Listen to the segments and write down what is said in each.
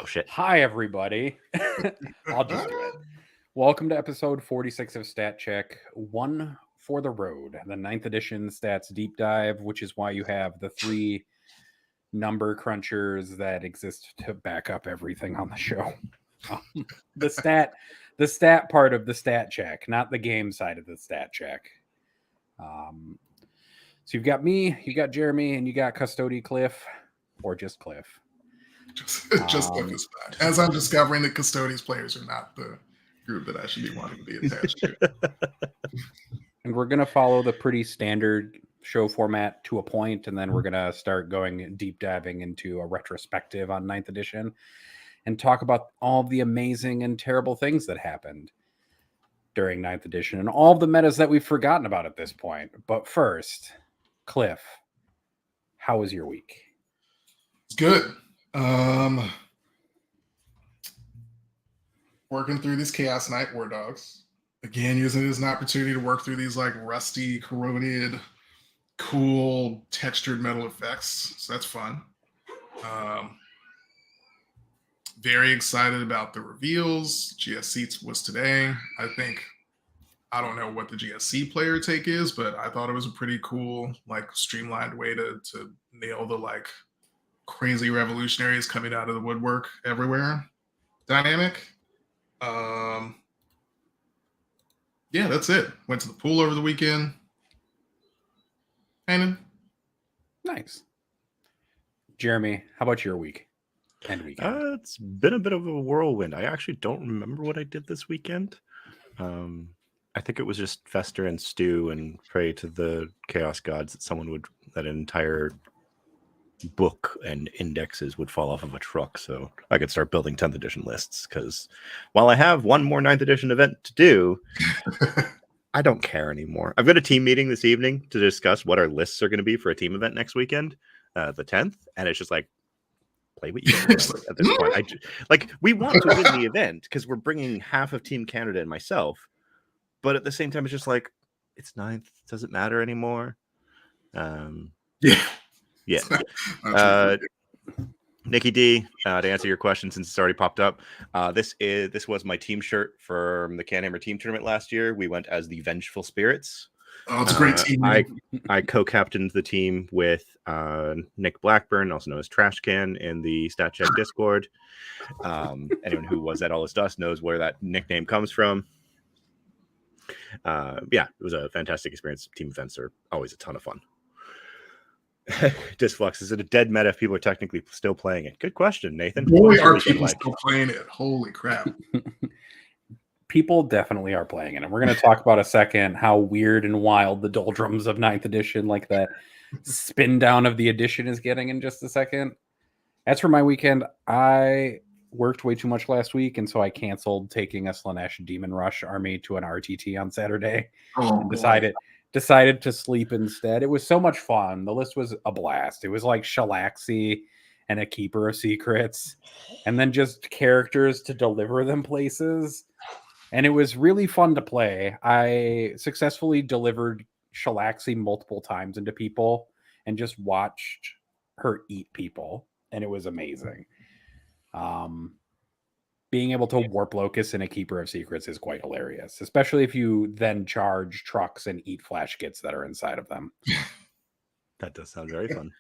Oh, shit. Hi, everybody. I'll just do it. Welcome to episode 46 of Stat Check, one for the road, the 9th edition stats deep dive, which is why you have the three number crunchers that exist to back up everything on the show. The stat part of the stat check, not the game side of the stat check. So you've got me, you got Jeremy, and you got Custody Cliff, or just Cliff. Just Cliff is fine. As I'm discovering that Custodies players are not the group that I should be wanting to be attached to. And we're going to follow the pretty standard show format to a point, and then we're going to start going deep diving into a retrospective on 9th edition and talk about all of the amazing and terrible things that happened during 9th edition and all of the metas that we've forgotten about at this point. But first, Cliff, how was your week? It's good. Working through these Chaos Knight War Dogs. Again, using it as an opportunity to work through these like rusty, corroded, cool, textured metal effects. So that's fun. Very excited about the reveals. GSC was today. I don't know what the GSC player take is, but I thought it was a pretty cool, like streamlined way to nail the like crazy revolutionaries coming out of the woodwork everywhere dynamic. Yeah, that's it. Went to the pool over the weekend. Painted. Nice. Jeremy, how about your week and weekend? It's been a bit of a whirlwind. I actually don't remember what I did this weekend. I think it was just fester and stew and pray to the chaos gods that an entire book and indexes would fall off of a truck so I could start building 10th edition lists, because while I have one more 9th edition event to do, I don't care anymore. I've got a team meeting this evening to discuss what our lists are going to be for a team event next weekend, the 10th, and it's just like, play what you want at this point. We want to win the event because we're bringing half of Team Canada and myself, but at the same time it's just like, it's 9th, doesn't matter anymore. Yeah. Nikki D, to answer your question, since it's already popped up, this was my team shirt from the Canhammer team tournament last year. We went as the Vengeful Spirits. Oh, it's a great team. I co-captained the team with Nick Blackburn, also known as Trash Can, in the Stat Check Discord. Anyone who was at All This Dust knows where that nickname comes from. Yeah, it was a fantastic experience. Team events are always a ton of fun. Disflux, is it a dead meta if people are technically still playing it? Good question, Nathan. Boy, are people still playing it. Holy crap. People definitely are playing it. And we're going to talk about a second how weird and wild the doldrums of 9th edition, like that spin down of the edition, is getting in just a second. As for my weekend, I worked way too much last week, and so I canceled taking a Slanesh Demon Rush army to an RTT on Saturday and decided to sleep instead. It was so much fun. The list was a blast. It was like Shalaxi and a Keeper of Secrets, and then just characters to deliver them places. And it was really fun to play. I successfully delivered Shalaxi multiple times into people and just watched her eat people, and it was amazing. Being able to warp Locust in a Keeper of Secrets is quite hilarious, especially if you then charge trucks and eat flash kits that are inside of them. That does sound very fun.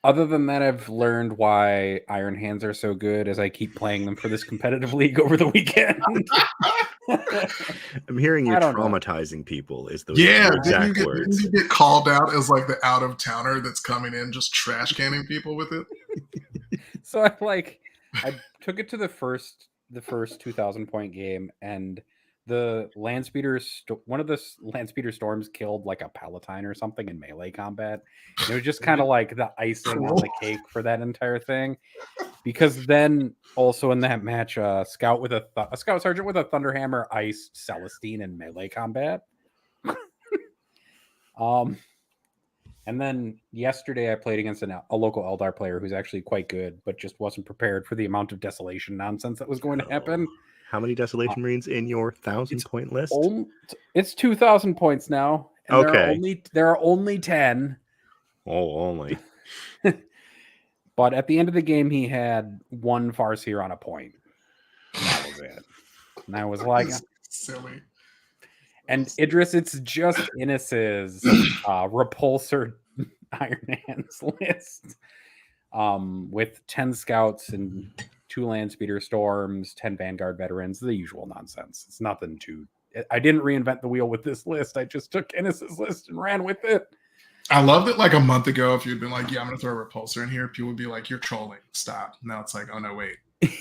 Other than that, I've learned why Iron Hands are so good as I keep playing them for this competitive league over the weekend. I'm hearing you're traumatizing people is the exact words. Didn't you get called out as like the out-of-towner that's coming in just trash canning people with it? So I took it to the first 2,000 point game, and one of the Landspeeder Storms killed like a Palatine or something in melee combat. And it was just kind of like the icing on the cake for that entire thing, because then also in that match, a scout sergeant with a Thunderhammer iced Celestine in melee combat. And then yesterday I played against a local Eldar player who's actually quite good, but just wasn't prepared for the amount of desolation nonsense that was going to happen. How many Desolation Marines in your 1,000-point list? It's 2,000 points now. And okay. There are only 10. Oh, only. But at the end of the game, he had one Farseer on a point. And that was it. And I was like, silly. and Idris, it's just Innis's repulsor Iron Hands list. With 10 scouts and 2 land speeder storms, 10 Vanguard veterans, the usual nonsense. It's nothing too. I didn't reinvent the wheel with this list. I just took Innis's list and ran with it. I loved it like a month ago. If you'd been like, yeah, I'm going to throw a repulsor in here, people would be like, you're trolling. Stop. Now it's like, oh, no, wait.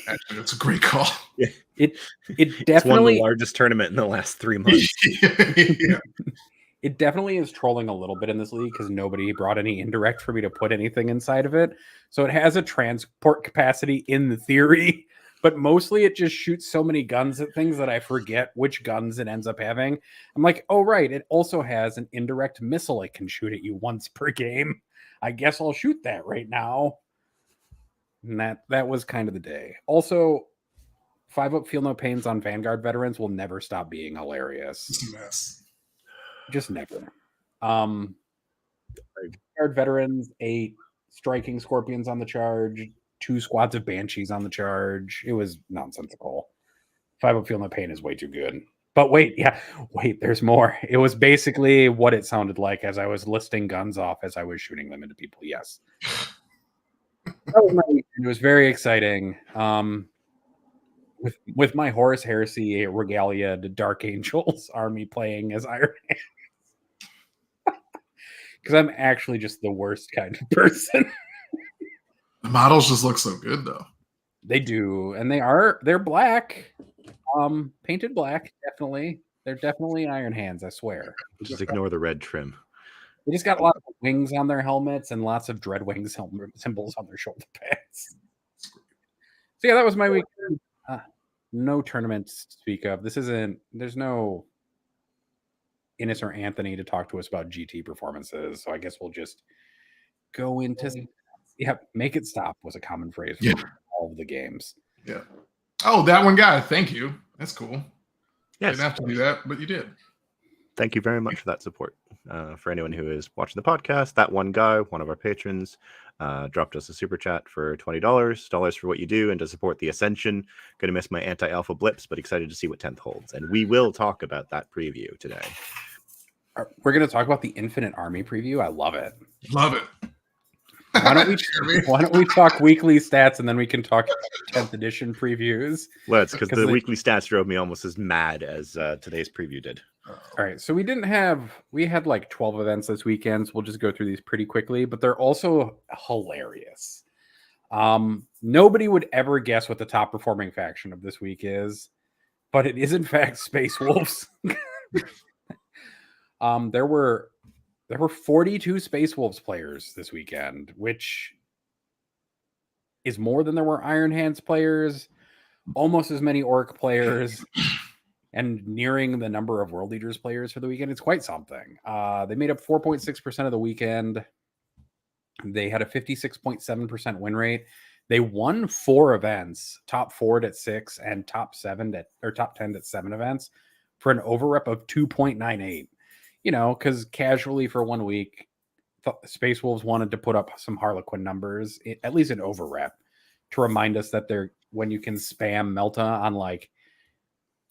Actually, that's a great call. Yeah. It It's won definitely the largest tournament in the last 3 months. Yeah. it definitely is trolling a little bit in this league because nobody brought any indirect for me to put anything inside of it. So it has a transport capacity in the theory, but mostly it just shoots so many guns at things that I forget which guns it ends up having. I'm like, oh, right. It also has an indirect missile it can shoot at you once per game. I guess I'll shoot that right now. And that was kind of the day. Also, 5-up Feel No Pains on Vanguard veterans will never stop being hilarious. It's a mess. Just never. Vanguard veterans, 8 striking scorpions on the charge, 2 squads of banshees on the charge. It was nonsensical. 5-up Feel No Pain is way too good. But wait, there's more. It was basically what it sounded like as I was listing guns off as I was shooting them into people. Yes. That was my weekend. It was very exciting. With my Horus Heresy regalia, the Dark Angels army playing as Iron Hands. Because I'm actually just the worst kind of person. The models just look so good, though. They do, and they're black. Painted black, definitely. They're definitely Iron Hands, I swear. Just ignore the red trim. They just got a lot of wings on their helmets and lots of Dreadwing symbols on their shoulder pads. So yeah, that was my weekend. No tournaments to speak of. There's no Innis or Anthony to talk to us about GT performances. So I guess we'll just go into make it stop was a common phrase for all of the games. Yeah. Oh, that one guy. Thank you. That's cool. Yes. Didn't have to do that, but you did. Thank you very much for that support. For anyone who is watching the podcast, that one guy, one of our patrons, dropped us a super chat for $20 for what you do and to support the Ascension. Going to miss my anti-alpha blips, but excited to see what 10th holds. And we will talk about that preview today. We're going to talk about the Infinite Army preview. I love it. Love it. Why don't we talk weekly stats and then we can talk 10th edition previews? Let's, because the weekly stats drove me almost as mad as today's preview did. All right, so we had like 12 events this weekend. So we'll just go through these pretty quickly, but they're also hilarious. Nobody would ever guess what the top performing faction of this week is, but it is in fact Space Wolves. There were 42 Space Wolves players this weekend, which is more than there were Iron Hands players, almost as many Orc players, and nearing the number of World Leaders players for the weekend. It's quite something. They made up 4.6% of the weekend. They had a 56.7% win rate. They won 4 events, top 4 at 6 and top 10 at 7 events for an overrep of 2.98. You know, because casually for 1 week, Space Wolves wanted to put up some Harlequin numbers, at least an overrep, to remind us that when you can spam Melta on like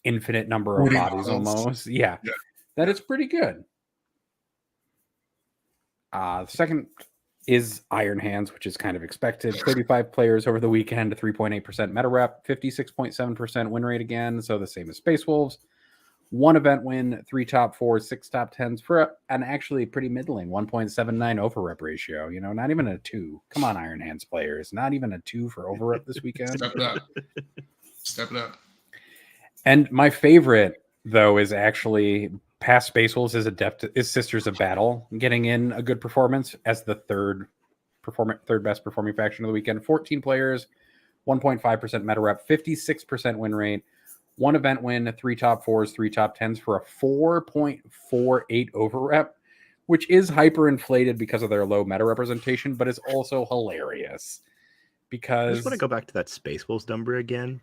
infinite number of bodies almost. Yeah, that is pretty good. The second is Iron Hands, which is kind of expected. 35 players over the weekend, 3.8% meta rep, 56.7% win rate again, so the same as Space Wolves. 1 event win, 3 top 4s, 6 top 10s for an actually pretty middling 1.79 over rep ratio. You know, not even a 2. Come on, Iron Hands players. Not even a 2 for over rep this weekend. Step it up. And my favorite, though, is actually past Space Wolves is Sisters of Battle, getting in a good performance as the third best performing faction of the weekend. 14 players, 1.5% meta rep, 56% win rate. 1 event win, 3 top 4s, 3 top 10s for a 4.48 over rep, which is hyperinflated because of their low meta representation, but is also hilarious. Because I just want to go back to that Space Wolves number again.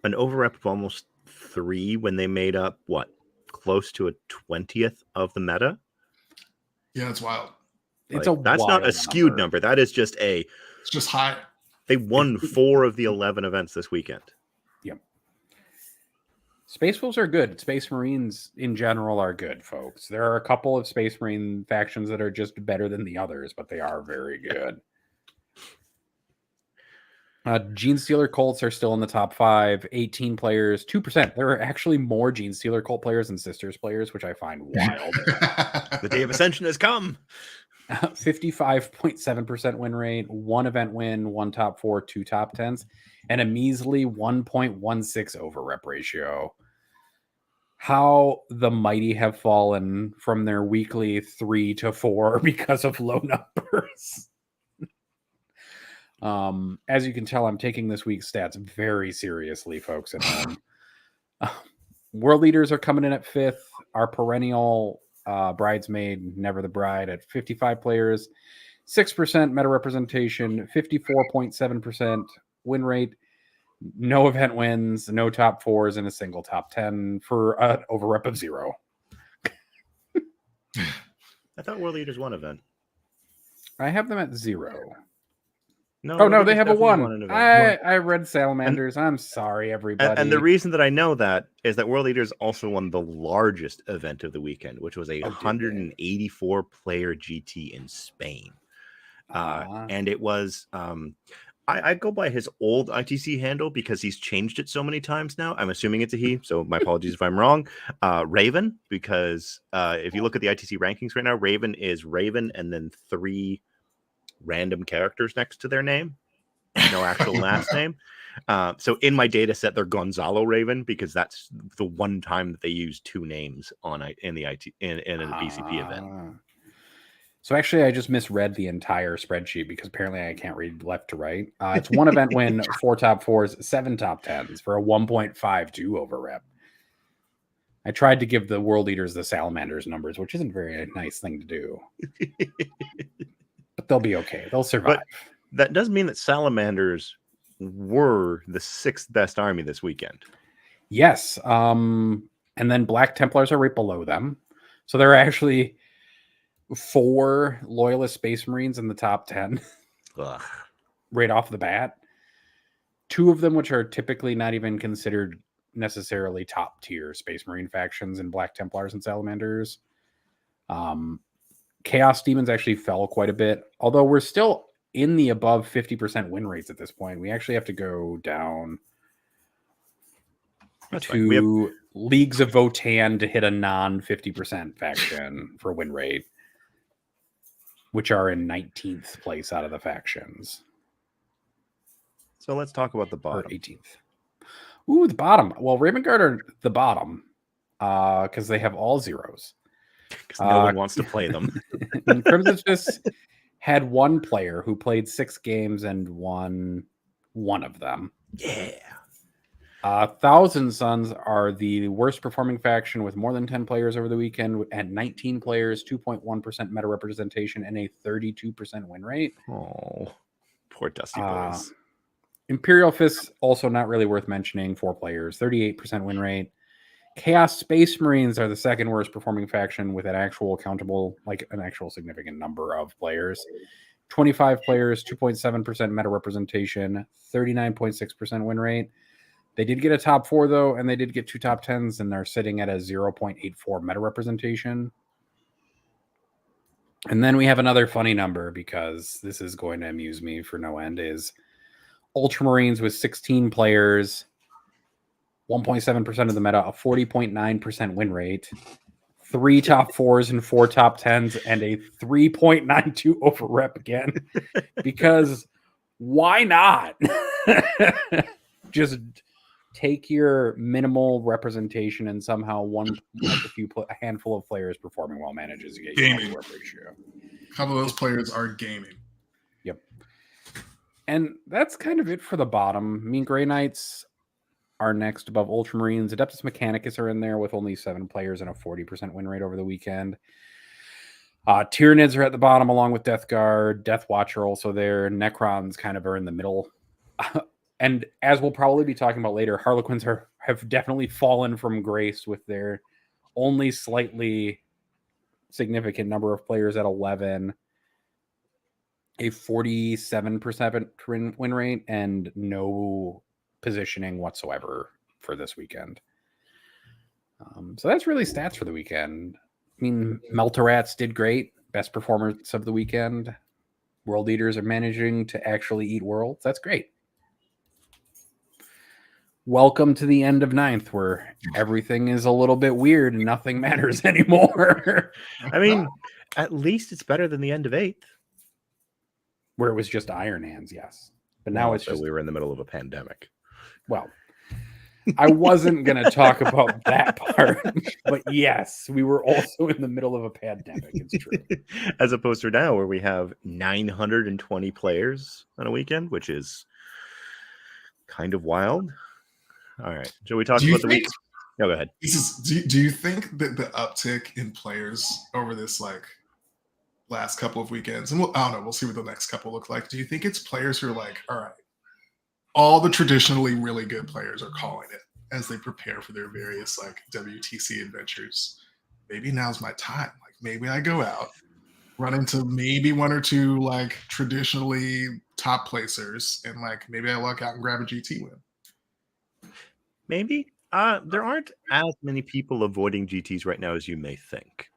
An overrep of almost 3 when they made up, close to a 20th of the meta? Yeah, it's wild. That's not a skewed number. That is just a It's just high. They won 4 of the 11 events this weekend. Yep. Space Wolves are good. Space Marines in general are good, folks. There are a couple of Space Marine factions that are just better than the others, but they are very good. Gene Stealer Colts are still in the top 5, 18 players, 2%. There are actually more Gene Stealer Colt players than Sisters players, which I find wild. The day of ascension has come. 55.7% win rate, 1 event win, 1 top 4, 2 top 10s, and a measly 1.16 over rep ratio. How the mighty have fallen from their weekly 3 to 4 because of low numbers. As you can tell, I'm taking this week's stats very seriously, folks at home. World leaders are coming in at 5th. Our perennial bridesmaid, Never the Bride, at 55 players, 6% meta representation, 54.7% win rate, no event wins, no top 4s, and a single top 10 for an over rep of 0. I thought World Leaders won event. I have them at 0. No, Oh, no, World they Leaders have a definitely 1. won an event. I read Salamanders. I'm sorry, everybody. And the reason that I know that is that World Leaders also won the largest event of the weekend, which was a 184 player GT in Spain. And it was, I go by his old ITC handle because he's changed it so many times now. I'm assuming it's a he, so my apologies if I'm wrong. Raven, because if you look at the ITC rankings right now, Raven is Raven and then 3 random characters next to their name, no actual last name. So in my data set, they're Gonzalo Raven because that's the one time that they use 2 names on in a BCP event. So actually, I just misread the entire spreadsheet because apparently I can't read left to right. It's 1 event win, 4 top 4s, 7 top 10s for a 1.52 over rep. I tried to give the world leaders the Salamanders numbers, which isn't a very nice thing to do. But they'll be okay. They'll survive. But that does mean that Salamanders were the 6th best army this weekend. Yes. And then Black Templars are right below them. So there are actually 4 Loyalist Space Marines in the top 10 right off the bat. 2 of them, which are typically not even considered necessarily top tier Space Marine factions in Black Templars and Salamanders. Chaos Demons actually fell quite a bit, although we're still in the above 50% win rates at this point. We actually have to go down to Leagues of Votan to hit a non 50% faction for win rate, which are in 19th place out of the factions. So let's talk about the bottom. Or 18th. Ooh, the bottom. Well, Raven Guard are the bottom because they have all 0s. Because no one wants to play them. Crimson just had 1 player who played 6 games and won 1 of them. Yeah. Thousand Sons are the worst performing faction with more than 10 players over the weekend at 19 players, 2.1% meta representation, and a 32% win rate. Oh, poor Dusty Boys. Imperial Fists, also not really worth mentioning, 4 players, 38% win rate. Chaos Space Marines are the 2nd worst performing faction with an actual significant number of players. 25 players, 2.7% meta representation, 39.6% win rate. They did get a top 4, though, and they did get 2 top 10s, and they're sitting at a 0.84 meta representation. And then we have another funny number, because this is going to amuse me for no end, is Ultramarines with 16 players, 1.7% of the meta, a 40.9% win rate, 3 top 4s and 4 top 10s, and a 3.92 over rep again. Because why not? Just take your minimal representation and somehow a handful of players performing well manages to get your rep ratio. A couple of those players are gaming. Yep. And that's kind of it for the bottom. I mean, Grey Knights are next above Ultramarines. Adeptus Mechanicus are in there with only 7 players and a 40% win rate over the weekend. Tyranids are at the bottom along with Death Guard. Death Watch are also there. Necrons kind of are in the middle. And as we'll probably be talking about later, Harlequins have definitely fallen from grace with their only slightly significant number of players at 11. a 47% win rate and no positioning whatsoever for this weekend. So that's really stats for the weekend. I mean, Meltorats did great. Best performance of the weekend. World Eaters are managing to actually eat worlds. That's great. Welcome to the end of 9th, where everything is a little bit weird and nothing matters anymore. I mean, at least it's better than the end of 8th. Where it was just Iron Hands, yes. But now it's just... we were in the middle of a pandemic. Well, I wasn't going to talk about that part, but yes, we were also in the middle of a pandemic. It's true. As opposed to now where we have 920 players on a weekend, which is kind of wild. All right. Shall we talk about the week? No, go ahead. Do you think that the uptick in players over this like last couple of weekends, and I don't know, we'll see what the next couple look like. Do you think it's players who are like, all right, all the traditionally really good players are calling it as they prepare for their various like WTC adventures? Maybe now's my time. Like maybe I go out, run into maybe one or two like traditionally top placers, and like maybe I luck out and grab a GT win. Maybe. There aren't as many people avoiding GTs right now as you may think.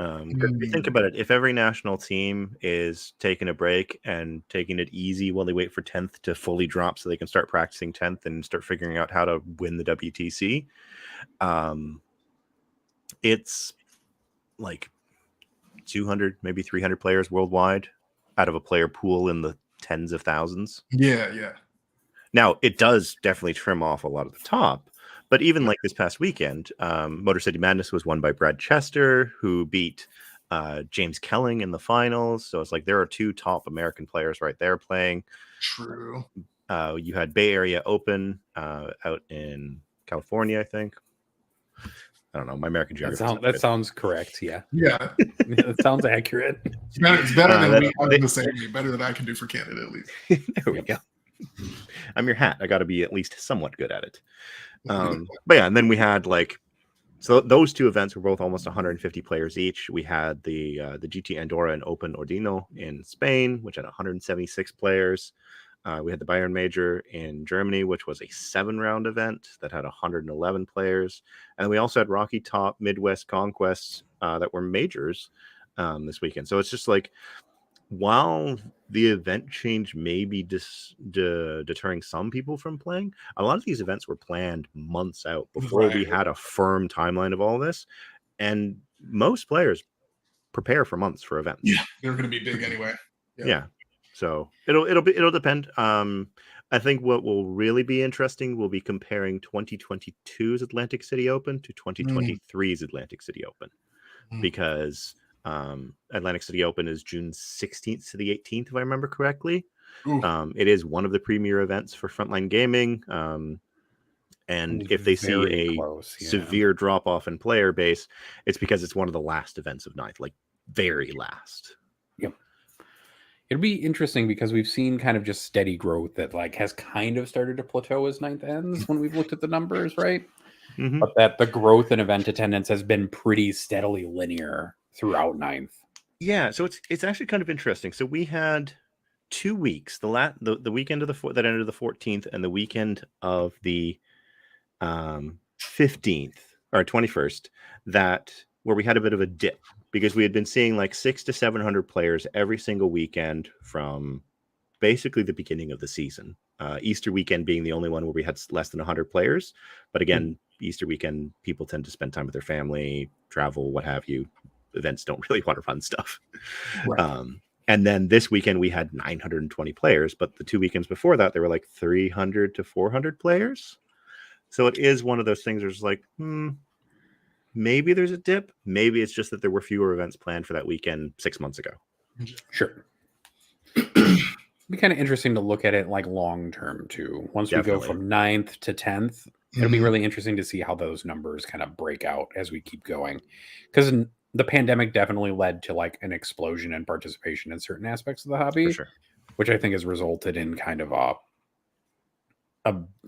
If you think about it, if every national team is taking a break and taking it easy while they wait for 10th to fully drop so they can start practicing 10th and start figuring out how to win the WTC, it's like 200, maybe 300 players worldwide out of a player pool in the tens of thousands. Yeah. Now, it does definitely trim off a lot of the top. But even like this past weekend, Motor City Madness was won by Brad Chester, who beat James Kelling in the finals. So it's like there are two top American players right there playing. True. You had Bay Area Open out in California, I think. I don't know. My American geography. That sounds correct. Yeah. Yeah. That sounds accurate. It's better than we have to say. Better than I can do for Canada, at least. There we go. I'm your hat. I got to be at least somewhat good at it. But yeah, and then we had so those two events were both almost 150 players each. We had the GT Andorra and Open Ordino in Spain, which had 176 players. We had the Bayern Major in Germany, which was a 7-round event that had 111 players. And we also had Rocky Top Midwest Conquests that were majors this weekend. So it's just like, while the event change may be deterring some people from playing, a lot of these events were planned months out before we had a firm timeline of all this. And most players prepare for months for events. Yeah, they're going to be big anyway. Yeah. So it'll depend. I think what will really be interesting will be comparing 2022's Atlantic City Open to 2023's Atlantic City Open, because Atlantic City Open is June 16th to the 18th, if I remember correctly. It is one of the premier events for Frontline Gaming. And if they see a severe drop off in player base, it's because it's one of the last events of 9th, like very last. Yep. It'll be interesting because we've seen kind of just steady growth that has kind of started to plateau as 9th ends when we've looked at the numbers, right? Mm-hmm. But that the growth in event attendance has been pretty steadily linear throughout 9th. Yeah, so it's actually kind of interesting. So we had 2 weeks, the weekend of that ended the 14th and the weekend of the 15th or 21st, where we had a bit of a dip because we had been seeing 600 to 700 players every single weekend from basically the beginning of the season. Easter weekend being the only one where we had less than 100 players. But again, Easter weekend, people tend to spend time with their family, travel, what have you. Events don't really want to run stuff. Right. And then this weekend we had 920 players, but the 2 weekends before that, there were 300 to 400 players. So it is one of those things where it's maybe there's a dip. Maybe it's just that there were fewer events planned for that weekend 6 months ago. Sure. It'd be kind of interesting to look at it long term too. Once we go from 9th to 10th, it'll be really interesting to see how those numbers kind of break out as we keep going. Because the pandemic definitely led to an explosion in participation in certain aspects of the hobby, for sure, which I think has resulted in kind of a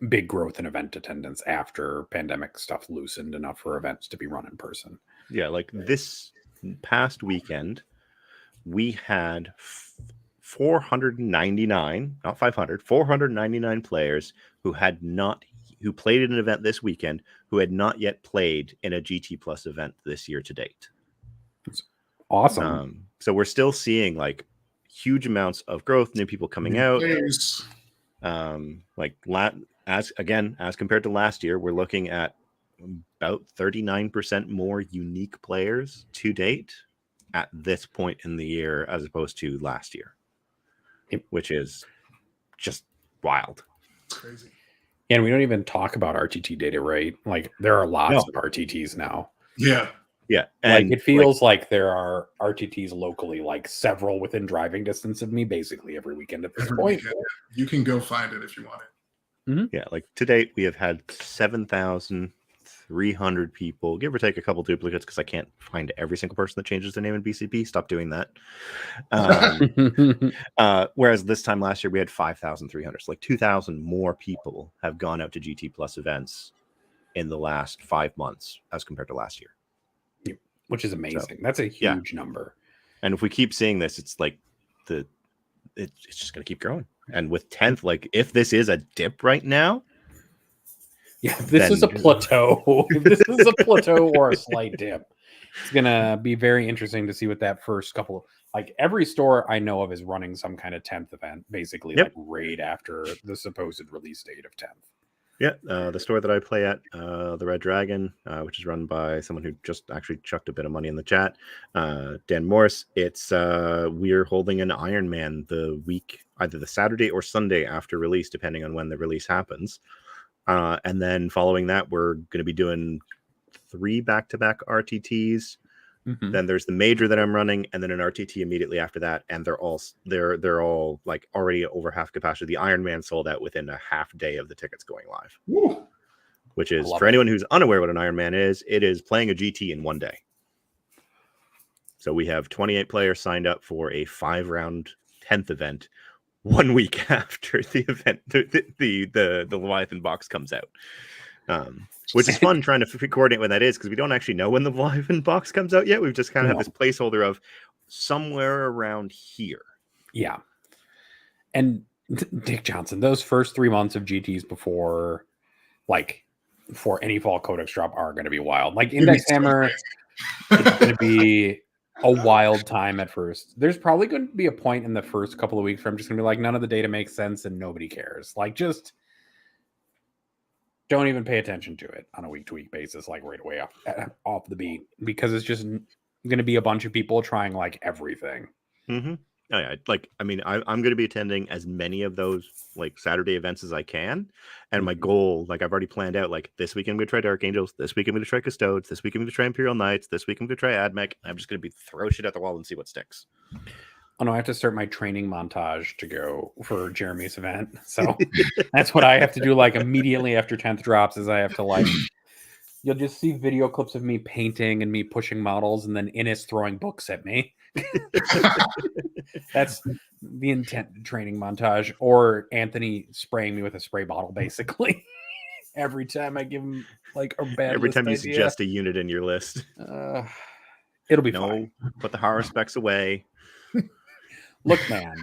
big growth in event attendance after pandemic stuff loosened enough for events to be run in person. Yeah, this past weekend, we had 499, not 500, 499 players who played in an event this weekend who had not yet played in a GT Plus event this year to date. Awesome. So we're still seeing like huge amounts of growth, new people coming out. Players. As compared to last year, we're looking at about 39% more unique players to date at this point in the year as opposed to last year, which is just wild. It's crazy. And we don't even talk about RTT data, right? Like there are lots of RTTs now. Yeah. Yeah. And like it feels like there are RTTs locally, like several within driving distance of me basically every weekend at this point. Weekend, you can go find it if you want it. Mm-hmm. Yeah, like to date, we have had 7,300 people, give or take a couple duplicates, because I can't find every single person that changes their name in BCP. Stop doing that. Whereas this time last year, we had 5,300. So like 2,000 more people have gone out to GT Plus events in the last 5 months as compared to last year. Which is amazing. That's a huge number. And if we keep seeing this, it's like it's just going to keep growing. And with 10th, like if this is a dip right now, this is a plateau. If this is a plateau or a slight dip, it's gonna be very interesting to see what that first couple. Like every store I know of is running some kind of 10th event, basically like right after the supposed release date of 10th. Yeah, the store that I play at, the Red Dragon, which is run by someone who just actually chucked a bit of money in the chat, Dan Morris. It's we're holding an Ironman the week, either the Saturday or Sunday after release, depending on when the release happens. And then following that, we're going to be doing 3 back-to-back RTTs. Mm-hmm. Then there's the major that I'm running, and then an RTT immediately after that. And they're all like already over half capacity. The Ironman sold out within a half day of the tickets going live. Woo. Which is, for anyone who's unaware what an Ironman is, it is playing a GT in one day. So we have 28 players signed up for a 5-round 10th event 1 week after the event, the Leviathan box comes out. Which is fun trying to coordinate when that is, because we don't actually know when the Leviathan box comes out yet. We've just kind of have this placeholder of somewhere around here. Yeah. And Dick Johnson, those first 3 months of GTs before any fall codex drop are going to be wild. Like Index Hammer, it's going to be a wild time at first. There's probably going to be a point in the first couple of weeks where I'm just going to be like, none of the data makes sense and nobody cares. Like, just don't even pay attention to it on a week-to-week basis, like right away off the beat, because it's just going to be a bunch of people trying like everything. Mm-hmm. Oh, yeah. I'm going to be attending as many of those like Saturday events as I can. And my goal, like I've already planned out, like this week I'm going to try Dark Angels. This week I'm going to try Custodes. This week I'm going to try Imperial Knights. This week I'm going to try AdMech. I'm just going to throw shit at the wall and see what sticks. Oh no, I have to start my training montage to go for Jeremy's event. So that's what I have to do like immediately after 10th drops, is I have to like, you'll just see video clips of me painting and me pushing models and then Innis throwing books at me. That's the intent training montage, or Anthony spraying me with a spray bottle basically. Every time I give him like a bad Every time you idea. suggest a unit in your list. It'll be fine. Put the horror specs away. Look, man,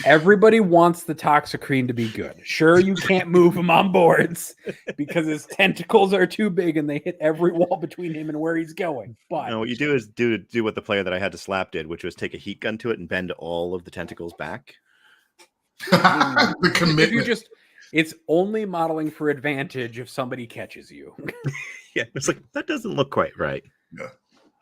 everybody wants the Toxicrene to be good. Sure, you can't move him on boards because his tentacles are too big and they hit every wall between him and where he's going. But no, what you do is do what the player that I had to slap did, which was take a heat gun to it and bend all of the tentacles back. The commitment. It's only modeling for advantage if somebody catches you. Yeah, it's like, that doesn't look quite right. Yeah.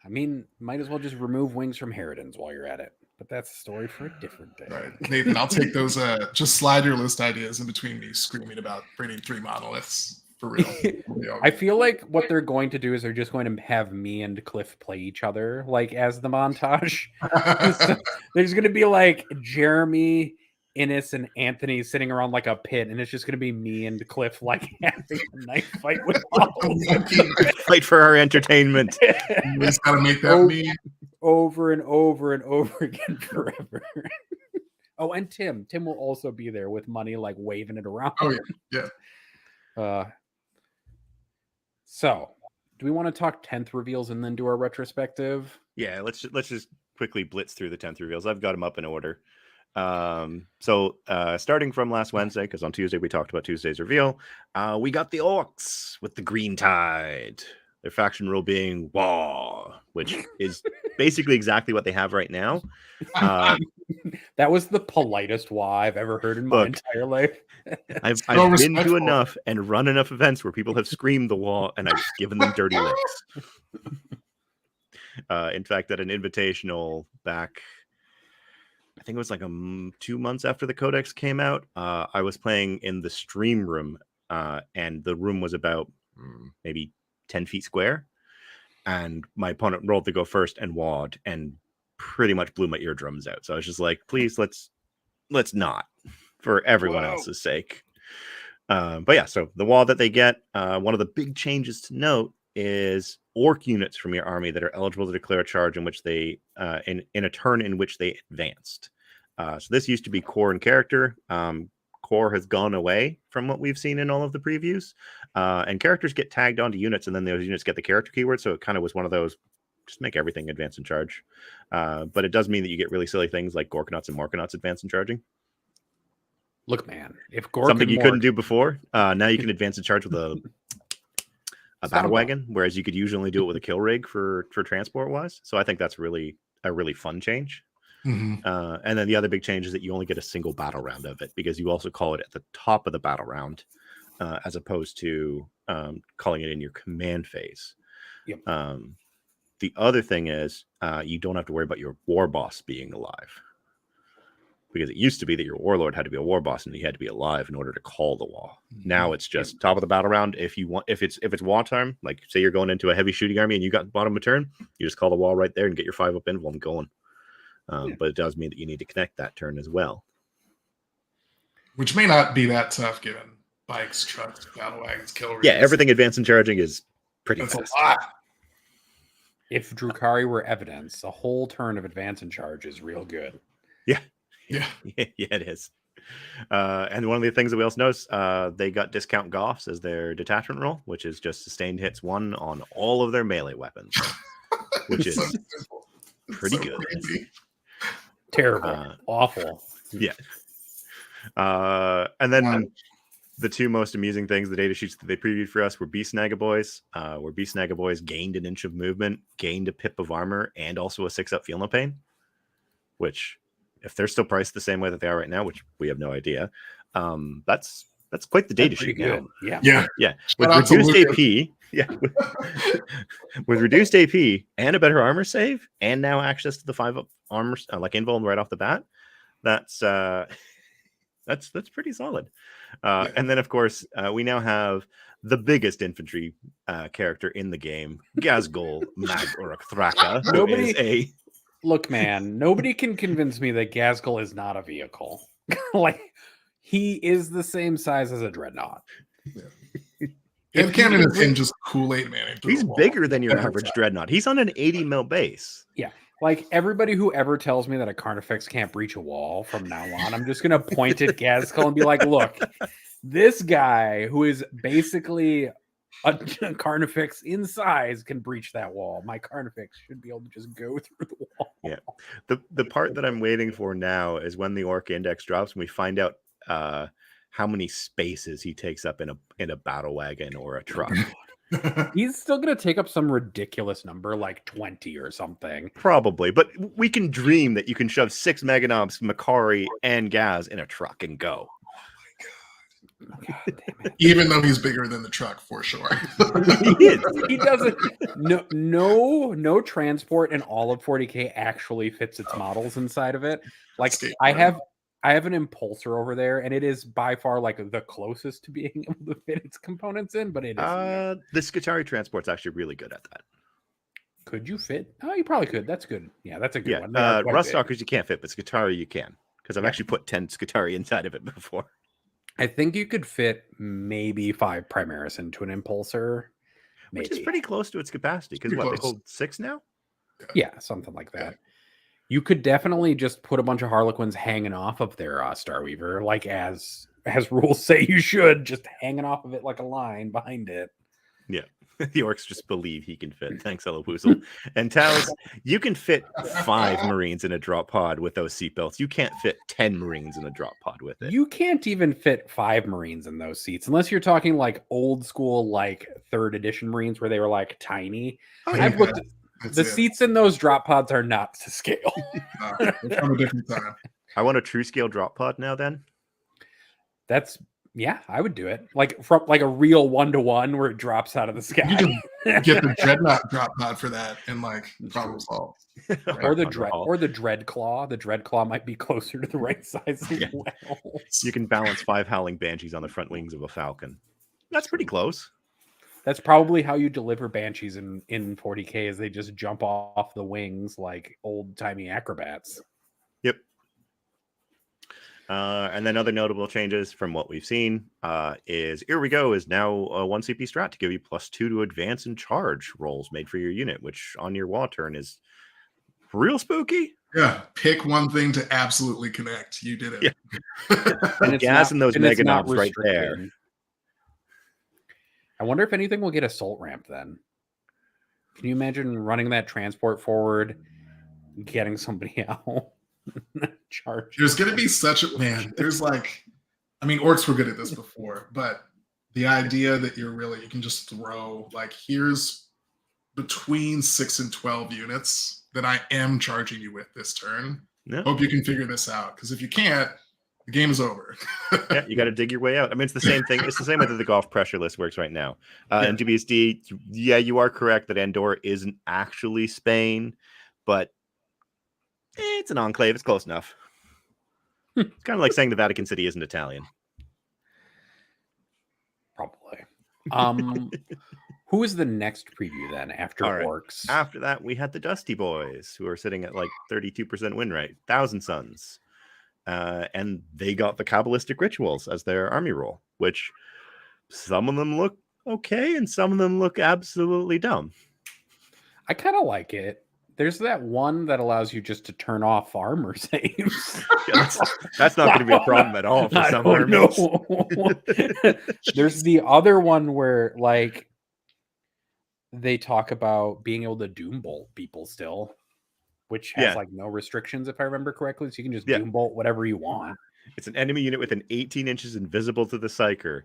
I mean, might as well just remove wings from Harridans while you're at it. But that's a story for a different day. Right. Nathan, I'll take those. Just slide your list ideas in between me screaming about bringing 3 monoliths for real. I feel like what they're going to do is they're just going to have me and Cliff play each other, like as the montage. So there's going to be like Jeremy, Innis, and Anthony sitting around like a pit, and it's just going to be me and Cliff like having a knife fight with models. Fight for our entertainment. You just got to make that me. Over and over and over again forever. Oh, and Tim will also be there with money, like waving it around. Oh yeah. So do we want to talk 10th reveals and then do our retrospective? Yeah, let's just quickly blitz through the 10th reveals. I've got them up in order. Starting from last Wednesday, because on Tuesday we talked about Tuesday's reveal, we got the Orcs with the Green Tide. Their faction rule being War, which is basically exactly what they have right now. That was the politest wah I've ever heard in my entire life. I've So been to respectful. enough and run enough events where people have screamed the wall, and I've given them dirty looks. In fact, at an invitational back, I think it was like 2 months after the Codex came out, I was playing in the stream room, and the room was about maybe 10 feet square, and my opponent rolled to go first and wad and pretty much blew my eardrums out. So I was just like, please, let's not, for everyone else's sake. But yeah, so the wall that they get, one of the big changes to note is orc units from your army that are eligible to declare a charge in which they in a turn in which they advanced. So this used to be core and character. Core has gone away from what we've seen in all of the previews, and characters get tagged onto units, and then those units get the character keyword. So it kind of was one of those, just make everything advance and charge. But it does mean that you get really silly things like Gorkanauts and Morkanauts advance and charging. Look, man, if Gork Something you couldn't do before, now you can advance and charge with a battle wagon, whereas you could usually only do it with a kill rig for transport wise. So I think that's really a really fun change. Mm-hmm. And then the other big change is that you only get a single battle round of it, because you also call it at the top of the battle round, as opposed to calling it in your command phase. Yep. The other thing is you don't have to worry about your war boss being alive, because it used to be that your warlord had to be a war boss and he had to be alive in order to call the wall. Now it's just top of the battle round. If it's wall time, like say you're going into a heavy shooting army and you got bottom of turn, you just call the wall right there and get your 5-up invul and going. But it does mean that you need to connect that turn as well, Which may not be that tough given bikes, trucks, battle wagons, kill rigs. Yeah, everything advanced and charging is pretty That's fast. a lot. If Drukhari were evidence, a whole turn of advance and charge is real good. Yeah. Yeah, it is. And one of the things that we also noticed, they got discount Goffs as their detachment roll, which is just sustained hits 1 on all of their melee weapons, which is pretty good. Crazy. Terrible. Awful. Yeah. And then the two most amusing things, the data sheets that they previewed for us, were Beast Nagaboys, where Beast Nagaboys gained an inch of movement, gained a pip of armor, and also a 6-up Feel No Pain, which, if they're still priced the same way that they are right now, which we have no idea, that's quite the data sheet now. Yeah. With reduced AP, with reduced AP and a better armor save, and now access to the 5-up armor, like invul right off the bat, that's pretty solid. And then, of course, we now have the biggest infantry character in the game, Gazgul Mag Uruk Thraka, who is a... Look, man, nobody can convince me that Gazgul is not a vehicle. Like, he is the same size as a dreadnought. And Cannon is in just Kool-Aid man. He's bigger than your average dreadnought. He's on an 80 mil base. Yeah. Like, everybody who ever tells me that a Carnifex can't breach a wall from now on, I'm just going to point at Gazgul and be like, look, this guy who is basically a Carnifex in size can breach that wall. My Carnifex should be able to just go through the wall. Yeah. The part that I'm waiting for now is when the Orc Index drops and we find out how many spaces he takes up in a battle wagon or a truck. He's still going to take up some ridiculous number, like 20 or something. Probably, but we can dream that you can shove 6 Meganobs, Makari, and Gaz in a truck and go. God damn it. Even though he's bigger than the truck, for sure. He is. He doesn't. No transport in all of 40K actually fits its models inside of it. Like, I have an impulsor over there, and it is by far like the closest to being able to fit its components in, but it is. The Skitarii transport's actually really good at that. Could you fit? Oh, you probably could. That's good. Yeah, that's a good one. Ruststalkers you can't fit, but Skitarii you can, because I've actually put 10 Skitarii inside of it before. I think you could fit maybe 5 Primaris into an impulsor. Maybe. Which is pretty close to its capacity, because they hold 6 now? Yeah, something like that. You could definitely just put a bunch of Harlequins hanging off of their Starweaver, like as rules say you should, just hanging off of it like a line behind it. Yeah. The orcs just believe he can fit. Thanks, Elowoozle. And Taos, you can fit 5 Marines in a drop pod with those seatbelts. You can't fit 10 Marines in a drop pod with it. You can't even fit 5 Marines in those seats unless you're talking like old school, like 3rd edition Marines where they were like tiny. I've looked at the seats in those drop pods are not to scale. It's from a different time. I want a true scale drop pod now then. Yeah, I would do it. Like from like a real 1-to-1 where it drops out of the sky. You can get the dreadnought drop pod for that and like problem solved. Right? or the dread claw. The dread claw might be closer to the right size as well. You can balance 5 howling banshees on the front wings of a falcon. That's pretty close. That's probably how you deliver banshees in 40K is they just jump off the wings like old-timey acrobats. Yep. And then other notable changes from what we've seen is Here We Go is now a 1 CP strat to give you +2 to advance and charge rolls made for your unit, which on your wall turn is real spooky. Yeah, pick one thing to absolutely connect. You did it. Yeah. And gas and those mega knobs right there. I wonder if anything will get assault ramp then. Can you imagine running that transport forward, getting somebody out? Charge. There's going to be such a there's like, I mean, orcs were good at this before, but the idea that you can just throw like, here's between 6 and 12 units that I am charging you with this turn. Yeah. Hope you can figure this out, because if you can't, the game is over. Yeah, you got to dig your way out. I mean, it's the same thing. It's the same way that the golf pressure list works right now. And GBSD, yeah, you are correct that Andorra isn't actually Spain, but it's an enclave. It's close enough. It's kind of like saying the Vatican City isn't Italian. Probably. Who is the next preview then after orcs? After that, we had the Dusty Boys, who are sitting at like 32% win rate, Thousand Suns. And they got the Kabbalistic Rituals as their army role, which some of them look okay and some of them look absolutely dumb. I kind of like it. There's that one that allows you just to turn off armor saves. That's not going to be a problem at all for some armies. There's the other one where like they talk about being able to doom bolt people still, which has like no restrictions if I remember correctly. So you can just doom bolt whatever you want. It's an enemy unit within 18 inches invisible to the Psyker.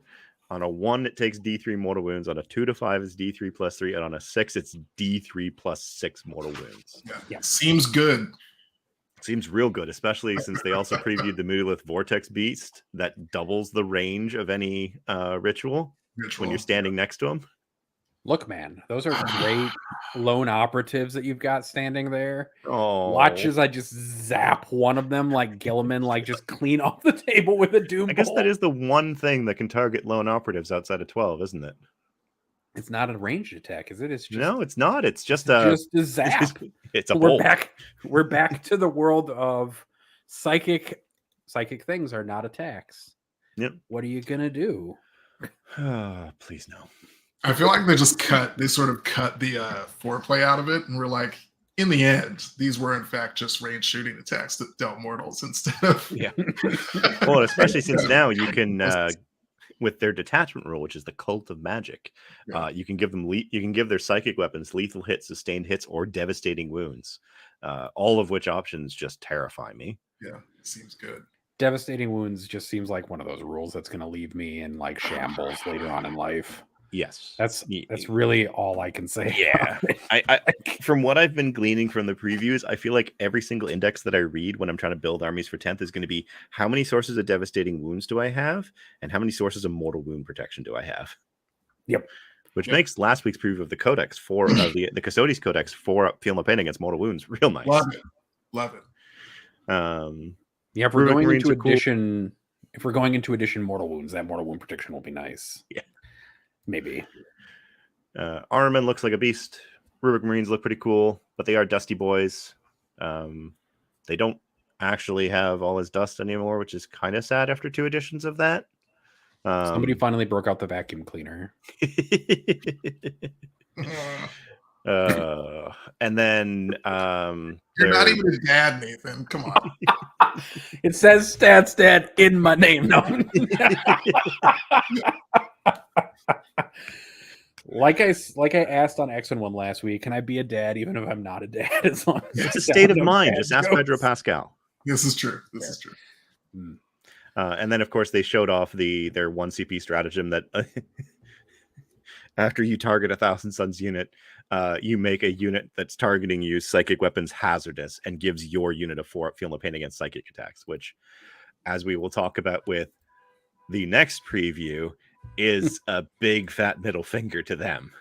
On a 1, it takes D3 mortal wounds. On a 2 to 5, it's D3 +3. And on a 6, it's D3 +6 mortal wounds. Yeah. Seems good. Seems real good, especially since they also previewed the Mutolith Vortex Beast that doubles the range of any ritual when you're standing next to him. Look, man, those are great lone operatives that you've got standing there. Oh, watch as I just zap one of them like Gilliman, like just clean off the table with a doom bolt. I guess that is the one thing that can target lone operatives outside of 12, isn't it? It's not a ranged attack, is it? It's just, no, it's not. It's just a zap. It's a bolt. We're back to the world of psychic things are not attacks. Yep. What are you gonna do? Please no. I feel like they sort of cut the foreplay out of it, and we're like, in the end, these were in fact just range shooting attacks that dealt mortals instead of Well, especially since now you can with their detachment rule, which is the Cult of Magic, you can give them you can give their psychic weapons lethal hits, sustained hits, or devastating wounds. All of which options just terrify me. Yeah, it seems good. Devastating wounds just seems like one of those rules that's going to leave me in like shambles later on in life. Yes, that's really all I can say. Yeah, I from what I've been gleaning from the previews, I feel like every single index that I read when I'm trying to build armies for 10th is going to be how many sources of devastating wounds do I have, and how many sources of mortal wound protection do I have. Yep. Which makes last week's preview of the Codex for the Custodes Codex for Feel No Pain against mortal wounds real nice. Love it. Yeah, if we're going into edition, if we're going into edition mortal wounds, that mortal wound protection will be nice. Yeah. Maybe. Armin looks like a beast. Rubric Marines look pretty cool, but they are Dusty Boys. They don't actually have all his dust anymore, which is kind of sad after 2 editions of that. Somebody finally broke out the vacuum cleaner. And then you're not even a dad, Nathan. Come on. It says stats dad in my name. No. Like I asked on X1 last week, can I be a dad even if I'm not a dad? As long as It's a it's state of no mind. bad Just ask jokes. Pedro Pascal. This is true. This Fair. is true. And then, of course, they showed off their 1 CP stratagem that after you target a Thousand Suns unit, you make a unit that's targeting you psychic weapons hazardous and gives your unit a 4-up feel no pain against psychic attacks, which, as we will talk about with the next preview, is a big fat middle finger to them.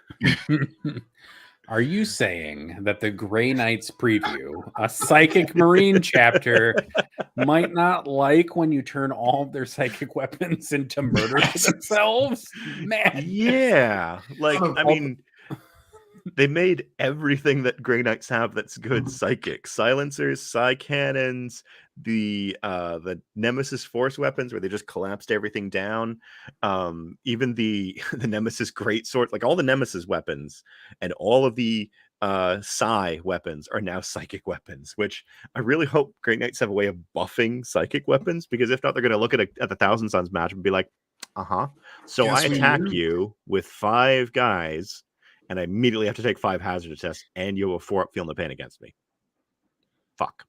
Are you saying that the Grey Knights preview, a Psychic Marine chapter, might not like when you turn all of their psychic weapons into murder to themselves? Man, Yeah, like, I all mean, they made everything that Grey Knights have that's good psychic. Silencers, psi cannons, the Nemesis force weapons where they just collapsed everything down. Even the Nemesis greatsword, like all the Nemesis weapons and all of the psi weapons are now psychic weapons, which I really hope Grey Knights have a way of buffing psychic weapons, because if not, they're going to look at the Thousand Suns match and be like, so Guess I we attack knew. you with 5 guys, and I immediately have to take 5 hazard tests, and you have a 4-up feel no pain against me. Fuck.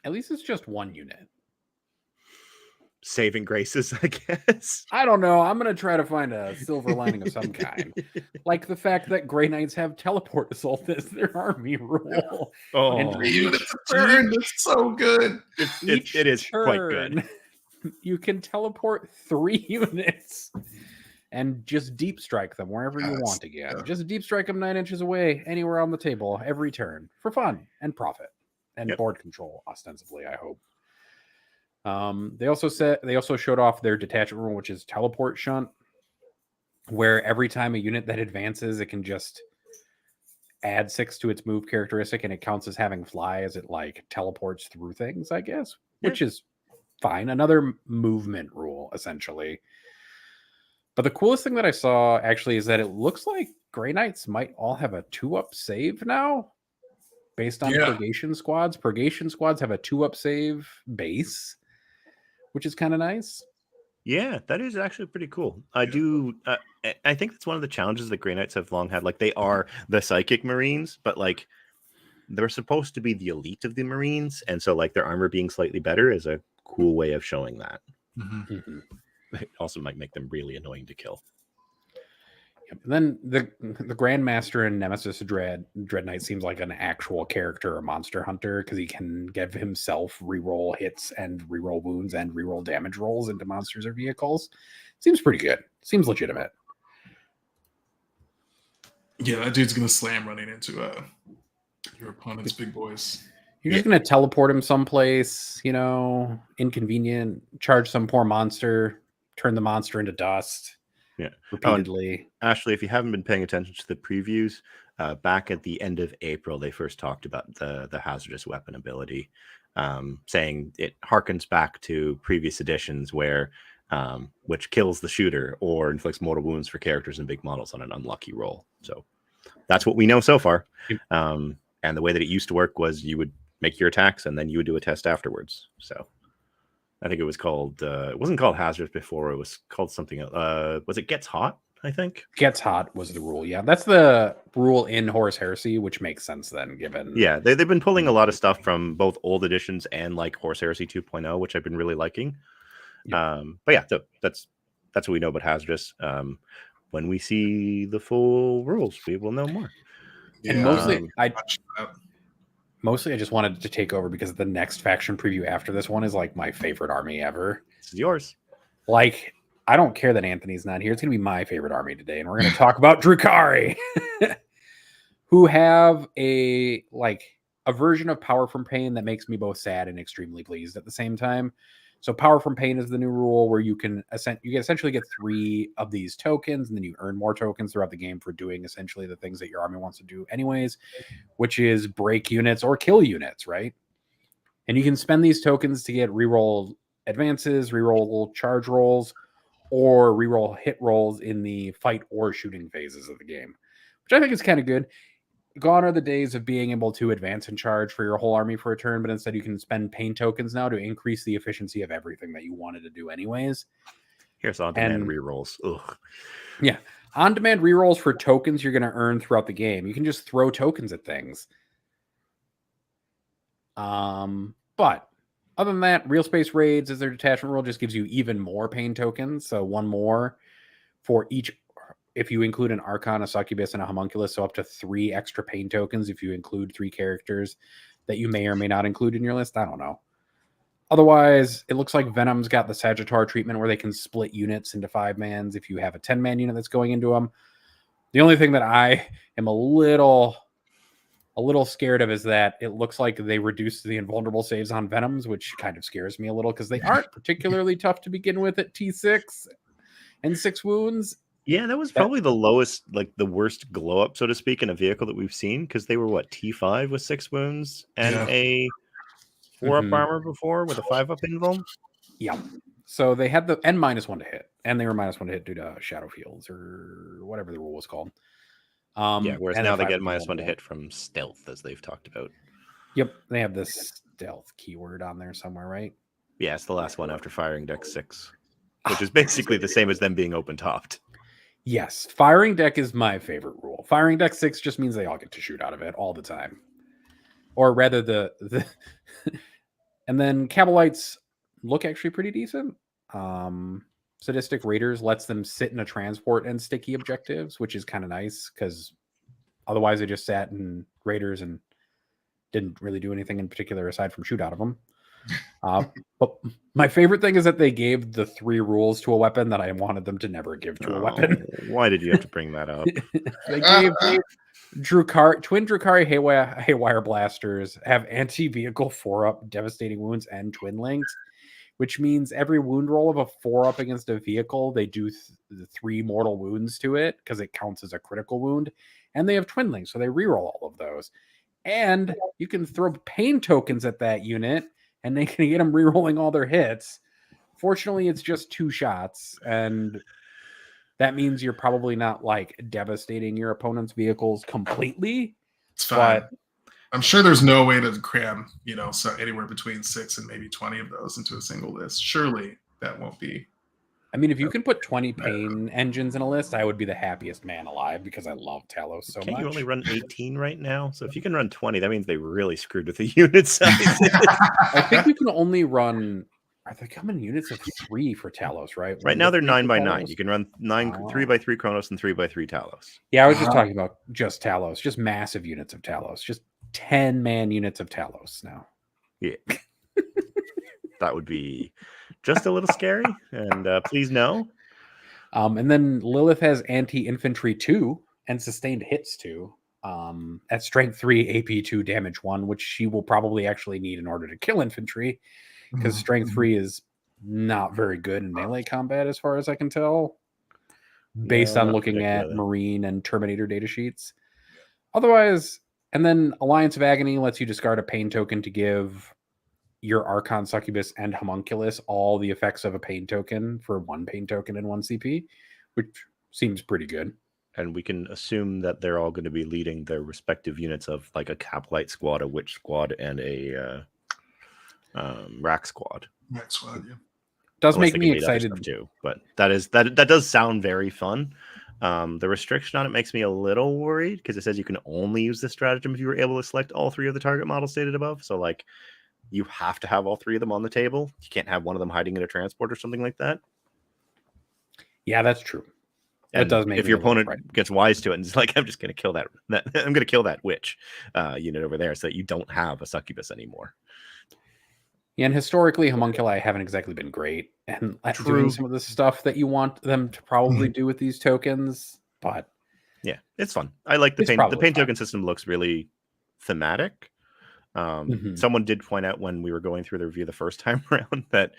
at least it's just one unit. Saving graces, I guess. I don't know. I'm going to try to find a silver lining of some kind. Like the fact that Grey Knights have teleport assault as their army rule. Oh, And Three units a turn. That's so good. it is quite good. You can teleport 3 units and just deep strike them wherever you Yes, want again. yeah. Just deep strike them 9 inches away, anywhere on the table, every turn for fun and profit and board control, ostensibly, I hope. They also showed off their detachment rule, which is teleport shunt, where every time a unit that advances, it can just add 6 to its move characteristic, and it counts as having fly as it like teleports through things, I guess, which is fine. Another movement rule, essentially. But the coolest thing that I saw actually is that it looks like Grey Knights might all have a 2-up save now, based on purgation squads. Purgation squads have a 2-up save base, which is kind of nice. Yeah, that is actually pretty cool. I do. I think that's one of the challenges that Grey Knights have long had. Like, they are the psychic Marines, but like they're supposed to be the elite of the Marines, and so like their armor being slightly better is a cool way of showing that. Mm-hmm. It also might make them really annoying to kill. And then the Grandmaster and Nemesis Dread Knight seems like an actual character, a monster hunter, because he can give himself reroll hits and reroll wounds and reroll damage rolls into monsters or vehicles. Seems pretty good. Seems legitimate. Yeah, that dude's gonna slam running into your opponent's big boys. You're just going to teleport him someplace, inconvenient, charge some poor monster, turn the monster into dust. Yeah. Repeatedly. Ashley, if you haven't been paying attention to the previews, back at the end of April, they first talked about the hazardous weapon ability, saying it harkens back to previous editions where which kills the shooter or inflicts mortal wounds for characters and big models on an unlucky roll. So that's what we know so far. And the way that it used to work was you would make your attacks and then you would do a test afterwards. So I think it was called, it wasn't called hazardous before. It was called something else. Was it Gets Hot, I think? Gets Hot was the rule. Yeah, that's the rule in Horus Heresy, which makes sense then, given. Yeah, they've been pulling a lot of stuff from both old editions and like Horus Heresy 2.0, which I've been really liking. But yeah, that's what we know about hazardous. When we see the full rules, we will know more. And mostly I just wanted to take over because the next faction preview after this one is like my favorite army ever. This is yours. Like, I don't care that Anthony's not here. It's going to be my favorite army today. And we're going to talk about Drukhari, who have a version of Power from Pain that makes me both sad and extremely pleased at the same time. So Power from Pain is the new rule where you can essentially get 3 of these tokens, and then you earn more tokens throughout the game for doing essentially the things that your army wants to do anyways, which is break units or kill units, right? And you can spend these tokens to get reroll advances, reroll charge rolls, or reroll hit rolls in the fight or shooting phases of the game, which I think is kind of good. Gone are the days of being able to advance and charge for your whole army for a turn, but instead you can spend pain tokens now to increase the efficiency of everything that you wanted to do anyways. Here's on demand rerolls. Ugh. Yeah. On-demand rerolls for tokens you're going to earn throughout the game. You can just throw tokens at things. But other than that, real space raids as their detachment rule just gives you even more pain tokens. So one more for each, if you include an Archon, a Succubus, and a Homunculus, so up to 3 extra pain tokens if you include 3 characters that you may or may not include in your list. I don't know. Otherwise, it looks like Venom's got the Sagittar treatment where they can split units into 5-mans if you have a 10-man unit that's going into them. The only thing that I am a little scared of is that it looks like they reduced the invulnerable saves on Venoms, which kind of scares me a little because they aren't particularly tough to begin with at T6 and 6 wounds. Yeah, that was probably the lowest, like the worst glow up, so to speak, in a vehicle that we've seen, because they were what, T5 with 6 wounds and a 4-up armor before with a 5-up invuln? Yeah. So they had the N-1 to hit, and they were -1 to hit due to shadow fields or whatever the rule was called. Yeah, whereas now they get -1 to hit from stealth, as they've talked about. Yep, they have this stealth keyword on there somewhere, right? Yeah, it's the last one after firing deck 6, which is basically the same as them being open topped. Yes, firing deck is my favorite rule. Firing deck 6 just means they all get to shoot out of it all the time. Or rather, the and then Cabalites look actually pretty decent. Sadistic Raiders lets them sit in a transport and sticky objectives, which is kind of nice because otherwise they just sat in Raiders and didn't really do anything in particular aside from shoot out of them. But my favorite thing is that they gave the 3 rules to a weapon that I wanted them to never give to a weapon. Why did you have to bring that up? They gave twin Drukari Haywire Blasters have anti-vehicle 4-up devastating wounds and twin links, which means every wound roll of a 4-up against a vehicle, they do 3 mortal wounds to it because it counts as a critical wound. And they have twin links, so they reroll all of those. And you can throw pain tokens at that unit, and they can get them rerolling all their hits. Fortunately, it's just 2 shots, and that means you're probably not like devastating your opponent's vehicles completely. It's fine. I'm sure there's no way to cram, so anywhere between 6 and maybe 20 of those into a single list. Surely that won't be. I mean, if you can put 20 pain engines in a list, I would be the happiest man alive because I love Talos so much. Can't you only run 18 right now? So if you can run 20, that means they really screwed with the unit size. I think you can only run. Are they coming units of 3 for Talos, right? Right now they're 9x9. You can run 3x3 Chronos and 3x3 Talos. Yeah, I was just talking about just Talos, just massive units of Talos, just 10-man units of Talos now. Yeah. That would be just a little scary. And please no. And then Lilith has anti-infantry 2 and sustained hits 2 at strength 3, AP 2, damage 1, which she will probably actually need in order to kill infantry because strength 3 is not very good in melee combat as far as I can tell based on looking at Marine and Terminator data sheets. Otherwise, and then Alliance of Agony lets you discard a pain token to give your Archon, Succubus, and Homunculus all the effects of a pain token for 1 pain token and 1 CP, which seems pretty good. And we can assume that they're all going to be leading their respective units of like a Caplite squad, a Witch squad, and a Rack squad. Rack squad, yeah. Does make me excited too, but that does sound very fun. The restriction on it makes me a little worried because it says you can only use this stratagem if you were able to select all 3 of the target models stated above. So like you have to have all 3 of them on the table. You can't have one of them hiding in a transport or something like that. Yeah, that's true. And that does make if your opponent gets wise to it and is like, I'm just going to kill that I'm going to kill that witch unit over there so that you don't have a succubus anymore. Yeah, and historically, homunculi haven't exactly been great and doing some of the stuff that you want them to probably do with these tokens. But yeah, it's fun. I like the pain. The pain token system looks really thematic. Someone did point out when we were going through the review the first time around that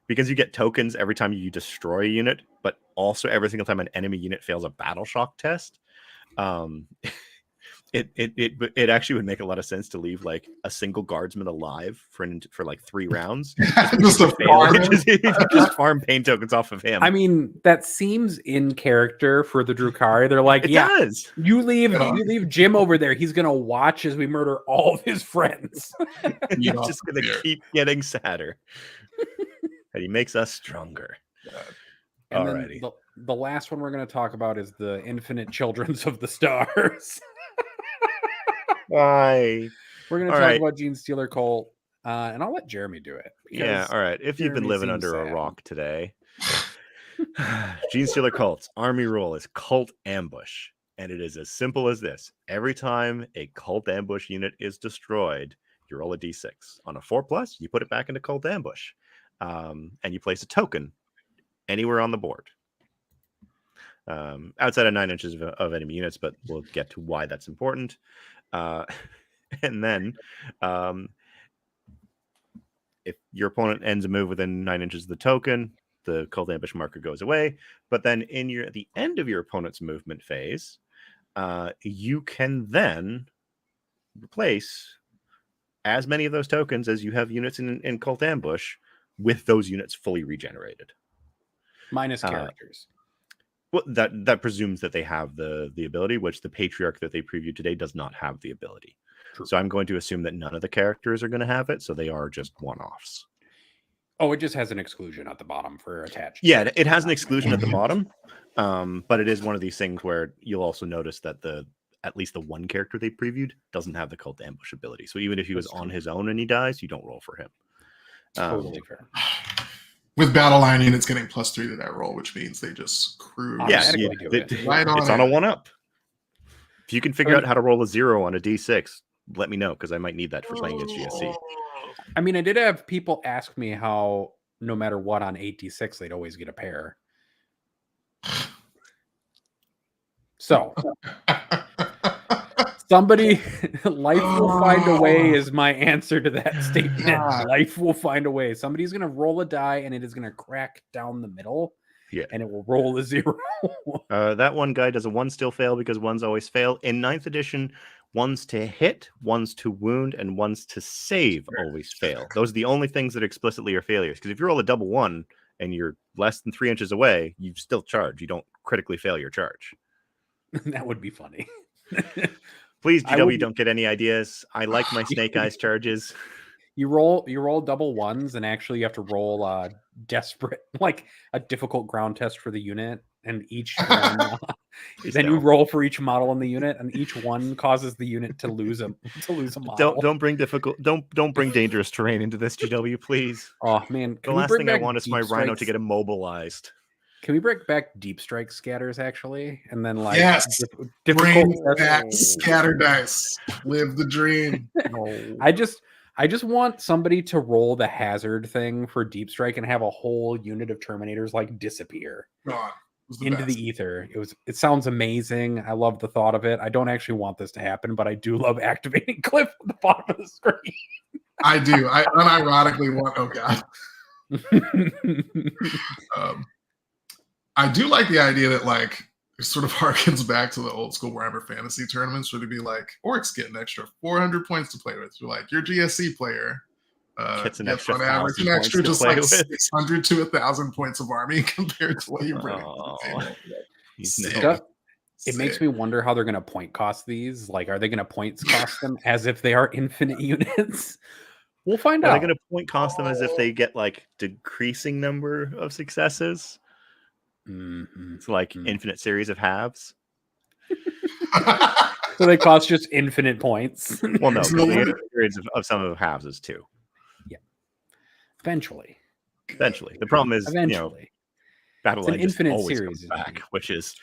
because you get tokens every time you destroy a unit, but also every single time an enemy unit fails a battle shock test, it actually would make a lot of sense to leave like a single guardsman alive for like 3 rounds. just farm pain tokens off of him. I mean, that seems in character for the Drukari. They're like, you leave Jim over there. He's gonna watch as we murder all of his friends. He's just gonna keep getting sadder. And he makes us stronger. And Alrighty. then the last one we're going to talk about is the Infinite Childrens of the Stars. Why? We're going to All talk right. about Gene Stealer Colt, and I'll let Jeremy do it. Yeah, because all right. If you've been Jeremy living seems under a sad. rock today, Gene Stealer Cult's army rule is Cult Ambush. And it is as simple as this. Every time a Cult Ambush unit is destroyed, you roll a d6. On a 4+, you put it back into Cult Ambush. And you place a token anywhere on the board. Outside of 9 inches of enemy units, but we'll get to why that's important. And then if your opponent ends a move within 9 inches of the token, the Cult Ambush marker goes away. But then at the end of your opponent's movement phase, you can then replace as many of those tokens as you have units in Cult Ambush with those units fully regenerated. Minus characters. Well, that presumes that they have the ability, which the Patriarch that they previewed today does not have the ability. True. So I'm going to assume that none of the characters are going to have it, so they are just one-offs. Oh, it just has an exclusion at the bottom for attached. Yeah, it has an exclusion at the bottom, but it is one of these things where you'll also notice that at least the one character they previewed doesn't have the Cult Ambush ability. So even if he was on his own and he dies, you don't roll for him. Totally fair. With battle line units getting +3 to that roll, which means they just cruise. Yeah, right on it's on a 1-up. If you can figure out how to roll a 0 on a d6, let me know, because I might need that for playing against GSC. I mean, I did have people ask me how no matter what on 8d6, they'd always get a pair. So somebody, life will find a way is my answer to that statement. Life will find a way. Somebody's going to roll a die and it is going to crack down the middle. Yeah. And it will roll a 0. That one guy does a 1 still fail because 1s always fail. In 9th edition, 1s to hit, 1s to wound, and 1s to save always fail. Those are the only things that explicitly are failures. Because if you roll a double 1 and you're less than 3 inches away, you still charge. You don't critically fail your charge. That would be funny. Please, GW, don't get any ideas. I like my Snake Eyes charges. You roll double 1s, and actually you have to roll desperate, like a difficult ground test for the unit, and each one, then you roll for each model in the unit, and each one causes the unit to lose a model. Don't bring dangerous terrain into this, GW, please. Oh man, the last thing I want is my Rhino to get immobilized. Can we bring back deep strike scatters actually, and then like bring back scatter dice, live the dream. I just want somebody to roll the hazard thing for deep strike and have a whole unit of Terminators like disappear into the ether. It sounds amazing. I love the thought of it. I don't actually want this to happen, but I do love activating Cliff at the bottom of the screen. I do. I unironically want. Oh god. I do like the idea that like it sort of harkens back to the old school Warhammer Fantasy tournaments where to be like orcs get an extra 400 points to play with. You're like your GSC player gets an extra on average an extra just like 600 to 1,000 points of army compared to what you bring. It makes me wonder how they're going to point cost these. Like, are they going to points cost them as if they are infinite units? We'll find out. Are they going to point cost them as if they get like decreasing number of successes? It's like infinite series of halves. So they cost just infinite points. Well, no, the infinite series of some of the halves is 2. Yeah. Eventually. The problem is, Battle Line just infinite always series comes back, which is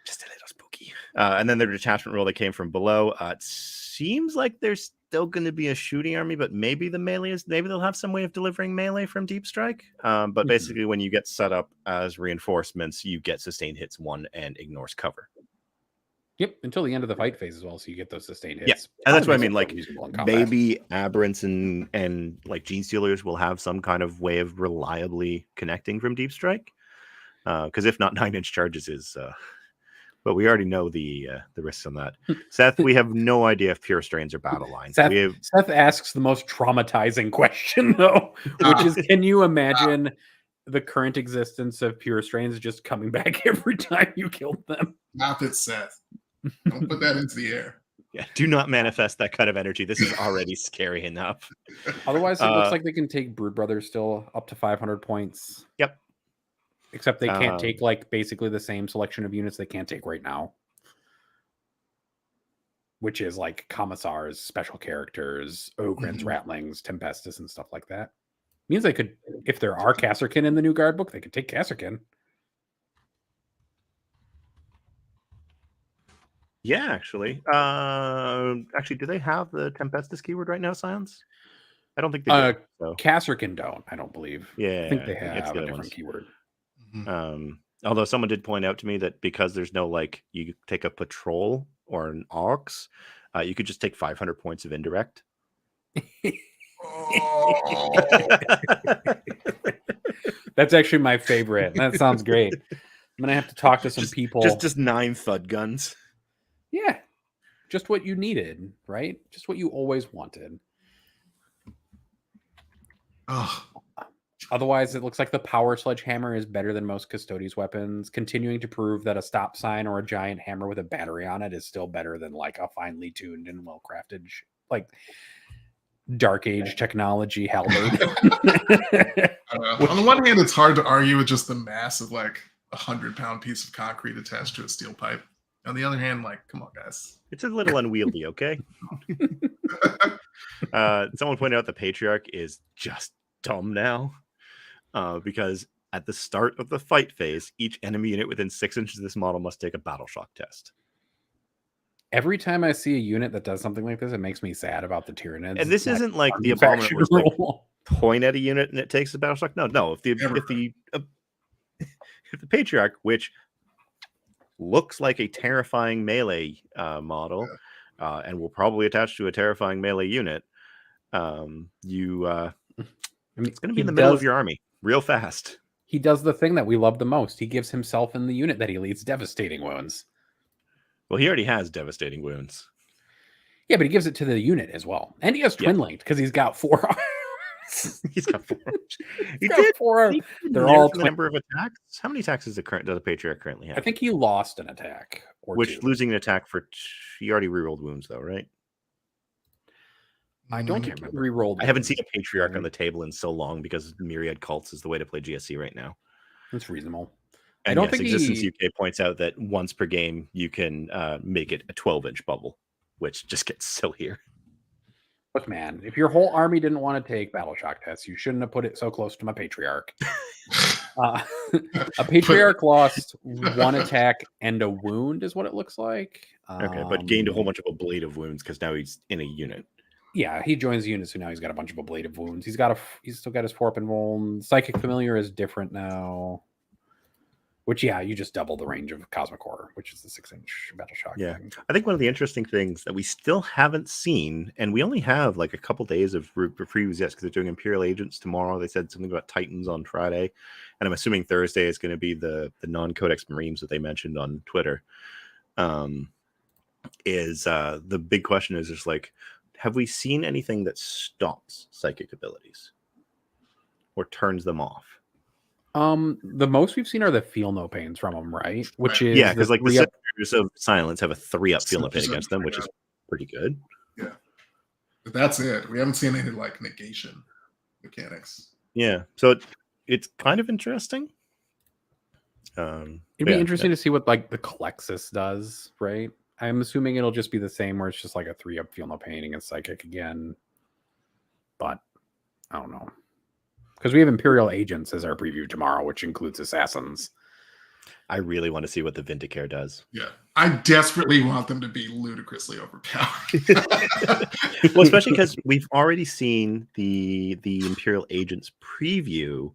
just a little spooky. And then their detachment rule that came from below. It seems like there's still going to be a shooting army, but maybe maybe they'll have some way of delivering melee from deep strike. But basically, when you get set up as reinforcements, you get sustained hits 1 and ignores cover. Yep, until the end of the fight phase as well, so you get those sustained hits. Yeah, and that's what I mean. Like maybe Aberrants and like Gene Stealers will have some kind of way of reliably connecting from deep strike. Because if not, 9-inch charges is. But we already know the risks on that. Seth, we have no idea if pure strains are battle lines. Seth asks the most traumatizing question, though, which is, can you imagine the current existence of pure strains just coming back every time you killed them? Not it, Seth. Don't put that into the air. Yeah, do not manifest that kind of energy. This is already scary enough. Otherwise, it looks like they can take Brood Brothers still up to 500 points. Yep. Except they can't take like basically the same selection of units they can't take right now, which is like commissars, special characters, ogrins, ratlings, tempestus, and stuff like that. Means they could, if there are Kasserkin in the new guard book, they could take Kasserkin. Yeah, actually. Actually, do they have the Tempestus keyword right now, Science? I don't think they do. So. Kasserkin don't, I don't believe. Yeah, I think they have it's a the other different ones. keyword. Although someone did point out to me that because there's no like you take a patrol or an ox, you could just take 500 points of indirect. That's actually my favorite. That sounds great. I'm gonna have to talk to some people. Just 9 thud guns. Yeah, just what you needed, right? Just what you always wanted. Oh. Otherwise, it looks like the power sledgehammer is better than most Custodes weapons, continuing to prove that a stop sign or a giant hammer with a battery on it is still better than like a finely tuned and well crafted, like Dark Age technology halberd. On the one hand, it's hard to argue with just the mass of like 100-pound piece of concrete attached to a steel pipe. On the other hand, like, come on, guys. It's a little unwieldy, okay? Someone pointed out the Patriarch is just dumb now. Because at the start of the fight phase, each enemy unit within 6 inches of this model must take a battle shock test. Every time I see a unit that does something like this, it makes me sad about the Tyranids. And this isn't like the Abominant where like point at a unit and it takes a battle shock. No. If the Patriarch, which looks like a terrifying melee model, and will probably attach to a terrifying melee unit, it's going to be in the middle of your army real fast. He does the thing that we love the most. He gives himself in the unit that he leads devastating wounds. Well, he already has devastating wounds. Yeah, but he gives it to the unit as well. And he has twin linked because he's got 4 arms. He's got 4 arms. He's got 4 arms. They're all the number of attacks. How many attacks does the Patriarch currently have? I think he lost an attack. Losing an attack for he already rerolled wounds though, right? I don't think he rerolled. I haven't seen a Patriarch on the table in so long because Myriad Cults is the way to play GSC right now. That's reasonable. And I don't think Existence UK points out that once per game you can make it a 12-inch bubble, which just gets sillier. Look, man, if your whole army didn't want to take battle shock tests, you shouldn't have put it so close to my Patriarch. A Patriarch lost 1 attack and a wound, is what it looks like. Okay, but gained a whole bunch of ablative wounds because now he's in a unit. Yeah, he joins the unit, so now he's got a bunch of ablative wounds. He's still got his 4-up and wound. Psychic Familiar is different now. Which, yeah, you just double the range of Cosmic Horror, which is the 6-inch battle shock. Yeah, thing. I think one of the interesting things that we still haven't seen, and we only have like a couple days of previews yet because they're doing Imperial Agents tomorrow. They said something about Titans on Friday, and I'm assuming Thursday is going to be the non-Codex Marines that they mentioned on Twitter. The big question is just like, have we seen anything that stops psychic abilities or turns them off? The most we've seen are the feel no pains from them, right? Which is because like the Scepters of Silence have a 3-up feel no pain against them, which is pretty good. Yeah, but that's it. We haven't seen any like negation mechanics. Yeah, so it's kind of interesting. It'd be interesting to see what like the Calexis does, right? I'm assuming it'll just be the same, where it's just like a 3-up feel no pain against psychic again. But I don't know. Because we have Imperial Agents as our preview tomorrow, which includes Assassins. I really want to see what the Vindicare does. Yeah, I desperately want them to be ludicrously overpowered. Well, especially because we've already seen the Imperial Agents preview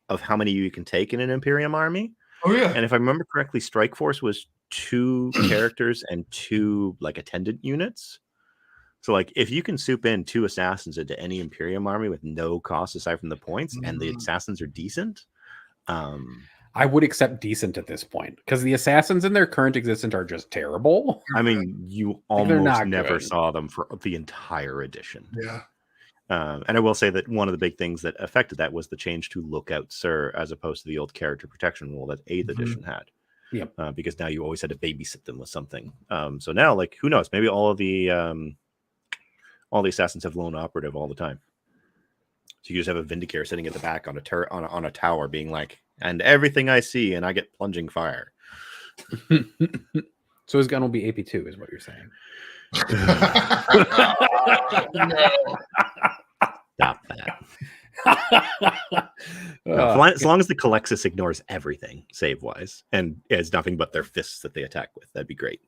of how many you can take in an Imperium army. Oh, yeah. And if I remember correctly, Strike Force was 2 characters and 2 like attendant units. So, like, if you can soup in 2 assassins into any Imperium army with no cost aside from the points, and the assassins are decent, I would accept decent at this point because the assassins in their current existence are just terrible. I mean, you almost never saw them for the entire edition. Yeah. And I will say that one of the big things that affected that was the change to Lookout Sir as opposed to the old character protection rule that 8th edition had. Yep. Because now you always had to babysit them with something. So now, like, who knows? Maybe all the assassins have lone operative all the time. So you just have a Vindicare sitting at the back on a tower being like, and everything I see, and I get plunging fire. So his gun will be AP2, is what you're saying. No. Stop that. As long as the Calexis ignores everything, save wise, and has nothing but their fists that they attack with, that'd be great.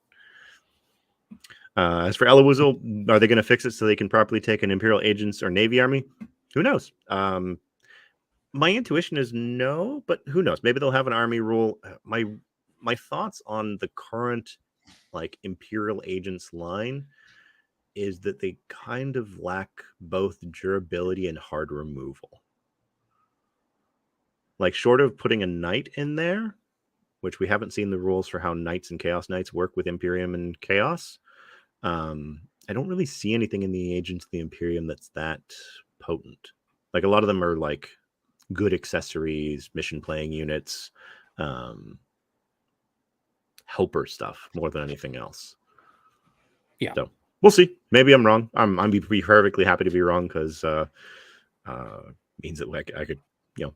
As for Elowoozle, are they going to fix it so they can properly take an Imperial Agents or Navy Army? Who knows? My intuition is no, but who knows? Maybe they'll have an army rule. My thoughts on the current Imperial Agents line is that they kind of lack both durability and hard removal. Short of putting a knight in there, which we haven't seen the rules for how knights and chaos knights work with Imperium and chaos. I don't really see anything in the Agents of the Imperium that's that potent. A lot of them are good accessories, mission playing units, helper stuff more than anything else. Yeah. So we'll see. Maybe I'm wrong. I'm be perfectly happy to be wrong because means that I could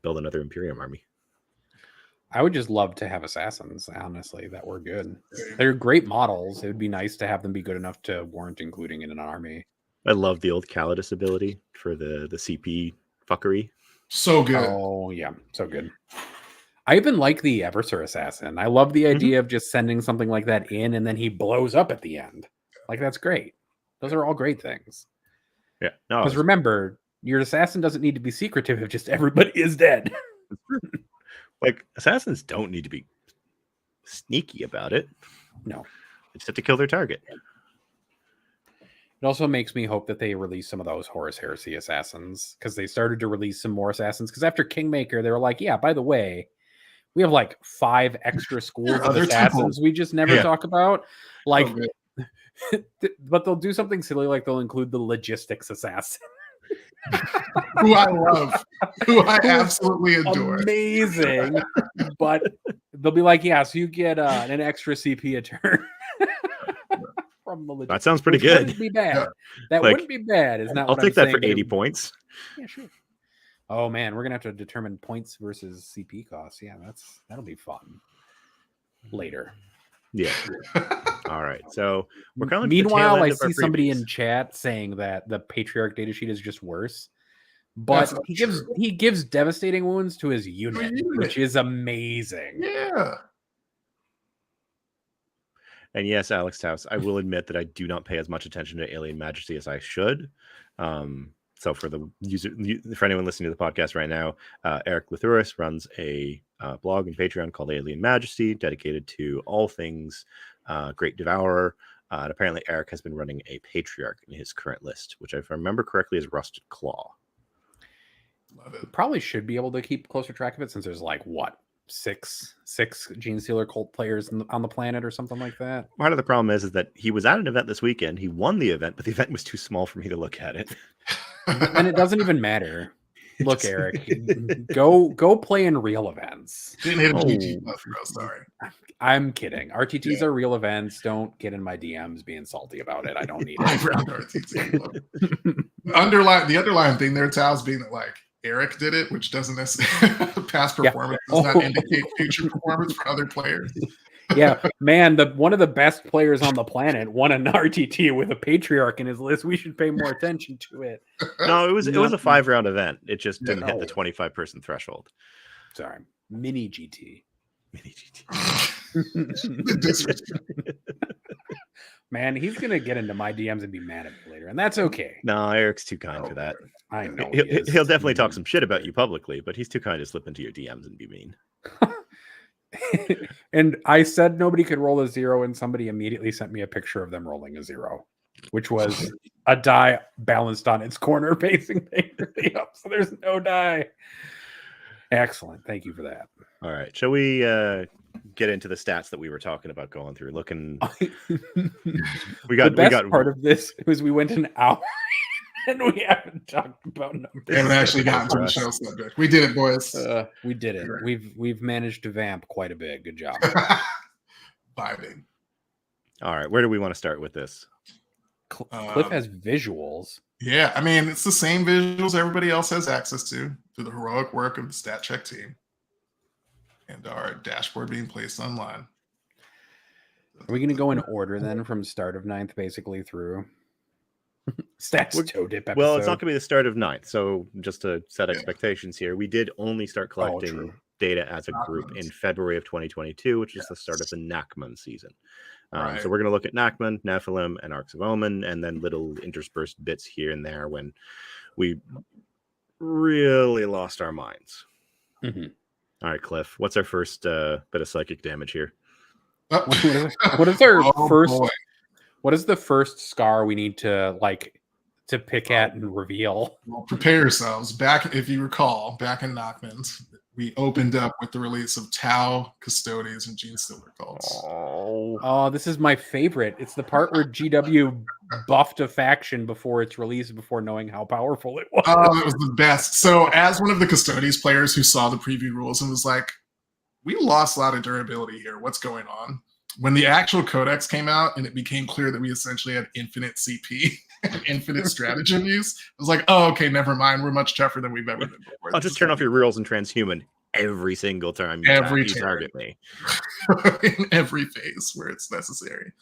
build another Imperium army. I would just love to have assassins, honestly, that were good. They're great models. It would be nice to have them be good enough to warrant including in an army. I love the old Calidus ability for the CP fuckery. So good. Oh, yeah. So good. I even like the Eversur assassin. I love the idea of just sending something like that in and then he blows up at the end. That's great. Those are all great things. Yeah. No, because remember, your assassin doesn't need to be secretive if just everybody is dead. Assassins don't need to be sneaky about it. No. They just have to kill their target. It also makes me hope that they release some of those Horus Heresy assassins, because they started to release some more assassons. Because after Kingmaker, they were like, yeah, by the way, we have 5 extra schools of assassins we just never talk about. But they'll do something silly, they'll include the logistics assassin. Who I love, who I absolutely adore. Amazing. But they'll be like, yeah, so you get an extra CP a turn. From the that sounds pretty good. Wouldn't be bad. Yeah. That wouldn't be bad. Is not. I'll take that for 80 points. Yeah, sure. Oh man, we're gonna have to determine points versus CP costs. Yeah, that'll be fun. Later. Yeah. All right. So we're kind of. Meanwhile, I see somebody in chat saying that the Patriarch datasheet is just worse, but he gives devastating wounds to his unit, which is amazing. Yeah. And yes, Alex Taus, I will admit that I do not pay as much attention to Alien Majesty as I should. So for anyone listening to the podcast right now, Eric Lithurus runs a blog and Patreon called Alien Majesty, dedicated to all things Great Devourer. And apparently Eric has been running a Patriarch in his current list, which if I remember correctly is Rusted Claw. Love it. Probably should be able to keep closer track of it since there's six Gene Stealer cult players on the planet or something like that. Part of the problem is that he was at an event this weekend. He won the event, but the event was too small for me to look at it. And it doesn't even matter. Look, Eric, go play in real events. Didn't hit a GG buff, bro. Sorry. I'm kidding. RTTs are real events. Don't get in my DMs being salty about it. I don't need it. The underlying thing there, Tao's being that Eric did it, which doesn't necessarily past performance does not indicate future performance for other players. Yeah, man, one of the best players on the planet won an RTT with a Patriarch in his list. We should pay more attention to it. No, it was a 5-round event. It just didn't hit the 25-person threshold. Sorry, mini GT. Man, he's gonna get into my DMs and be mad at me later, and that's okay. No, Eric's too kind for that. I know he'll definitely talk some shit about you publicly, but he's too kind to slip into your DMs and be mean. And I said nobody could roll a 0, and somebody immediately sent me a picture of them rolling a 0, which was a die balanced on its corner facing painfully up. So there's no die. Excellent. Thank you for that. All right. Shall we get into the stats that we were talking about going through? The best part of this was we went an hour and we haven't talked about numbers. We haven't actually gotten to the show subject. We did it, boys. We did it. We've managed to vamp quite a bit. Good job. Vibing. All right. Where do we want to start with this? Cliff has visuals. Yeah, I mean, it's the same visuals everybody else has access to through the heroic work of the Stat Check team. and our dashboard being placed online. Are we going to go in order then from start of 9th basically through stats toe dip episode? Well, it's not going to be the start of 9th. So just to set Yeah. expectations here, we did only start collecting true. data as a group Nachmans. in February of 2022, which is the start of the Nachman season. Right. So we're going to look at Nachman, Nephilim, and Arcs of Omen, and then little interspersed bits here and there when we really lost our minds. Mhm. All right, Cliff, what's our first bit of psychic damage here? What is our Oh, first? boy. What is the first scar we need to pick at and reveal? Well, prepare yourselves. Back, if you recall, back in Nachman's, we opened up with the release of Tau, Custodies, and Gene Stealer Cults. Oh, this is my favorite. It's the part where GW buffed a faction before its release, before knowing how powerful it was. Oh, it was the best. So, as one of the Custodies players who saw the preview rules and was like, we lost a lot of durability here. What's going on? When the actual codex came out and it became clear that we essentially had infinite CP and infinite stratagem use, I was like, oh, okay, never mind. We're much tougher than we've ever been before. I'll just turn off your reroll and transhuman every single time you target me. In every phase where it's necessary.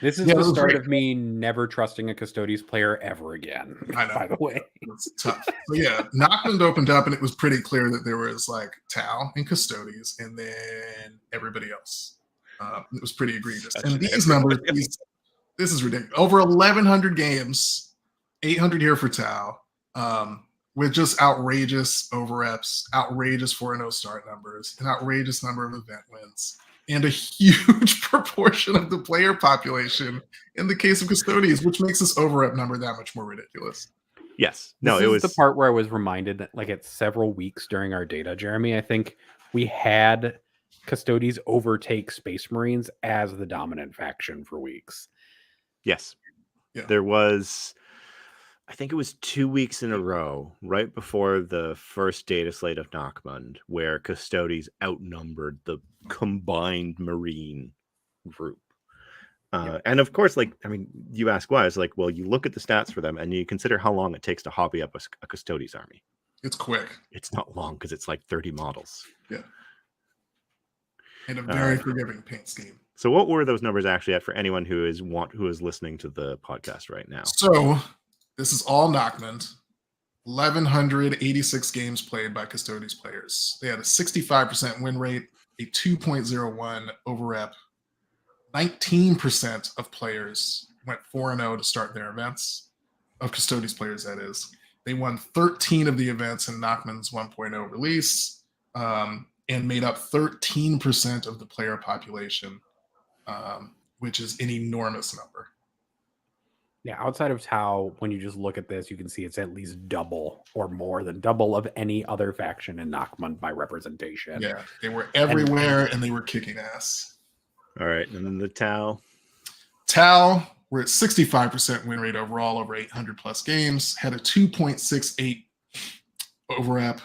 This is yeah, the it was start great. of me never trusting a Custodies player ever again. I know. By the way, It's tough. So yeah, Nachman opened up and it was pretty clear that there was like Tau and Custodies and then everybody else. It was pretty egregious. And these numbers, this is ridiculous. Over 1,100 games, 800 here for Tau, with just outrageous overreps, outrageous 4-0 start numbers, an outrageous number of event wins, and a huge proportion of the player population in the case of Custodies, which makes this overrep number that much more ridiculous. Yes. No, this it is was the part where I was reminded that, like, at several weeks during our data, Jeremy, I think we had Custodies overtake Space Marines as the dominant faction for weeks. Yes. Yeah. There was, I think it was 2 weeks in a row, right before the first data slate of Nachmund, where Custodies outnumbered the combined Marine group. And of course, like, I mean, you ask why. It's like, well, you look at the stats for them and you consider how long it takes to hobby up a Custodies army. It's quick. It's not long because it's like 30 models. Yeah. And a very forgiving paint scheme. So what were those numbers actually at for anyone who is listening to the podcast right now? So this is all Nachman. 1,186 games played by Custodies players. They had a 65% win rate, a 2.01 overrep. 19% of players went 4-0 to start their events, of Custodies players, that is. They won 13 of the events in Nachman's 1.0 release, and made up 13% of the player population, which is an enormous number. Yeah, outside of Tau, when you just look at this, you can see it's at least double or more than double of any other faction in Nachman by representation. Yeah, they were everywhere and they were kicking ass. All right, and then the Tau. Tau, we're at 65% win rate overall over 800 plus games, had a 2.68 overrep.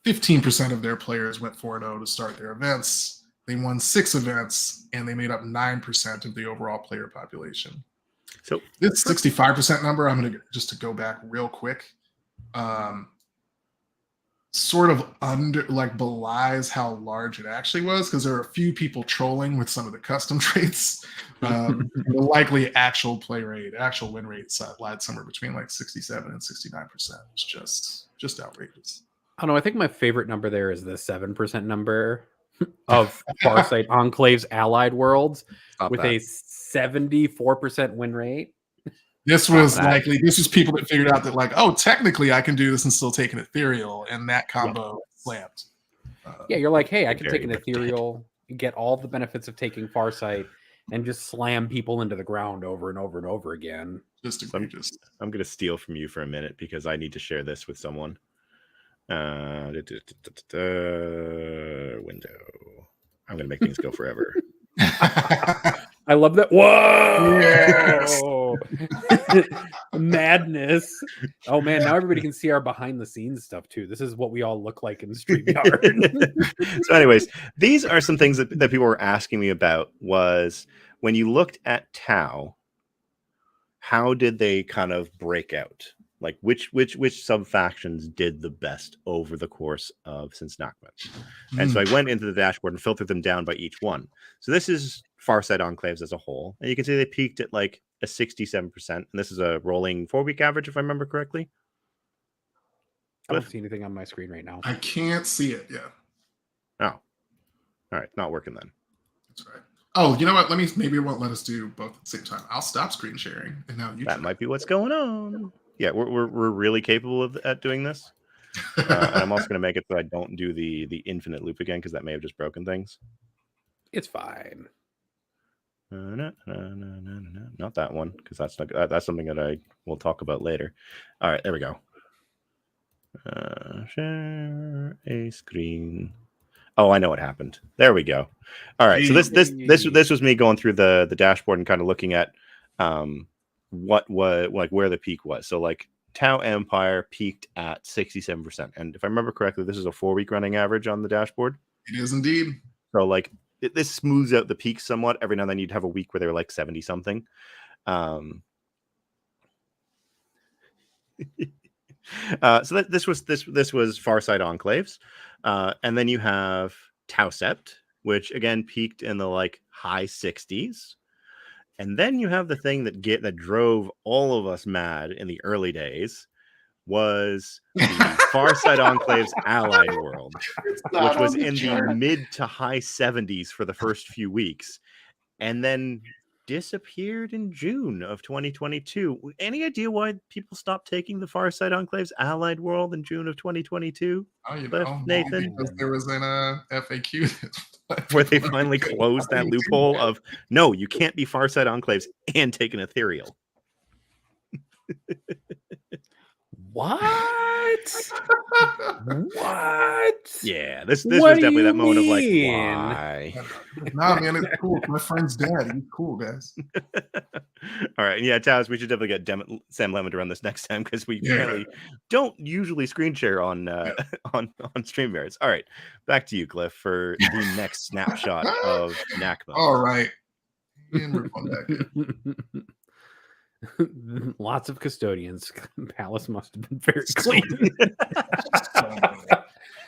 15% of their players went 4-0 to start their events. They won 6 events, and they made up 9% of the overall player population. So this 65% number, I'm going to just to go back real quick, sort of belies how large it actually was, because there are a few people trolling with some of the custom traits. The likely actual play rate, actual win rate lied somewhere between like 67 and 69%. It's just outrageous. I don't know. I think my favorite number there is the 7% number of Farsight Enclave's allied worlds with a 74% win rate. This was people that figured out that, like, oh, technically I can do this and still take an ethereal, and that combo slammed. Yeah, you're like, hey, I can take an ethereal, get all the benefits of taking Farsight, and just slam people into the ground over and over and over again. Just egregious. I'm going to steal from you for a minute because I need to share this with someone. Window. I'm going to make things go forever. I love that. Whoa! Yes. Madness. Oh man, now everybody can see our behind the scenes stuff too. This is what we all look like in the StreamYard. So anyways, these are some things that people were asking me about. Was when you looked at Tau, how did they kind of break out? Like which sub factions did the best over the course of since Nachman. And so I went into the dashboard and filtered them down by each one. So this is Farsight Enclaves as a whole. And you can see they peaked at like a 67%. And this is a rolling 4-week average, if I remember correctly. I don't see anything on my screen right now. I can't see it yet. Oh. All right. Not working then. That's right. Oh, you know what? Maybe it won't let us do both at the same time. I'll stop screen sharing. And now you That might be what's going on. Yeah, we're really capable of at doing this. And I'm also going to make it so I don't do the infinite loop again because that may have just broken things. It's fine. Not that one because that's something that I will talk about later. All right, there we go. Share a screen. Oh, I know what happened. There we go. All right, so this was me going through the dashboard and kind of looking at what was like where the peak was. So like Tau Empire peaked at 67%. And if I remember correctly, this is a 4-week running average on the dashboard. It is indeed. So like this smooths out the peaks somewhat. Every now and then you'd have a week where they were like 70 something. So this was Farsight Enclaves. And then you have Tau Sept, which again peaked in the like high 60s. And then you have the thing that drove all of us mad in the early days was the Farsight Enclaves Allied World, which was in the mid to high 70s for the first few weeks, and then disappeared in June of 2022. Any idea why people stopped taking the Farsight Enclaves Allied World in June of 2022? Oh, Nathan, because there was an FAQ where they finally closed that loophole of no, you can't be Farsight Enclaves and take an ethereal. What? What? Yeah, this was definitely that moment of like, why? Nah, man, it's cool. My friend's dad. He's cool, guys. All right, yeah, Taz, we should definitely get Sam Lemon to run this next time because we really don't usually screen share on StreamYards. All right, back to you, Cliff, for the next snapshot of Nakba. All right. And we're going back in. Lots of custodians. Palace must have been very clean.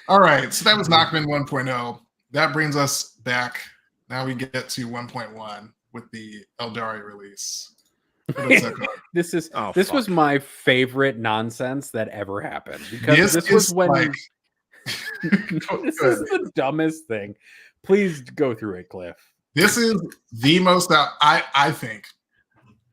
All right, so that was Nachman 1.0. That brings us back. Now we get to 1.1 with the Eldari release. This was my favorite nonsense that ever happened because this was when like... this is the dumbest thing. Please go through it, Cliff. This is the most I think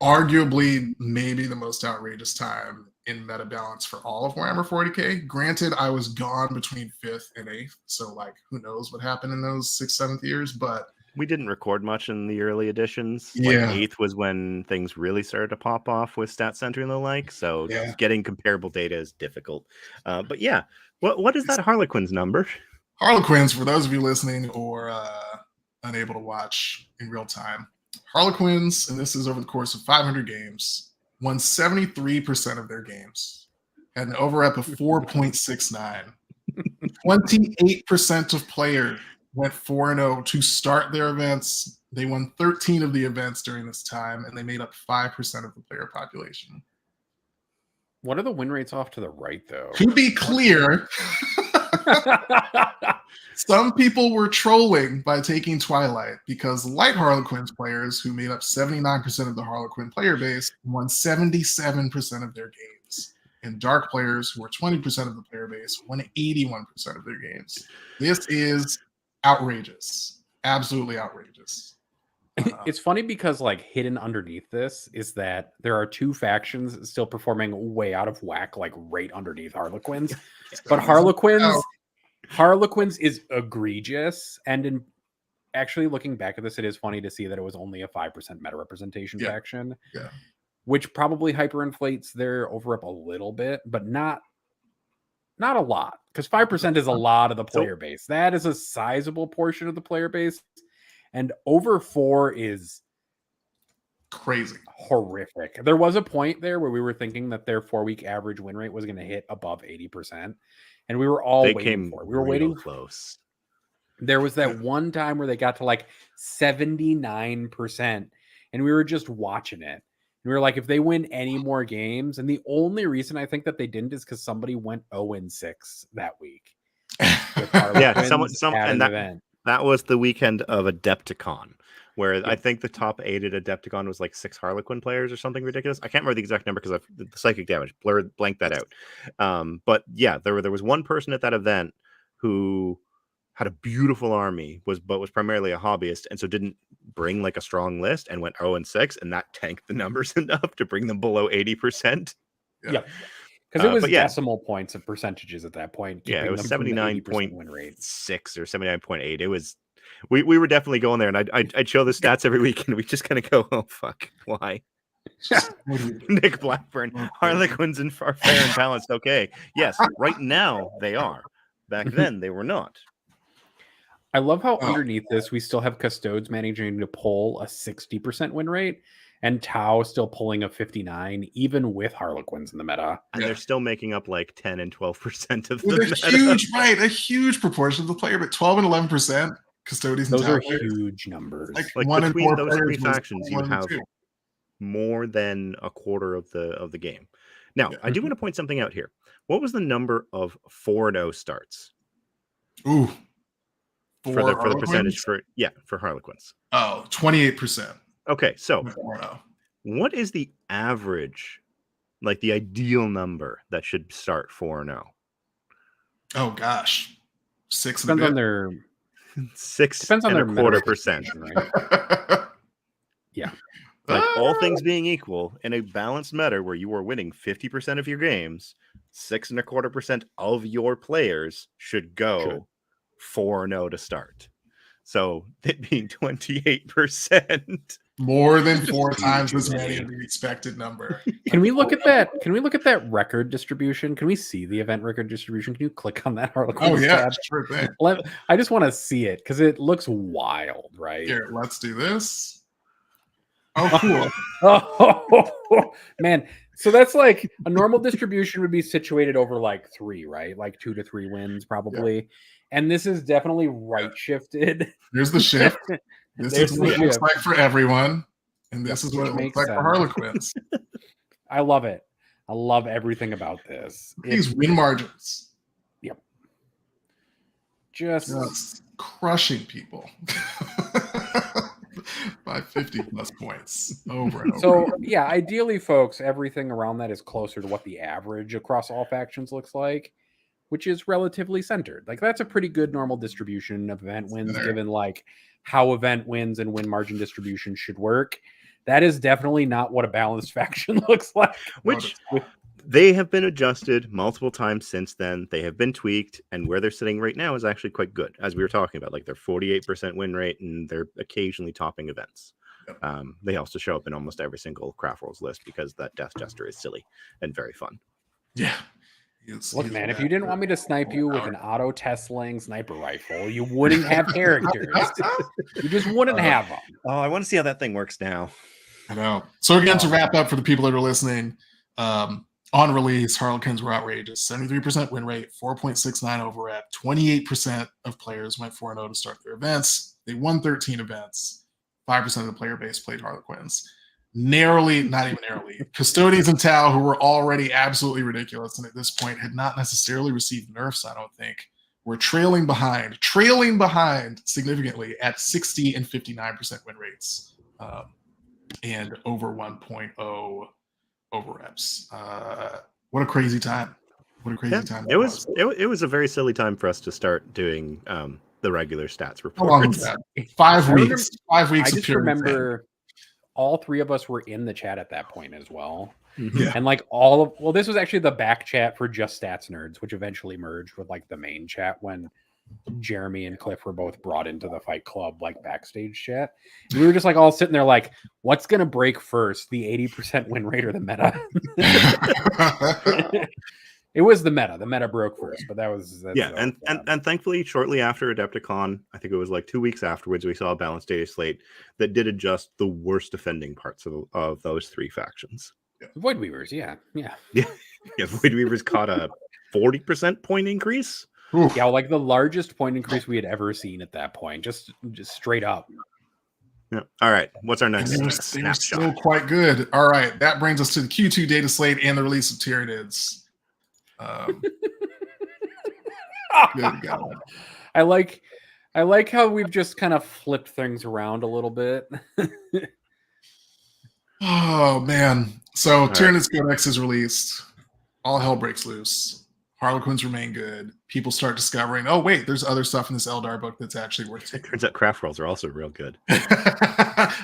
arguably maybe the most outrageous time in meta balance for all of Warhammer 40k. Granted, I was gone between 5th and 8th, so like who knows what happened in those 6th, 7th years, but we didn't record much in the early editions. Yeah. Like 8th was when things really started to pop off with Stat Center and the like, so getting comparable data is difficult. But yeah, what is that Harlequin's number? Harlequins, for those of you listening or unable to watch in real time, Harlequins, and this is over the course of 500 games, won 73% of their games, had an over-rep of 4.69. 28% of players went 4-0 to start their events. They won 13 of the events during this time, and they made up 5% of the player population. What are the win rates off to the right, though? To be clear, some people were trolling by taking Twilight because light Harlequins players who made up 79% of the Harlequin player base won 77% of their games. And dark players who were 20% of the player base won 81% of their games. This is outrageous. Absolutely outrageous. It's funny because like hidden underneath this is that there are two factions still performing way out of whack, like right underneath Harlequins. But Harlequins is egregious. And in actually looking back at this, it is funny to see that it was only a 5% meta representation faction, which probably hyperinflates their over-up a little bit, but not a lot, because 5% is a lot of the player base. That is a sizable portion of the player base. And over 4 is crazy, horrific. There was a point there where we were thinking that their 4-week average win rate was going to hit above 80%. And we were all waiting for it. We were waiting close. There was that one time where they got to like 79%, and we were just watching it. we were like, if they win any more games, and the only reason I think that they didn't is because somebody went 0-6 that week. Yeah, some at and an event. that was the weekend of Adepticon, where I think the top 8 at Adepticon was like 6 Harlequin players or something ridiculous. I can't remember the exact number because the psychic damage blanked that out. But yeah, there was one person at that event who had a beautiful army, but was primarily a hobbyist, and so didn't bring like a strong list and went 0-6, and that tanked the numbers enough to bring them below 80%. Yeah. Because it was but yeah. decimal points of percentages at that point. Yeah, it was 79.6 win rate. or 79.8. It was we were definitely going there, and I'd show the stats every week, and we just kind of go, oh fuck, why? Nick Blackburn, Harlequins and fair and balanced. Okay, yes, right now they are. Back then they were not. I love how underneath this we still have Custodes managing to pull a 60% win rate, and Tau still pulling a 59, even with Harlequins in the meta. And they're still making up like 10 and 12% of the meta. A huge proportion of the player, but 12 and 11% Custodians. Those are huge numbers. Like between those 3 factions, you have more than a quarter of the game. Now, I do want to point something out here. What was the number of 4-0 starts? Ooh. For the percentage for Harlequins. Oh, 28%. Okay, so what is the average, like the ideal number that should start 4-0? Oh gosh, 6 depends on their 6 depends on their 1/4%, right? Yeah, like all things being equal, in a balanced meta where you are winning 50% of your games, 6 1/4% of your players should go 4-0 to start. So it being 28%. More than 4 times as many as the expected number. Can we look at that? Can we look at that record distribution? Can we see the event record distribution? Can you click on that Harlequin? Oh yeah, sure thing. I just want to see it because it looks wild, right? Here, let's do this. Oh, cool. Oh man. So that's like a normal distribution would be situated over like 3, right? Like 2 to 3 wins probably. Yeah. And this is definitely right shifted. Here's the shift. This is what it looks like for everyone. And this is what it looks like for Harlequins. I love it. I love everything about this. These win margins. Yep. Just crushing people. By 50 plus points over and over. So yeah, ideally, folks, everything around that is closer to what the average across all factions looks like, which is relatively centered. Like that's a pretty good normal distribution of event wins, given like how event wins and win margin distribution should work. That is definitely not what a balanced faction looks like. Which they have been adjusted multiple times since then. They have been tweaked, and where they're sitting right now is actually quite good, as we were talking about. Like their 48% win rate, and they're occasionally topping events. Yep. They also show up in almost every single craft rolls list because that Death Jester is silly and very fun. Yeah. Look, man, if you didn't want me to snipe you with an auto Tesla sniper rifle, you wouldn't have characters. You just wouldn't have them. Oh, I want to see how that thing works now. I know. So again, to wrap up for the people that are listening, on release, Harlequins were outrageous. 73% win rate, 4.69 over rep. 28% of players went 4-0 to start their events. They won 13 events. 5% of the player base played Harlequins. Narrowly, not even narrowly, Custodians and Tau, who were already absolutely ridiculous and at this point had not necessarily received nerfs, I don't think, were trailing behind significantly at 60 and 59% win rates and over 1.0 over reps. What a crazy time. What a crazy time. It was a very silly time for us to start doing the regular stats reports. How long was that? 5 weeks. 5 weeks. I just remember all 3 of us were in the chat at that point as well. Yeah. And like this was actually the back chat for Just Stats Nerds, which eventually merged with like the main chat when Jeremy and Cliff were both brought into the Fight Club like backstage chat. And we were just like all sitting there like, what's gonna break first, the 80% win rate or the meta? It was the meta. The meta broke first, but and thankfully, shortly after Adepticon, I think it was like 2 weeks afterwards, we saw a balanced data slate that did adjust the worst offending parts of those 3 factions. Void Weavers, yeah. Void Weavers caught a 40% point increase. Oof. Yeah, like the largest point increase we had ever seen at that point, just straight up. Yeah. All right. What's our And next they're snapshot? still quite good. All right, that brings us to the Q2 data slate and the release of Tyranids. Good God. I like how we've just kind of flipped things around a little bit. Oh man. So right. Tyranids Codex is released. All hell breaks loose. Harlequins remain good. People start discovering, oh wait, there's other stuff in this Eldar book that's actually worth It taking. turns out craft rolls are also real good.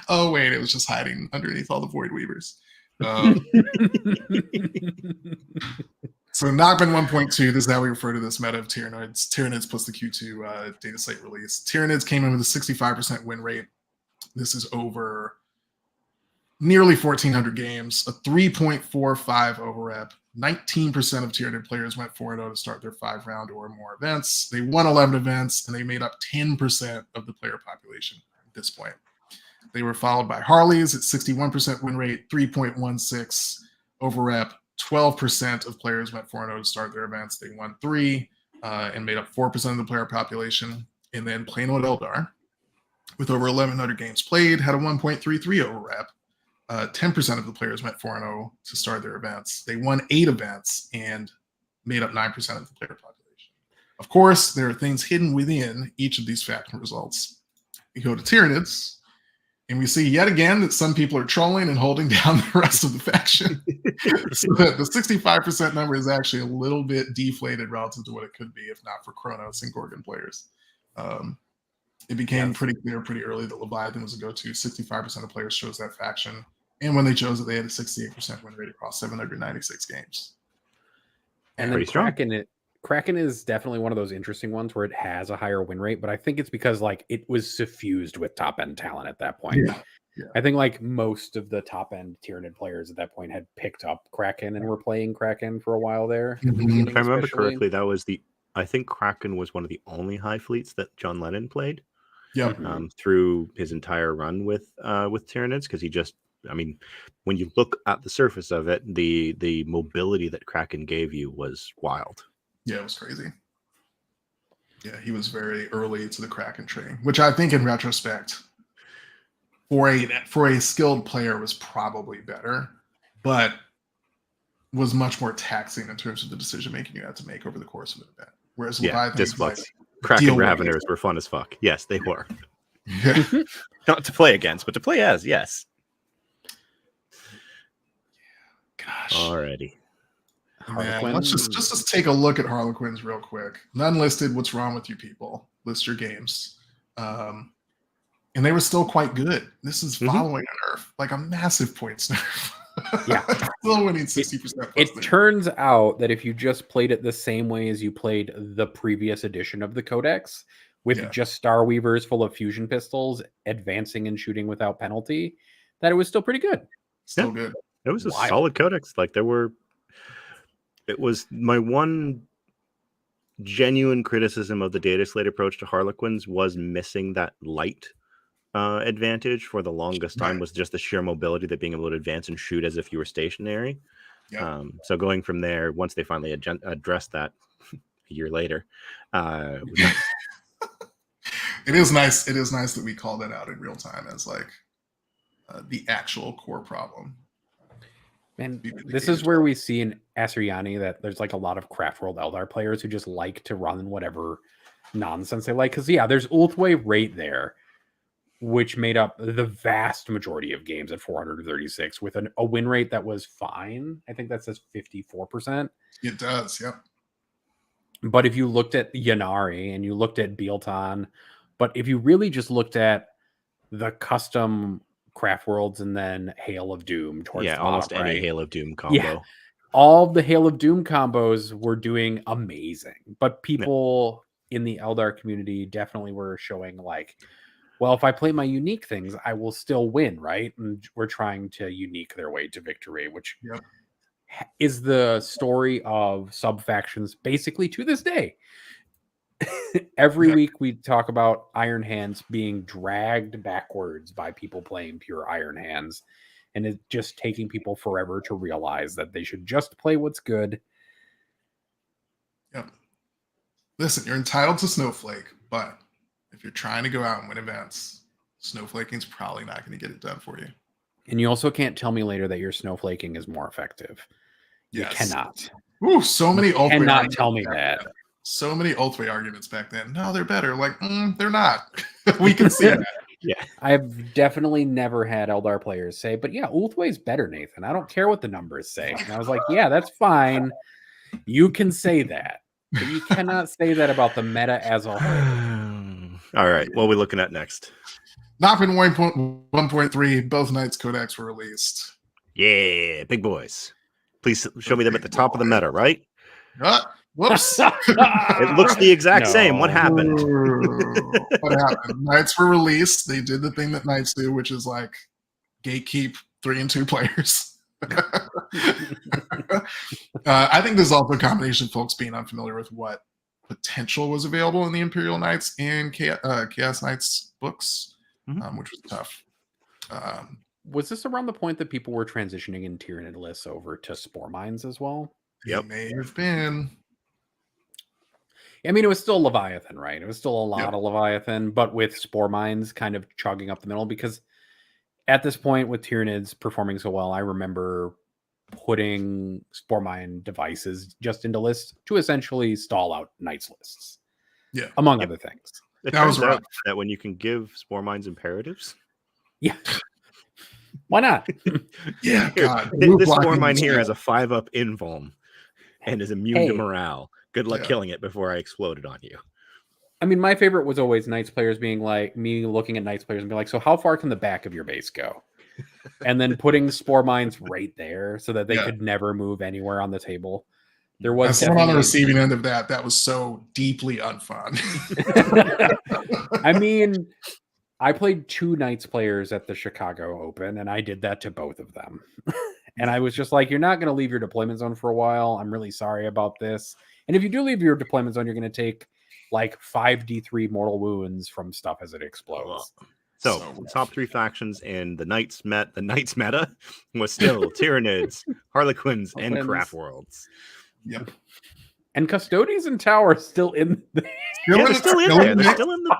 Oh wait, it was just hiding underneath all the Void Weavers. So Nogman 1.2, this is how we refer to this meta of Tyranids. Tyranids plus the Q2 data slate release. Tyranids came in with a 65% win rate. This is over nearly 1,400 games, a 3.45 over rep. 19% of Tyranid players went 4-0 to start their 5-round or more events. They won 11 events, and they made up 10% of the player population at this point. They were followed by Harleys at 61% win rate, 3.16 over rep. 12% of players went 4-0 to start their events. They won 3 and made up 4% of the player population. And then Plain Old Eldar, with over 1,100 games played, had a 1.33 over rep. 10% of the players went 4-0 to start their events. They won 8 events and made up 9% of the player population. Of course, there are things hidden within each of these faction results. We go to Tyranids, and we see yet again that some people are trolling and holding down the rest of the faction. So the 65% number is actually a little bit deflated relative to what it could be if not for Kronos and Gorgon players. It became pretty clear pretty early that Leviathan was a go-to. 65% of players chose that faction. And when they chose it, they had a 68% win rate across 796 games. And then Kraken is definitely one of those interesting ones where it has a higher win rate, but I think it's because like it was suffused with top end talent at that point. Yeah. I think like most of the top end Tyranid players at that point had picked up Kraken and were playing Kraken for a while there. If I remember correctly, that was I think Kraken was one of the only high fleets that John Lennon played. Yeah. Through his entire run with Tyranids, because he just, I mean, when you look at the surface of it, the mobility that Kraken gave you was wild. Yeah, it was crazy. Yeah, he was very early to the Kraken train, which I think in retrospect, for a skilled player was probably better, but was much more taxing in terms of the decision making you had to make over the course of an event. Whereas Leviathan, Kraken Raveners were fun as fuck. Yes, they were. Yeah. Not to play against, but to play as, yes. Gosh. Alrighty. Man, let's just take a look at Harlequins real quick. None listed. What's wrong with you people? List your games. And they were still quite good. This is following a nerf, like a massive points nerf. Yeah. Still winning 60%. It turns out that if you just played it the same way as you played the previous edition of the Codex, with just Star Weavers full of fusion pistols, advancing and shooting without penalty, that it was still pretty good. Still good. It was a solid Codex. Like it was my one genuine criticism of the data slate approach to Harlequins was missing that light advantage for the longest time, was just the sheer mobility, that being able to advance and shoot as if you were stationary. So going from there, once they finally addressed that a year later, it is nice. It is nice that we call that out in real time as like the actual core problem. And this is where we see in Asriani that there's like a lot of Craft World Eldar players who just like to run whatever nonsense they like. Because there's Ulthway right there, which made up the vast majority of games at 436 with a win rate that was fine. I think that says 54%. It does, yep. But if you looked at Yanari and you looked at Bealton, but if you really just looked at the custom Craft Worlds and then Hail of Doom towards the almost top, any Hail of Doom combo. All the Hail of Doom combos were doing amazing. But people in the Eldar community definitely were showing like, well, if I play my unique things, I will still win, right? And we're trying to unique their way to victory, which is the story of sub-factions basically to this day. Every week we talk about Iron Hands being dragged backwards by people playing pure Iron Hands, and it's just taking people forever to realize that they should just play what's good. Yep. Listen, you're entitled to Snowflake, but if you're trying to go out and win events, Snowflaking's probably not going to get it done for you. And you also can't tell me later that your snowflaking is more effective. You Yes. cannot. Ooh, so many You cannot arguments tell me back that. then. So many Ulthway arguments back then. No, they're better. Like, they're not. We can see that. Yeah. I've definitely never had Eldar players say, but yeah, Ulthway's better, Nathan. I don't care what the numbers say. And I was like, yeah, that's fine. You can say that. But you cannot say that about the meta as a whole. All right. What are we looking at next? Nockman 1.3, both Knights Codex were released. Yeah, big boys. Please show me them at the top of the meta, right? Whoops. It looks the exact same. What happened? What happened? Knights were released. They did the thing that Knights do, which is like gatekeep 3 and 2 players. I think there's also a combination of folks being unfamiliar with what potential was available in the Imperial Knights and Chaos Knights books, which was tough. Was this around the point that people were transitioning in Tyranid lists over to Spore Mines as well? Yep. It may have been. I mean, it was still Leviathan, right? It was still a lot of Leviathan, but with Spore Mines kind of chugging up the middle, because at this point with Tyranids performing so well, I remember putting Spore Mine devices just into lists to essentially stall out Knights lists. Yeah. Among other things. It That was turns out rough. that when you can give Spore Mines imperatives, Yeah. Why not? Yeah, God. this Spore Mine here has a 5-up invuln and is immune to morale. Good luck killing it before I exploded on you. I mean, my favorite was always Knights players being like, me looking at Knights players and be like, so how far can the back of your base go? And then putting Spore Mines right there so that they could never move anywhere on the table. There was As someone on the receiving end of that was so deeply unfun. I mean, I played 2 Knights players at the Chicago Open, and I did that to both of them. And I was just like, you're not going to leave your deployment zone for a while. I'm really sorry about this. And if you do leave your deployment zone, you're going to take like 5d3 mortal wounds from stuff as it explodes. So top 3 factions in the Knights meta was still Tyranids, Harlequins, and Craft Worlds. Yep. And Custodians and Tower are still in the They're still in there. They're still in the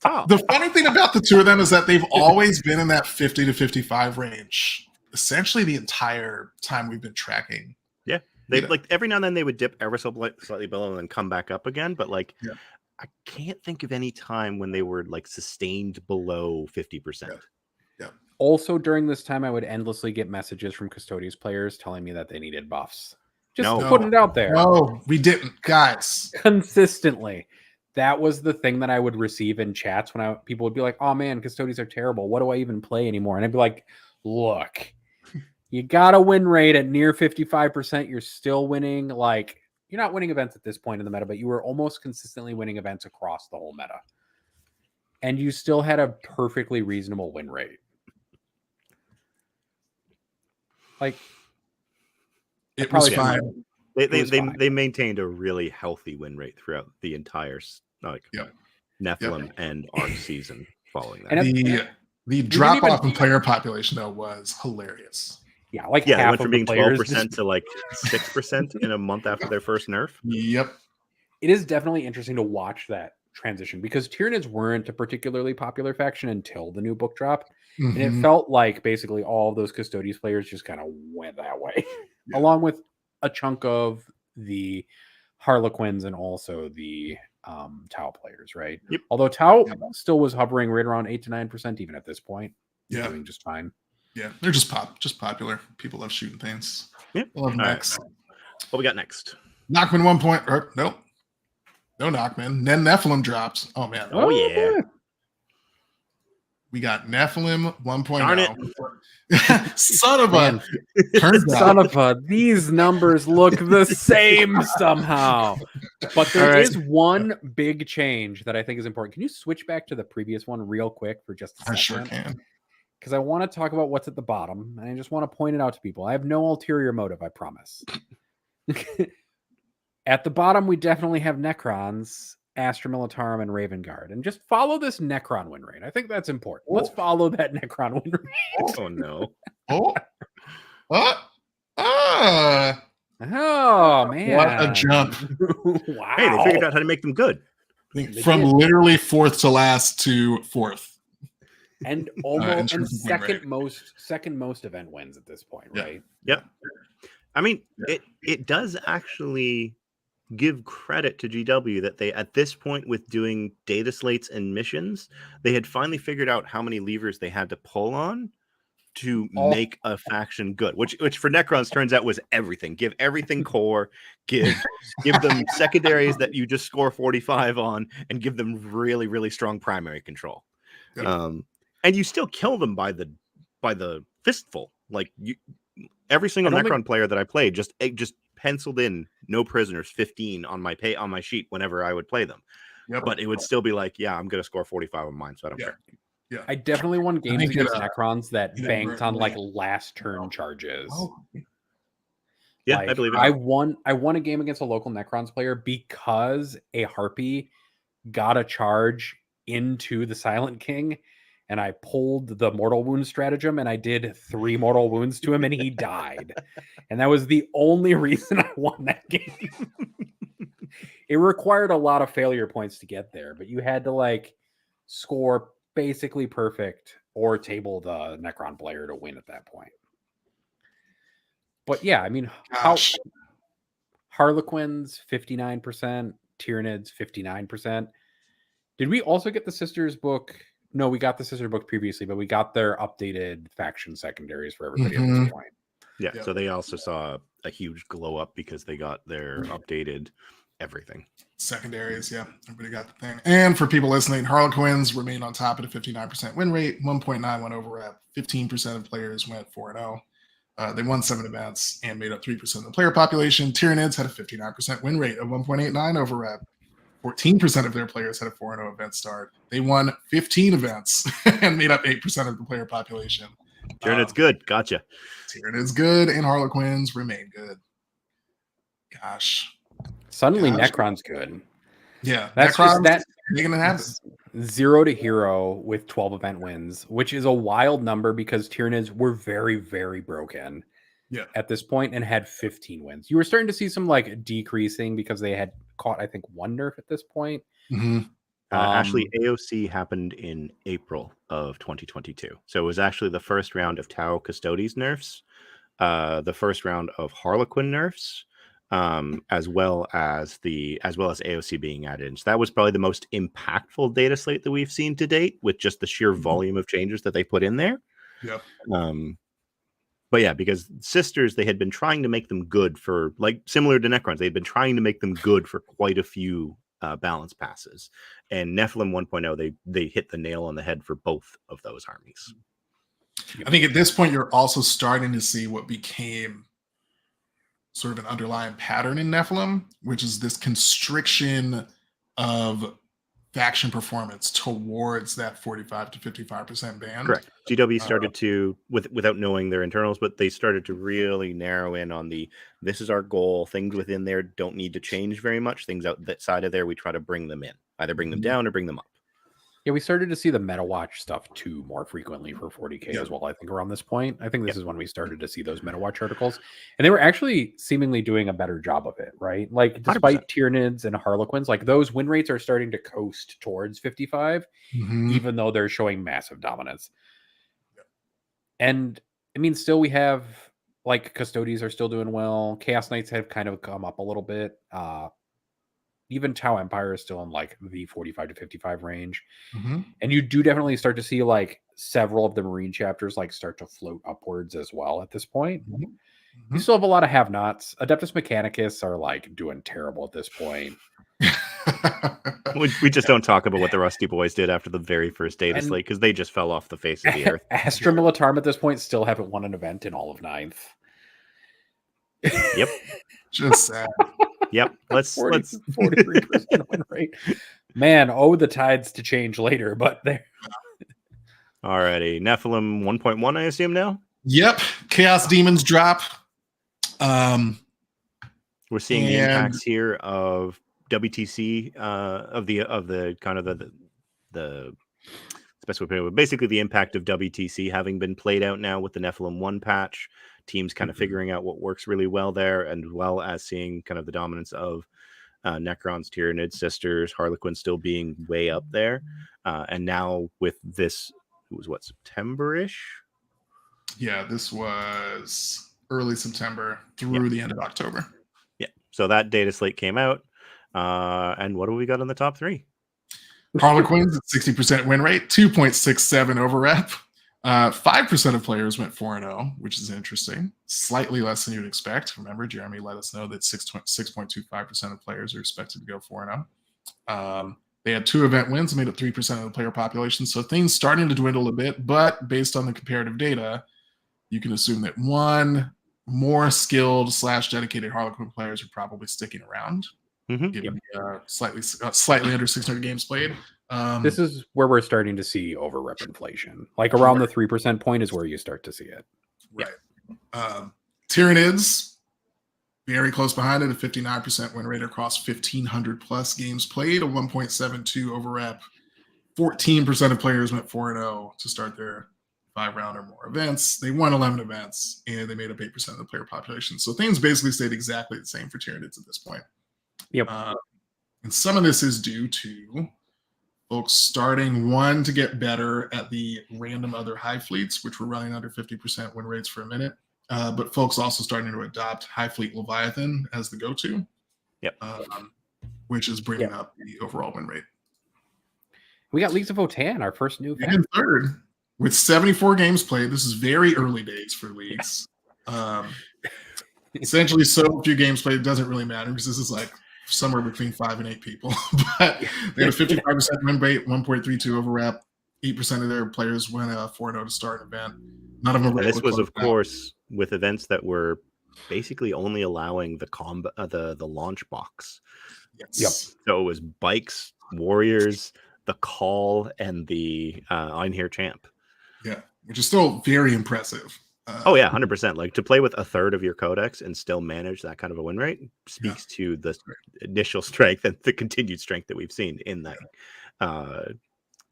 top. The funny thing about the 2 of them is that they've always been in that 50 to 55 range, essentially the entire time we've been tracking. Yeah. They like every now and then they would dip ever so slightly below and then come back up again. But like, I can't think of any time when they were like sustained below 50%. Yeah. Also, during this time, I would endlessly get messages from Custodians players telling me that they needed buffs. Just putting it out there. No, we didn't, guys. Consistently. That was the thing that I would receive in chats when people would be like, oh man, Custodians are terrible. What do I even play anymore? And I'd be like, look, you got a win rate at near 55%. You're still winning. Like, you're not winning events at this point in the meta, but you were almost consistently winning events across the whole meta. And you still had a perfectly reasonable win rate. Like, it was fine. They maintained a really healthy win rate throughout the entire Nephilim and Arc season following that. And the drop off in player population though was hilarious. Yeah, like it half went of from the being players 12% to like 6% in a month after their first nerf. Yep. It is definitely interesting to watch that transition because Tyranids weren't a particularly popular faction until the new book drop. And it felt like basically all of those Custodians players just kind of went that way, along with a chunk of the Harlequins and also the Tau players, right? Yep. Although Tau still was hovering right around 8 to 9% even at this point. Yeah. Doing just fine. Yeah, they're just popular. People love shooting things. Yep. Love next. Right. What we got next? Knockman 1 point. Nope. No Knockman. Then Nephilim drops. Oh man. Oh yeah. We got Nephilim 1.0. Darn it. Son of a. Son of a. These numbers look the same somehow. But there is one big change that I think is important. Can you switch back to the previous one real quick for just a second? I sure can. Because I want to talk about what's at the bottom. And I just want to point it out to people. I have no ulterior motive, I promise. At the bottom, we definitely have Necrons, Astra Militarum, and Raven Guard. And just follow this Necron win rate. I think that's important. Let's follow that Necron win rate. Oh, no. Oh, man. What a jump. Wow. Hey, they figured out how to make them good. From literally 4th to last to 4th. and in almost and terms of win rate. second most event wins at this point, Yeah. right? Yep. I mean, it does actually give credit to GW that they, at this point, with doing data slates and missions, they had finally figured out how many levers they had to pull on to make a faction good, which for Necrons turns out was everything. Give everything core, give them secondaries that you just score 45 on, and give them really, really strong primary control. Yep. And you still kill them by the fistful. Like every single Necron player that I played just penciled in no prisoners 15 on my sheet whenever I would play them. Yep. But it would still be like, yeah, I'm gonna score 45 on mine, so I don't care. Yeah. I definitely won games against Necrons that banked on like last turn charges. Oh. Yeah, like, I believe it. I won a game against a local Necrons player because a Harpy got a charge into the Silent King, and I pulled the mortal wound stratagem, and I did 3 mortal wounds to him, and he died. And that was the only reason I won that game. It required a lot of failure points to get there, but you had to like score basically perfect or table the Necron player to win at that point. But yeah, I mean, Harlequins 59%, Tyranids 59%. Did we also get the Sisters book? No, we got the Sister book previously, but we got their updated faction secondaries for everybody at this point. Yeah, so they also saw a huge glow up because they got their updated everything. Secondaries, yeah. Everybody got the thing. And for people listening, Harlequins remained on top at a 59% win rate, 1.91 overrep. 15% of players went 4-0. They won 7 events and made up 3% of the player population. Tyranids had a 59% win rate of 1.89 overrep. 14% of their players had a 4-0 event start. They won 15 events and made up 8% of the player population. Tyranids good. Gotcha. Tyranids good and Harlequins remain good. Gosh. Suddenly Necron's good. Yeah. That's Necron's just that making it happen. 0 to hero with 12 event wins, which is a wild number because Tyranids were very, very broken at this point and had 15 wins. You were starting to see some like decreasing because they had caught, I think, 1 nerf at this point. Actually, AOC happened in April of 2022. So it was actually the first round of Tau Custodes nerfs, the first round of Harlequin nerfs, as well as AOC being added. So that was probably the most impactful data slate that we've seen to date, with just the sheer volume of changes that they put in there. Yep. But yeah, because Sisters, they had been trying to make them good for, like, similar to Necrons, they'd been trying to make them good for quite a few balance passes. And Nephilim 1.0, they hit the nail on the head for both of those armies. I think at this point, you're also starting to see what became sort of an underlying pattern in Nephilim, which is this constriction of faction performance towards that 45 to 55% band. Correct. GW started to, without knowing their internals, but they started to really narrow in on this is our goal. Things within there don't need to change very much. Things outside of there, we try to bring them in, either bring them down or bring them up. Yeah, we started to see the meta watch stuff too more frequently for 40K as well. I think around this point, I think this is when we started to see those meta watch articles, and they were actually seemingly doing a better job of it, right? Like despite 100%. Tyranids and Harlequins, like those win rates are starting to coast towards 55, even though they're showing massive dominance. And I mean, still we have like Custodes are still doing well. Chaos Knights have kind of come up a little bit. Even Tau Empire is still in like the 45 to 55 range. And you do definitely start to see like several of the Marine chapters like start to float upwards as well at this point. You still have a lot of have-nots. Adeptus Mechanicus are like doing terrible at this point. We just don't talk about what the Rusty Boys did after the very first data slate because they just fell off the face of the earth. Astra Militarum at this point still haven't won an event in all of 9th. Yep. Just sad. Yep. Let's 43% win rate. Man, the tides to change later, but there. Alrighty. Nephilim 1.1, I assume now? Yep. Chaos Demons drop. We're seeing the impacts here of WTC, of the kind of the best way to put it, basically the impact of WTC having been played out now with the Nephilim 1 patch. Teams kind of figuring out what works really well there, and well as seeing kind of the dominance of Necrons, Tyranids, Sisters, Harlequin still being way up there. And now with this it was what, September-ish? Yeah, this was early September through the end of October. Yeah. So that data slate came out. And what do we got in the top 3? Harlequins at 60% win rate, 2.67 over rep. 5% of players went 4-0, which is interesting. Slightly less than you'd expect. Remember, Jeremy let us know that 6.25% of players are expected to go 4-0. They had 2 event wins, made up 3% of the player population. So things starting to dwindle a bit, but based on the comparative data, you can assume that one more skilled / dedicated Harlequin players are probably sticking around. Given slightly under 600 games played. This is where we're starting to see over-rep inflation. Like around the 3% point is where you start to see it. Right. Tyranids, very close behind it, a 59% win rate across 1,500 plus games played, a 1.72 over rep. 14% of players went 4-0 to start their 5-round or more events. They won 11 events, and they made up 8% of the player population. So things basically stayed exactly the same for Tyranids at this point. Yep. And some of this is due to folks starting, one, to get better at the random other high fleets, which were running under 50% win rates for a minute. But folks also starting to adopt high fleet Leviathan as the go-to. Yep. Which is bringing up the overall win rate. We got Leagues of Votann, our first new And third, with 74 games played, this is very early days for leagues. Essentially, so few games played, it doesn't really matter because this is like somewhere between 5 and 8 people. But they had a 55% win rate, 1.32 over rep. 8% of their players went 4-0 to start an event. None of them. And this was, of course, with events that were basically only allowing the launch box. Yes. Yep. So it was bikes, warriors, the call, and the Einherjar champ. Yeah, which is still very impressive. 100%. Like to play with a third of your codex and still manage that kind of a win rate speaks to the initial strength and the continued strength that we've seen in that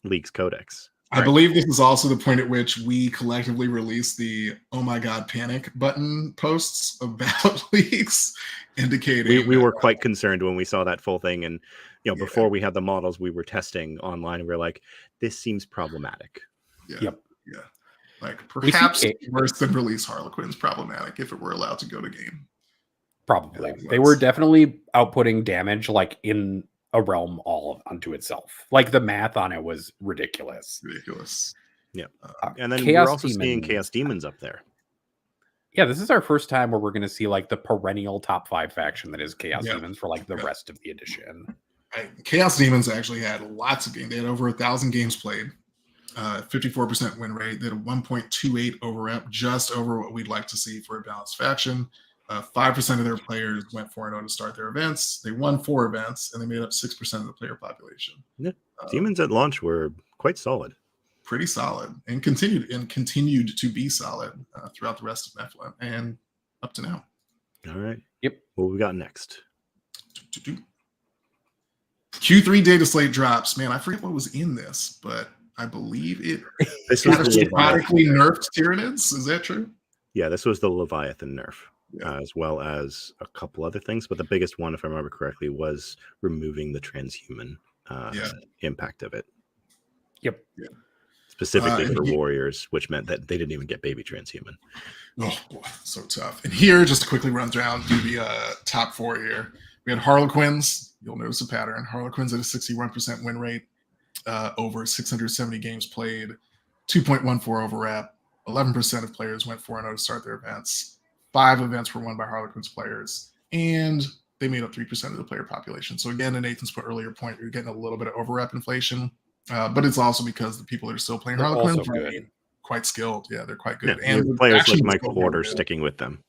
league's codex. I believe this is also the point at which we collectively released the "Oh my God, panic" button posts about leagues, indicating we were quite concerned when we saw that full thing, and before we had the models, we were testing online, and we were like, "This seems problematic." Yeah. Like perhaps worse than release Harlequins problematic if it were allowed to go to game. Probably. They were definitely outputting damage like in a realm all unto itself. Like the math on it was ridiculous. Yeah. And then Chaos we're also Demons. seeing Chaos Demons up there. Yeah, this is our first time where we're going to see like the perennial top 5 faction that is Chaos Demons for like the rest of the edition. Chaos Demons actually had lots of games. They had over 1,000 games played. 54% win rate. They had a 1.28 over rep, just over what we'd like to see for a balanced faction. 5% of their players went 4-0 to start their events. They won 4 events, and they made up 6% of the player population. Yeah. Demons at launch were quite solid. Pretty solid, and continued to be solid throughout the rest of Nephilim and up to now. All right. Yep. What we got next? Q3 data slate drops. Man, I forget what was in this, but I believe it catastrophically nerfed Tyranids. Is that true? Yeah, this was the Leviathan nerf, as well as a couple other things. But the biggest one, if I remember correctly, was removing the transhuman impact of it. Yep. Specifically for warriors, which meant that they didn't even get baby transhuman. Oh, boy, so tough. And here, just to quickly run down, do the top 4 here. We had Harlequins. You'll notice a pattern. Harlequins at a 61% win rate. Over 670 games played, 2.14 over rep. 11% of players went 4-0 to start their events. 5 events were won by Harlequins players, and they made up 3% of the player population. So again, to Nathan's earlier point, you're getting a little bit of over rep inflation, but it's also because the people that are still playing Harlequins are quite skilled. Yeah, they're quite good. Yeah, and players like Michael Porter sticking with them.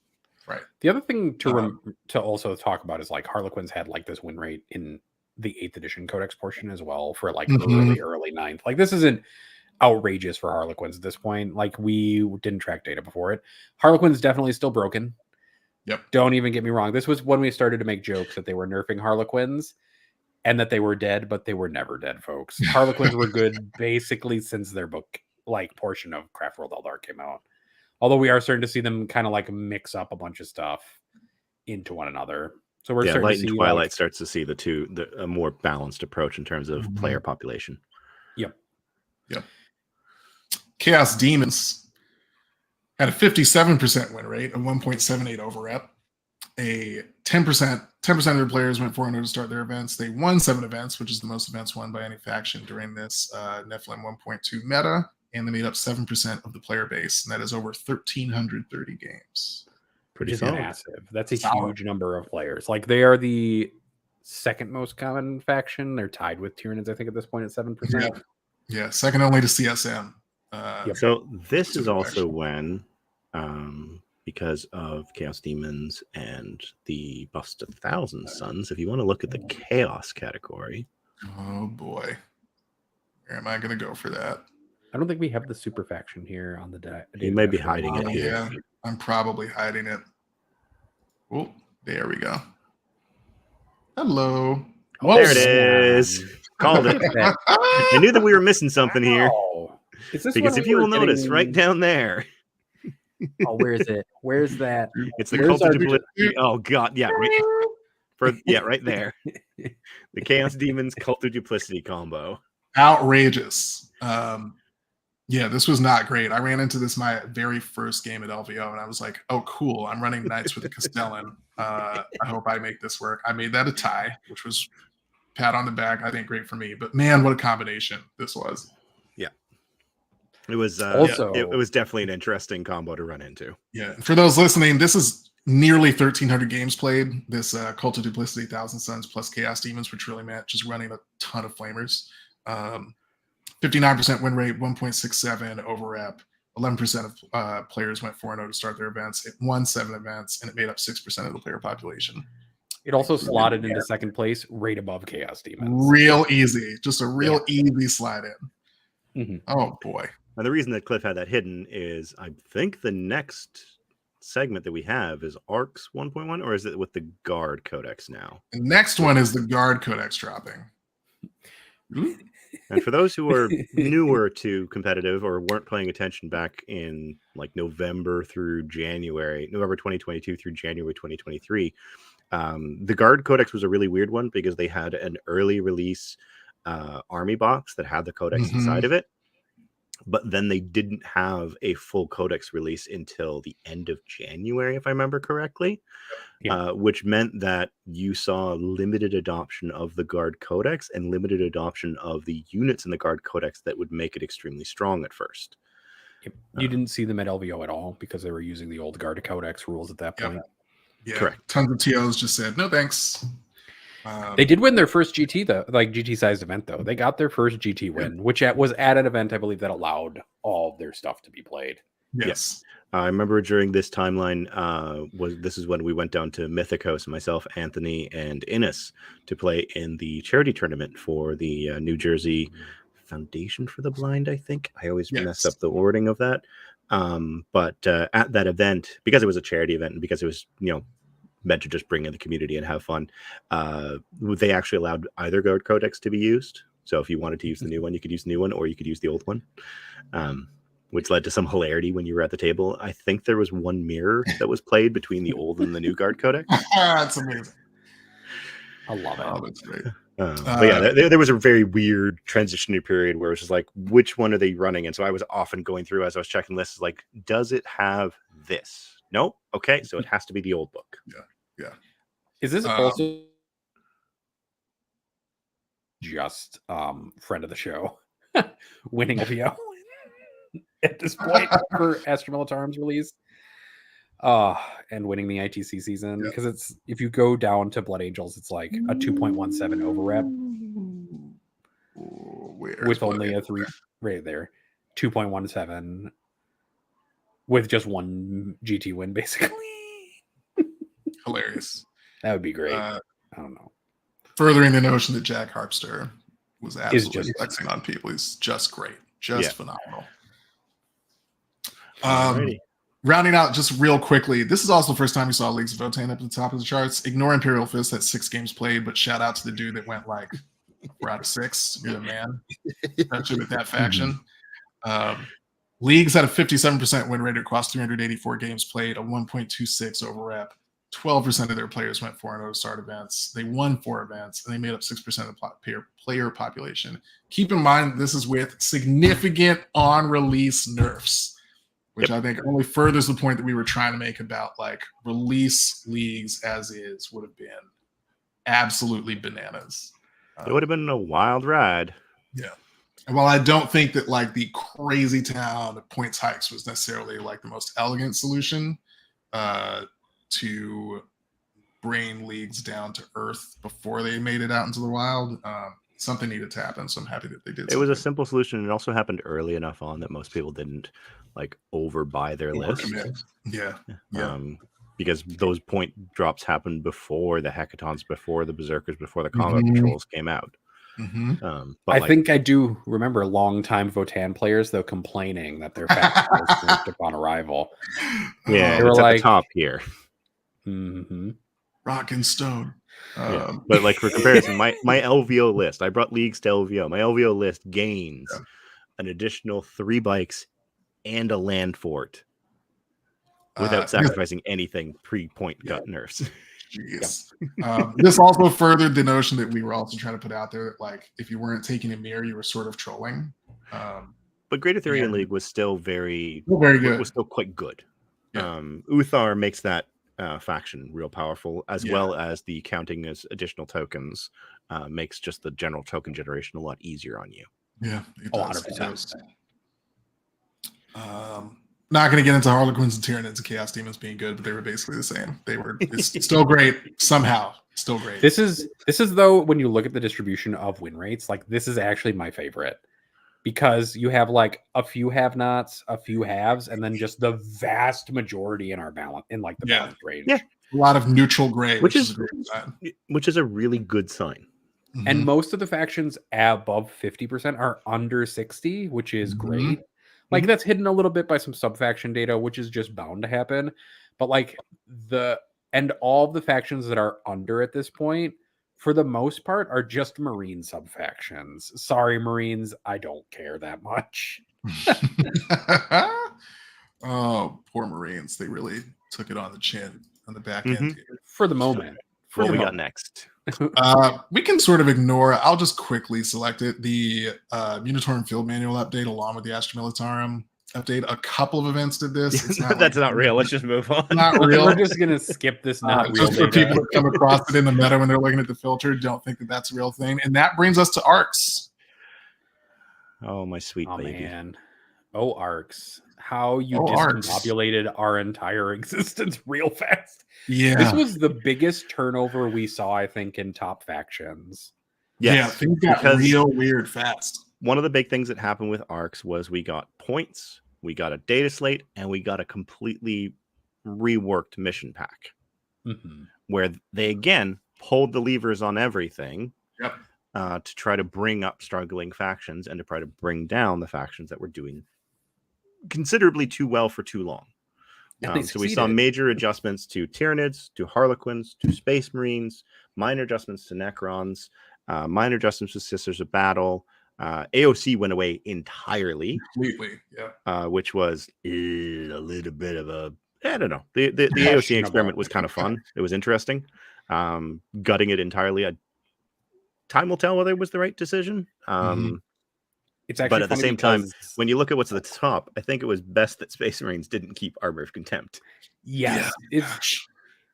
Right. The other thing to also talk about is like Harlequins had like this win rate in the 8th edition codex portion as well for like early 9th. Like this isn't outrageous for Harlequins at this point. Like we didn't track data before it. Harlequins definitely still broken. Yep. Don't even get me wrong. This was when we started to make jokes that they were nerfing Harlequins and that they were dead, but they were never dead, folks. Harlequins were good basically since their book like portion of Craft World Eldar came out. Although we are starting to see them kind of like mix up a bunch of stuff into one another. So we're starting Light to see and Twilight starts to see a more balanced approach in terms of player population. Yep. Chaos Demons had a 57% win rate, a 1.78 over rep. A 10% of their players went 4-0 to start their events. They won 7 events, which is the most events won by any faction during this Nephilim 1.2 meta, and they made up 7% of the player base, and that is over 1,330 games. Which is solid. massive. That's a Solid. huge number of players. Like, they are the second most common faction. They're tied with Tyranids, I think, at this point at 7%. Yeah, second only to CSM. So this is Super also faction. when, because of Chaos Demons and the buffs to Thousand Suns, if you want to look at the Chaos category. Oh boy, where am I going to go for that? I don't think we have the super faction here on the deck. You may be hiding it here. Yeah, I'm probably hiding it. Oh, there we go. Hello. Oh, there it is. Called it. I knew that we were missing something here. Oh, is this Because when if you we're will notice, getting- right down there, Oh, where is it? Where's that? it's the Where's cult of our- duplicity. Oh god, yeah, right there. The Chaos Demons cult of duplicity combo. Outrageous. Yeah, this was not great. I ran into this my very first game at LVO, and I was like, "Oh, cool! I'm running Knights with a Castellan. I hope I make this work." I made that a tie, which was pat on the back. I think great for me. But man, what a combination this was! It was Also- it was definitely an interesting combo to run into. Yeah, and for those listening, this is nearly 1,300 games played. This Cult of Duplicity, Thousand Suns plus Chaos Demons, which really meant just running a ton of flamers. 59% win rate, 1.67 over rep. 11% of players went 4-0 to start their events. It won 7 events, and it made up 6% of the player population. It also slotted into second place, right above Chaos Demons. Real easy, just a real easy slide in. Mhm. Oh boy. And the reason that Cliff had that hidden is I think the next segment that we have is Arcs 1.1, or is it with the Guard Codex now? The next one is the Guard Codex dropping. And for those who are newer to competitive or weren't paying attention back in like November 2022 through January 2023, the Guard Codex was a really weird one because they had an early release army box that had the codex inside of it. But then they didn't have a full codex release until the end of January, if I remember correctly, which meant that you saw limited adoption of the Guard Codex and limited adoption of the units in the Guard Codex that would make it extremely strong at first. You didn't see them at LVO at all because they were using the old Guard Codex rules at that Yep. point. Yeah, Correct. Tons of TOs just said no thanks. They did win their first GT though, like GT sized event though. They got their first GT win, which was at an event I believe that allowed all of their stuff to be played. Yes. I remember during this timeline, this is when we went down to Mythicos, myself, Anthony, and Innes to play in the charity tournament for the New Jersey Foundation for the Blind, I think. I always mess up the wording of that. But at that event, because it was a charity event and because it was, meant to just bring in the community and have fun, they actually allowed either Guard Codex to be used. So if you wanted to use the new one, you could use the new one, or you could use the old one, which led to some hilarity when you were at the table. I think there was one mirror that was played between the old and the new Guard Codex. That's amazing. I love it. Oh, that's great. But yeah, there was a very weird transitionary period where it was just like, which one are they running? And so I was often going through as I was checking lists, like, does it have this? No? Okay, so it has to be the old book. Yeah. Is this also just friend of the show winning LVO at this point for Astra Militarum release? And winning the ITC season, because it's, if you go down to Blood Angels, it's like a 2.17 over rep with only a 3 right there, 2.17 with just one GT win, basically. Hilarious. That would be great. I don't know. Furthering the notion that Jack Harpster was absolutely just flexing on people. He's just great. Just phenomenal. Alrighty. Rounding out just real quickly, this is also the first time we saw Leagues of Votan up at the top of the charts. Ignore Imperial Fist at 6 games played, but shout out to the dude that went like 4 out of 6. You're the man. Especially with that faction. Leagues had a 57% win rate across 384 games played, a 1.26 over rep. 12% of their players went 4-0 to start events. They won 4 events, and they made up 6% of the player population. Keep in mind, this is with significant on-release nerfs, which I think only furthers the point that we were trying to make about like release leagues as is would have been absolutely bananas. It would have been a wild ride. Yeah. And while I don't think that like the crazy town points hikes was necessarily like the most elegant solution to bring leagues down to earth before they made it out into the wild, something needed to happen. So I'm happy that they did. It was a simple solution. It also happened early enough on that most people didn't like overbuy their list. Yeah. Because those point drops happened before the hackathons, before the berserkers, before the combat patrols came out. But I think I do remember long-time Votan players though complaining that their faction was nerfed upon arrival. Yeah, they were it's like, at the top here. Rock and stone. But like for comparison, my LVO list, I brought leagues to LVO. My LVO list gains an additional 3 bikes and a land fort without sacrificing anything pre-point gut nerfs. Jeez. This also furthered the notion that we were also trying to put out there that like if you weren't taking a mirror, you were sort of trolling. But Great Ethereum League was still very good. Was still quite good. Yeah. Uthar makes that faction real powerful, as well as the counting as additional tokens makes just the general token generation a lot easier on you. Yeah, it does. 100%. Not going to get into Harlequins and Tyranids and Chaos Demons being good, but they were basically the same. It's still great somehow. Still great. This is though when you look at the distribution of win rates, like this is actually my favorite because you have like a few have-nots, a few haves, and then just the vast majority in our balance in like the balance range. Yeah, a lot of neutral gray, which is a really good sign. And most of the factions above 50% are under 60, which is great. Like that's hidden a little bit by some sub-faction data, which is just bound to happen. But like all of the factions that are under at this point, for the most part, are just Marine sub-factions. Sorry, Marines, I don't care that much. Oh, poor Marines. They really took it on the chin, on the back end. For the moment. What we got next? We can sort of ignore, I'll just quickly select it, the Unitorum Field Manual update along with the Astra Militarum update. A couple of events did this. It's not That's not real. Let's just move on. Not real. We're just going to skip this not real just for people that come across it in the meta when they're looking at the filter, don't think that that's a real thing. And that brings us to ARCs. Oh, my sweet baby. Man. Oh, ARCs. How you discombobulated our entire existence real fast. Yeah. This was the biggest turnover we saw, I think, in top factions. Yes, yeah, things got real weird fast. One of the big things that happened with ARCs was we got points, we got a data slate, and we got a completely reworked mission pack. Where they, again, pulled the levers on everything to try to bring up struggling factions and to try to bring down the factions that were doing considerably too well for too long. So we saw major adjustments to Tyranids, to Harlequins, to Space Marines, minor adjustments to Necrons, minor adjustments to Sisters of Battle. AOC went away entirely. Completely, which was a little bit of a, I don't know. The AOC experiment was kind of fun. It was interesting. Gutting it entirely. Time will tell whether it was the right decision. It's actually but at the same time, when you look at what's at the top, I think it was best that Space Marines didn't keep Armor of Contempt. Yes.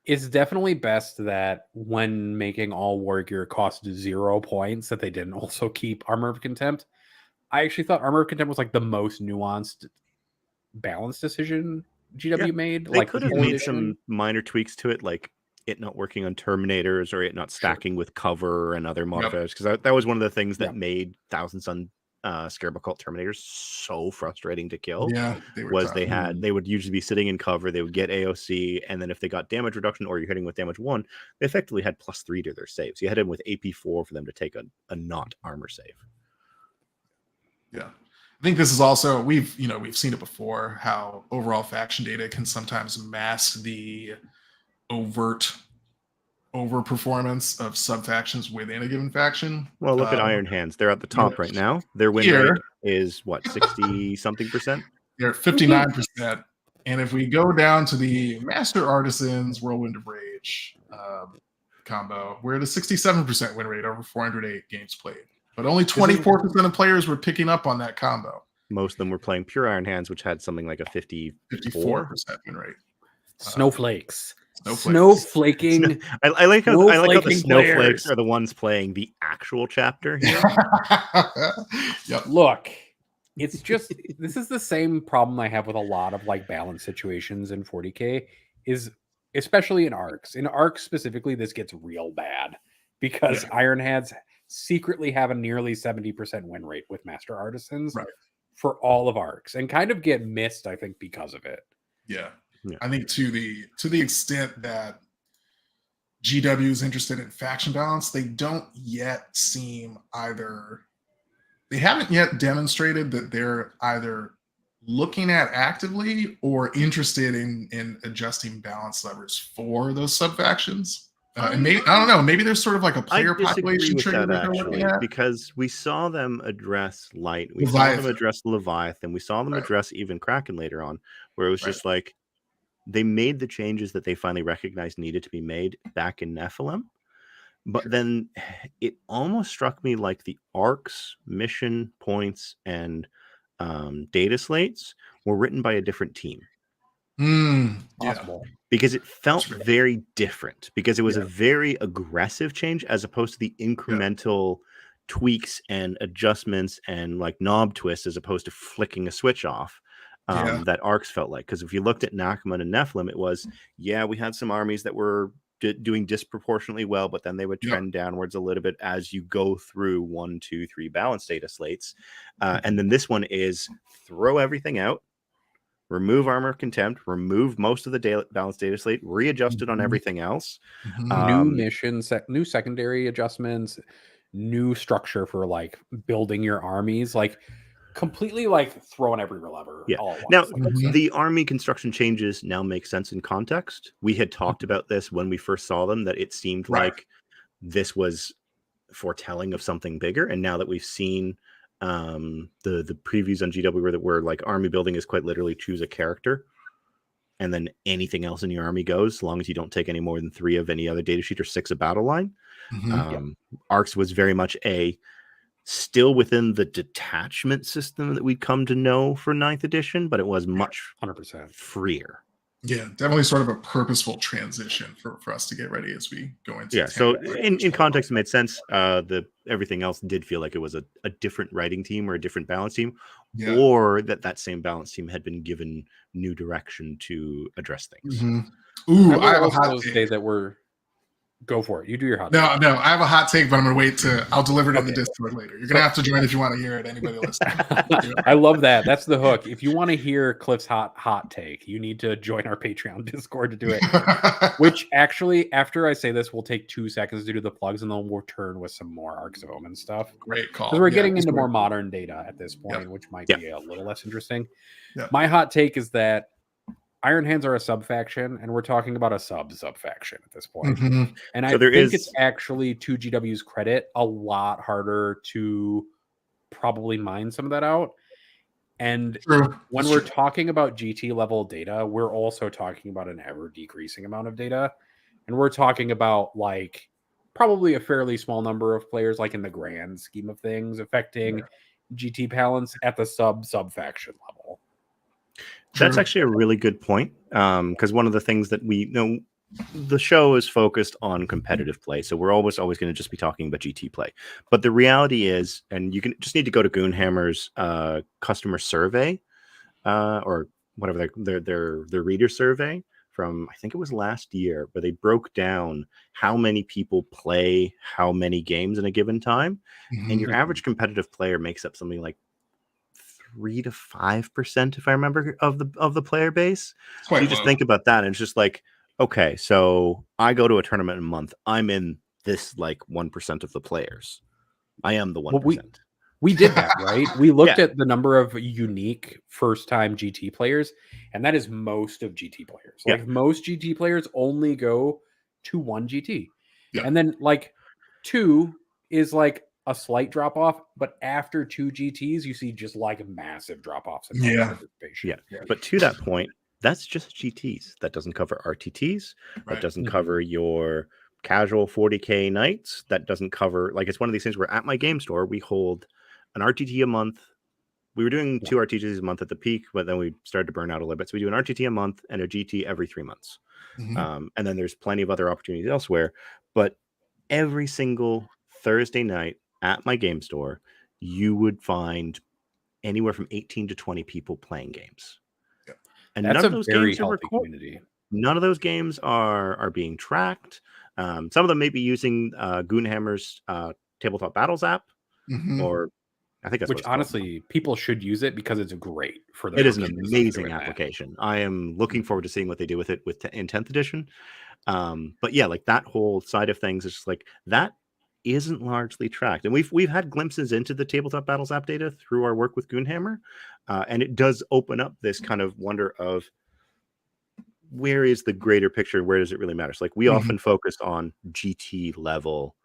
It's definitely best that when making all war gear cost 0 points, that they didn't also keep Armor of Contempt. I actually thought Armor of Contempt was like the most nuanced, balanced decision GW made. They could have made some minor tweaks to it, like it not working on Terminators or it not stacking with cover and other modifiers, because that was one of the things that made Thousand Sun Scarab Occult Terminators so frustrating to kill. They would usually be sitting in cover, they would get AOC, and then if they got damage reduction or you're hitting with damage 1, they effectively had +3 to their saves. You had them with AP4 for them to take a not armor save. Yeah, I think this is also we've seen it before, how overall faction data can sometimes mask the overt overperformance of sub-factions within a given faction. Well, look at Iron Hands. They're at the top right now. Their win rate is what, 60-something%? They're at 59%. And if we go down to the Master Artisans Whirlwind of Rage combo, we're at a 67% win rate over 408 games played. But only 24% of players were picking up on that combo. Most of them were playing pure Iron Hands, which had something like a 54% win rate. Snowflakes. Snowflaking. I like how the snowflakes players are the ones playing the actual chapter here. Yep. Look, it's just this is the same problem I have with a lot of like balance situations in 40K, is especially in arcs. In arcs specifically, this gets real bad because Iron Hands secretly have a nearly 70% win rate with Master Artisans for all of arcs, and kind of get missed, I think, because of it. Yeah. I think to the extent that GW is interested in faction balance, they don't yet seem they haven't yet demonstrated that they're either looking at actively or interested in adjusting balance levers for those sub factions. And maybe, I don't know, maybe there's sort of like a player population trigger that they're looking at. Because we saw them address Light, we saw them address Leviathan, we saw them address even Kraken later on, where it was just like they made the changes that they finally recognized needed to be made back in Nephilim. But then it almost struck me like the arcs, mission points, and data slates were written by a different team. Possible. Because it felt very different, because it was a very aggressive change as opposed to the incremental tweaks and adjustments and like knob twists as opposed to flicking a switch off. That arcs felt like, because if you looked at Nakaman and Nephilim, it was we had some armies that were doing disproportionately well, but then they would trend downwards a little bit as you go through 1, 2, 3 balance data slates, and then this one is throw everything out, remove Armor of Contempt, remove most of the balance data slate, readjust it on everything else. New missions, new secondary adjustments, new structure for like building your armies, like completely like throwing every lever all at once. Now, the army construction changes now make sense in context. We had talked about this when we first saw them, that it seemed like this was foretelling of something bigger. And now that we've seen the previews on GW where like army building is quite literally choose a character and then anything else in your army goes, as long as you don't take any more than 3 of any other data sheet or 6 of battle line. Arcs was very much still within the detachment system that we'd come to know for 9th edition, but it was much 100% freer. Yeah, definitely sort of a purposeful transition for us to get ready as we go into. So in context, it made sense. Everything else did feel like it was a different writing team or a different balance team, or that same balance team had been given new direction to address things. Ooh, I have a hot take that were. Go for it. You do your hot take. No, I have a hot take, but I'm going to wait I'll deliver it in the Discord later. You're going to have to join if you want to hear it. Anybody listening? I love that. That's the hook. If you want to hear Cliff's hot take, you need to join our Patreon Discord to do it. Which actually, after I say this, we'll take 2 seconds to do the plugs, and then we'll return with some more Arcs of Omen stuff. Great call. Because we're getting into more modern data at this point, which might be a little less interesting. My hot take is that Iron Hands are a sub faction, and we're talking about a sub faction at this point. And I think it's actually, to GW's credit, a lot harder to probably mine some of that out. And when we're talking about GT level data, we're also talking about an ever decreasing amount of data. And we're talking about like probably a fairly small number of players, like in the grand scheme of things, affecting GT balance at the sub faction level. That's actually a really good point, because one of the things that we know, the show is focused on competitive play, so we're always going to just be talking about GT play. But the reality is, and you can just need to go to Goonhammer's customer survey, or whatever their reader survey from, I think it was last year, where they broke down how many people play how many games in a given time, and your average competitive player makes up something like 3 to 5%, if I remember, of the player base. So you just think about that, and it's just like, okay, so I go to a tournament in a month, I'm in this like 1% of the players. I am the 1%. Well, we did that, right? We looked at the number of unique first-time GT players, and that is most of GT players. Like most GT players only go to 1 GT, and then like 2 is like a slight drop off, but after 2 GTs, you see just like massive drop offs. But to that point, that's just GTs. That doesn't cover RTTs. That Right. doesn't cover your casual 40K nights. That doesn't cover, like, it's one of these things where at my game store, we hold an RTT a month. We were doing 2 RTTs a month at the peak, but then we started to burn out a little bit. So we do an RTT a month and a GT every 3 months. Mhm. And then there's plenty of other opportunities elsewhere. But every single Thursday night at my game store, you would find anywhere from 18 to 20 people playing games. Yep. And That's none of a those very games are healthy recorded. community. None of those games are being tracked. Some of them may be using Goonhammer's Tabletop Battles app, Mhm. or I think that's what Which it's called. honestly, people should use it because it's great for the It is an purposes of amazing doing that. application. I am looking forward to seeing what they do with it in 10th edition. But yeah, like that whole side of things is just like that isn't largely tracked. And we've had glimpses into the Tabletop Battles app data through our work with Goonhammer. And it does open up this kind of wonder of where is the greater picture? Where does it really matter? So like we often focus on GT level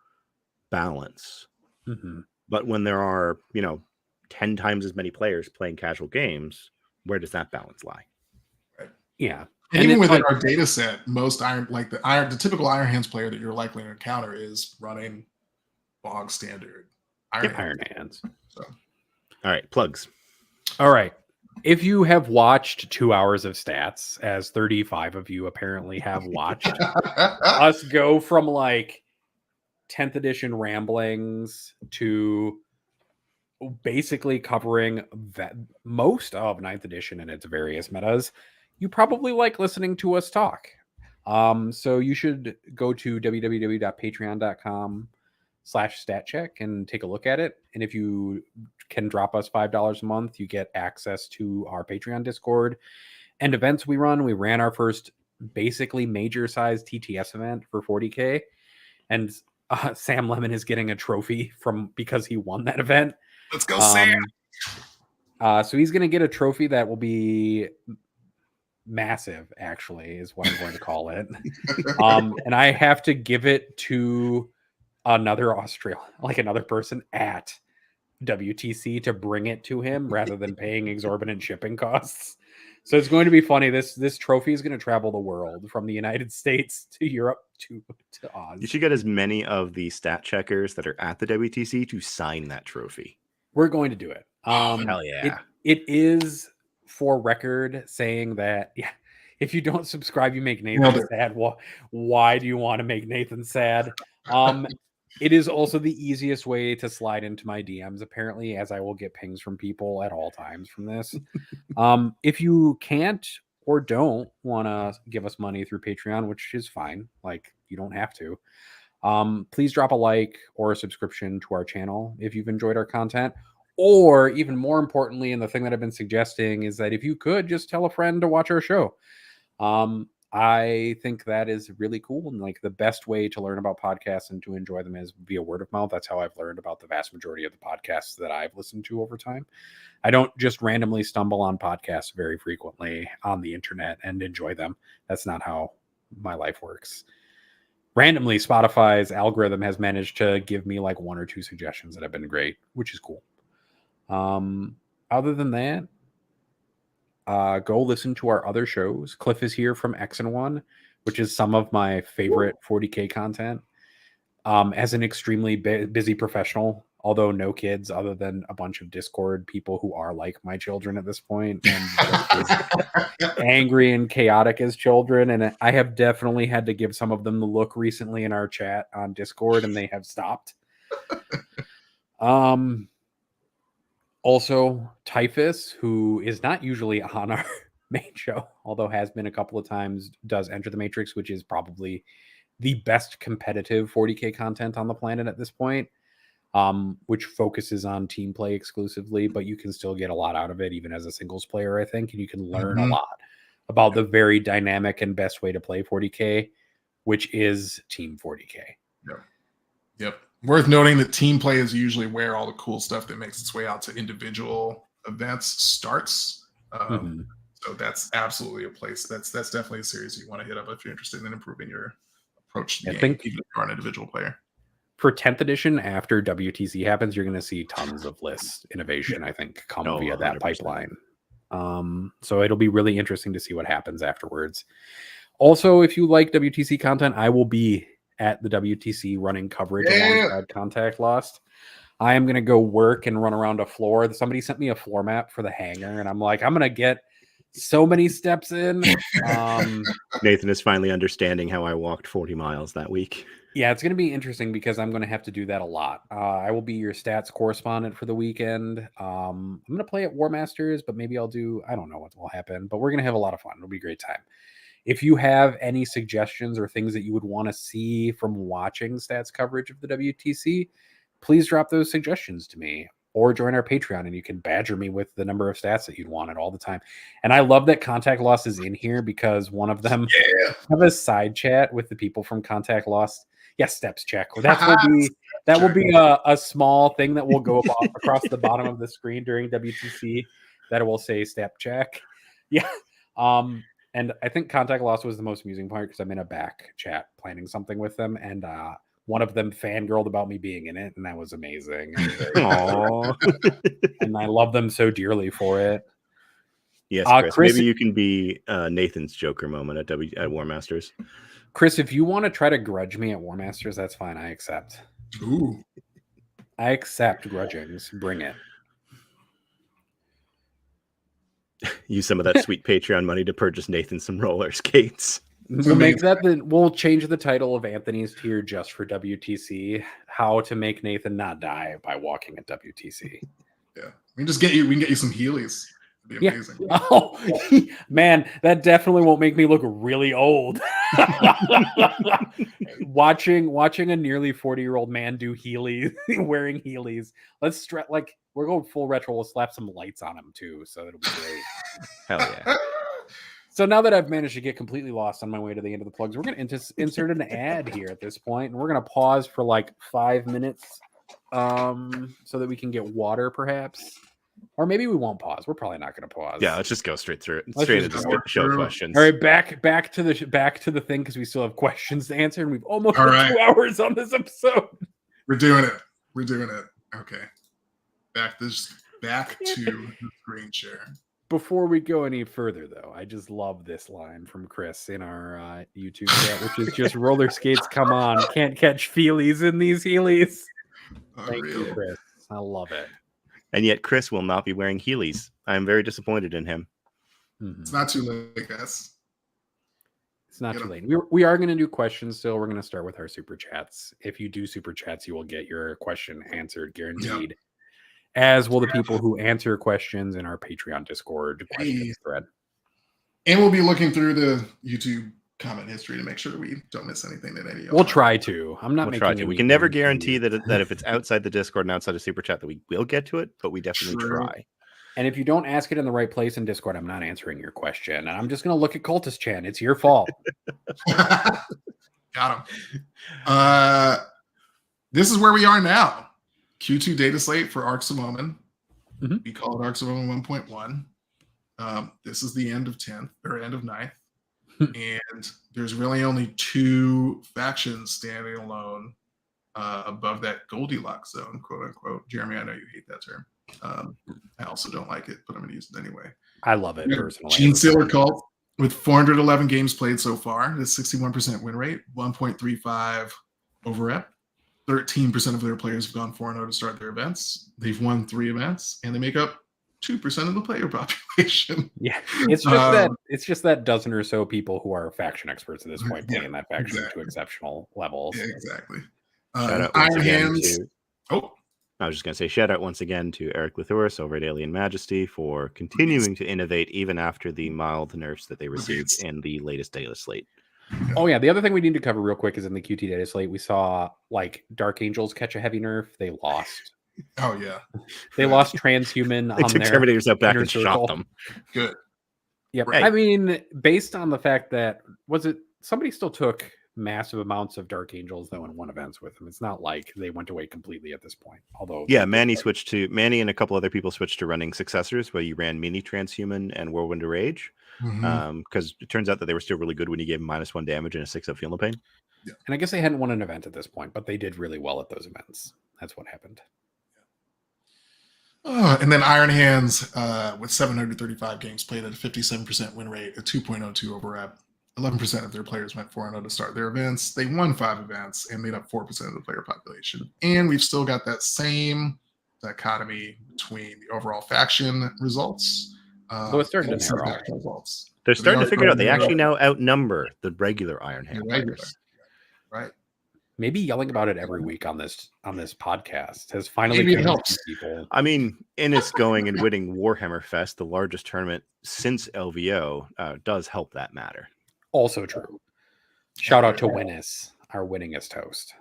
balance. Mhm. But when there are, 10 times as many players playing casual games, where does that balance lie? Yeah. And even it's within like- our data set, most the typical Iron Hands player that you're likely to encounter is running bog standard Iron Iron Hands. Hands. So All right, plugs. All right. If you have watched 2 hours of stats, as 35 of you apparently have watched, us go from like 10th edition ramblings to basically covering that most of 9th edition and its various metas, you probably like listening to us talk. So you should go to www.patreon.com/statcheck and take a look at it. And if you can drop us $5 a month, you get access to our Patreon Discord and events we run. We ran our first basically major size TTS event for 40K, and Sam Lemon is getting a trophy because he won that event. Let's go, Sam. So he's going to get a trophy that will be massive, actually, is what I'm going to call it. And I have to give it to another person at WTC to bring it to him rather than paying exorbitant shipping costs. So it's going to be funny. This trophy is going to travel the world from the United States to Europe to Oz. You should get as many of the stat checkers that are at the WTC to sign that trophy. We're going to do it. Hell yeah. It is for record saying that, yeah, if you don't subscribe, you make Nathan Nailed it. sad. Why do you want to make Nathan sad? It is also the easiest way to slide into my DMs, apparently, as I will get pings from people at all times from this. If you can't or don't want to give us money through Patreon, which is fine, like you don't have to, please drop a like or a subscription to our channel if you've enjoyed our content. Or even more importantly, and the thing that I've been suggesting is that if you could just tell a friend to watch our show. I think that is really cool. And like the best way to learn about podcasts and to enjoy them is via word of mouth. That's how I've learned about the vast majority of the podcasts that I've listened to over time. I don't just randomly stumble on podcasts very frequently on the internet and enjoy them. That's not how my life works. Randomly, Spotify's algorithm has managed to give me like 1 or 2 suggestions that have been great, which is cool. Other than that, go listen to our other shows. Cliff is here from X and One, which is some of my favorite 40K content. As an extremely busy professional, although no kids other than a bunch of Discord people who are like my children at this point and just as angry and chaotic as children. And I have definitely had to give some of them the look recently in our chat on Discord, and they have stopped. Also, Typhus, who is not usually on our main show, although has been a couple of times, does Enter the Matrix, which is probably the best competitive 40K content on the planet at this point, which focuses on team play exclusively, but you can still get a lot out of it, even as a singles player, I think, and you can learn a lot about the very dynamic and best way to play 40K, which is Team 40K. Yep. Worth noting that team play is usually where all the cool stuff that makes its way out to individual events starts. So that's absolutely a place. That's definitely a series you want to hit up if you're interested in improving your approach to the game, even if you're an individual player. For 10th edition, after WTC happens, you're going to see tons of list innovation, I think, come via that 100%. pipeline. So it'll be really interesting to see what happens afterwards. Also, if you like WTC content, I will be at the WTC running coverage alongside Contact Lost. I am going to go work and run around a floor. Somebody sent me a floor map for the hangar, and I'm like, I'm going to get so many steps in. Nathan is finally understanding how I walked 40 miles that week. Yeah, it's going to be interesting because I'm going to have to do that a lot. I will be your stats correspondent for the weekend. I'm going to play at War Masters, but maybe I don't know what will happen, but we're going to have a lot of fun. It'll be a great time. If you have any suggestions or things that you would want to see from watching stats coverage of the WTC, please drop those suggestions to me or join our Patreon and you can badger me with the number of stats that you'd want it all the time. And I love that Contact Lost is in here because one of them have a side chat with the people from Contact Lost. Yes, steps check. That will be a small thing that will go across the bottom of the screen during WTC that will say step check. Yeah. And I think Contact Lost was the most amusing part because I'm in a back chat planning something with them, and one of them fangirled about me being in it, and that was amazing. And I love them so dearly for it. Yes, Chris, maybe you can be Nathan's Joker moment at War Masters. Chris, if you want to try to grudge me at War Masters, that's fine. I accept. Ooh. I accept grudgings. Bring it. Use some of that sweet Patreon money to purchase Nathan some roller skates. We'll change the title of Anthony's tier just for WTC. How to make Nathan not die by walking at WTC. Yeah, we can get you some Heelys. It'd be amazing. Yeah. Oh man, that definitely won't make me look really old. watching a nearly 40-year-old man do Heelys, wearing Heelys. Let's we're going full retro. We'll slap some lights on him too, so it'll be great. Hell yeah. So now that I've managed to get completely lost on my way to the end of the plugs, we're going to insert an ad here at this point, and we're going to pause for like 5 minutes so that we can get water, perhaps. Or maybe we won't pause. We're probably not going to pause. Yeah, let's just go straight through it. Straight into show questions. All right, back to the thing because we still have questions to answer, and we've almost got 2 hours on this episode. We're doing it. Okay. Back to the screen share. Before we go any further, though, I just love this line from Chris in our YouTube chat, which is just roller skates. Come on, can't catch feelies in these Heelys. Thank you, Chris. I love it. And yet, Chris will not be wearing Heelys. I am very disappointed in him. Mm-hmm. It's not too late, guys. It's not too late. We are going to do questions still. We're going to start with our super chats. If you do super chats, you will get your question answered, guaranteed. Yep. As will the people who answer questions in our Patreon Discord questions thread. And we'll be looking through the YouTube comment history to make sure we don't miss anything that any of We'll try to. We can never guarantee that if it's outside the Discord and outside of Super Chat that we will get to it, but we definitely try. And if you don't ask it in the right place in Discord, I'm not answering your question. And I'm just going to look at Cultist Chan. It's your fault. Got him. This is where we are now. Q2 data slate for Arcs of Omen. Mm-hmm. We call it Arcs of Omen 1.1. This is the end of 10th or end of 9th. And there's really only 2 factions standing alone above that Goldilocks zone, quote unquote. Jeremy, I know you hate that term. I also don't like it, but I'm going to use it anyway. I love it personally. Gene Stealer Cult with 411 games played so far. That's 61% win rate, 1.35 over rep. 13% of their players have gone 4-0 to start their events. They've won 3 events, and they make up 2% of the player population. Yeah, it's just that dozen or so people who are faction experts at this point playing that faction to exceptional levels. Yeah, exactly. Shout out Iron Hands. I was just going to say shout out once again to Eric Lithuris over at Alien Majesty for continuing to innovate even after the mild nerfs that they received in the latest data slate. Oh yeah, the other thing we need to cover real quick is in the QT data slate we saw like Dark Angels catch a heavy nerf. They lost. Oh yeah, they lost Transhuman. They took Terminators up back and shot them. Good. Yeah, right. I mean, based on the fact that somebody still took massive amounts of Dark Angels though in one events with them. It's not like they went away completely at this point. Although Manny and a couple other people switched to running successors where you ran Mini Transhuman and Whirlwind of Rage. Because it turns out that they were still really good when you gave them -1 damage and a 6-up Feel No Pain. Yeah. And I guess they hadn't won an event at this point, but they did really well at those events. That's what happened. And then Iron Hands with 735 games played at a 57% win rate, a 2.02 over rep. 11% of their players went 4-0 to start their events. They won 5 events and made up 4% of the player population. And we've still got that same dichotomy between the overall faction results. Though it's starting and to the narrow. faction results. They're So starting they to figure it out. They are- actually now outnumber the regular Iron Hand the regular, players. right? Maybe yelling about it every week on this podcast has finally Maybe it convinced helps. people. I mean, Innis going and winning Warhammer Fest, the largest tournament since LVO, does help that matter. Also true. Shout out to Winnis, our winningest host.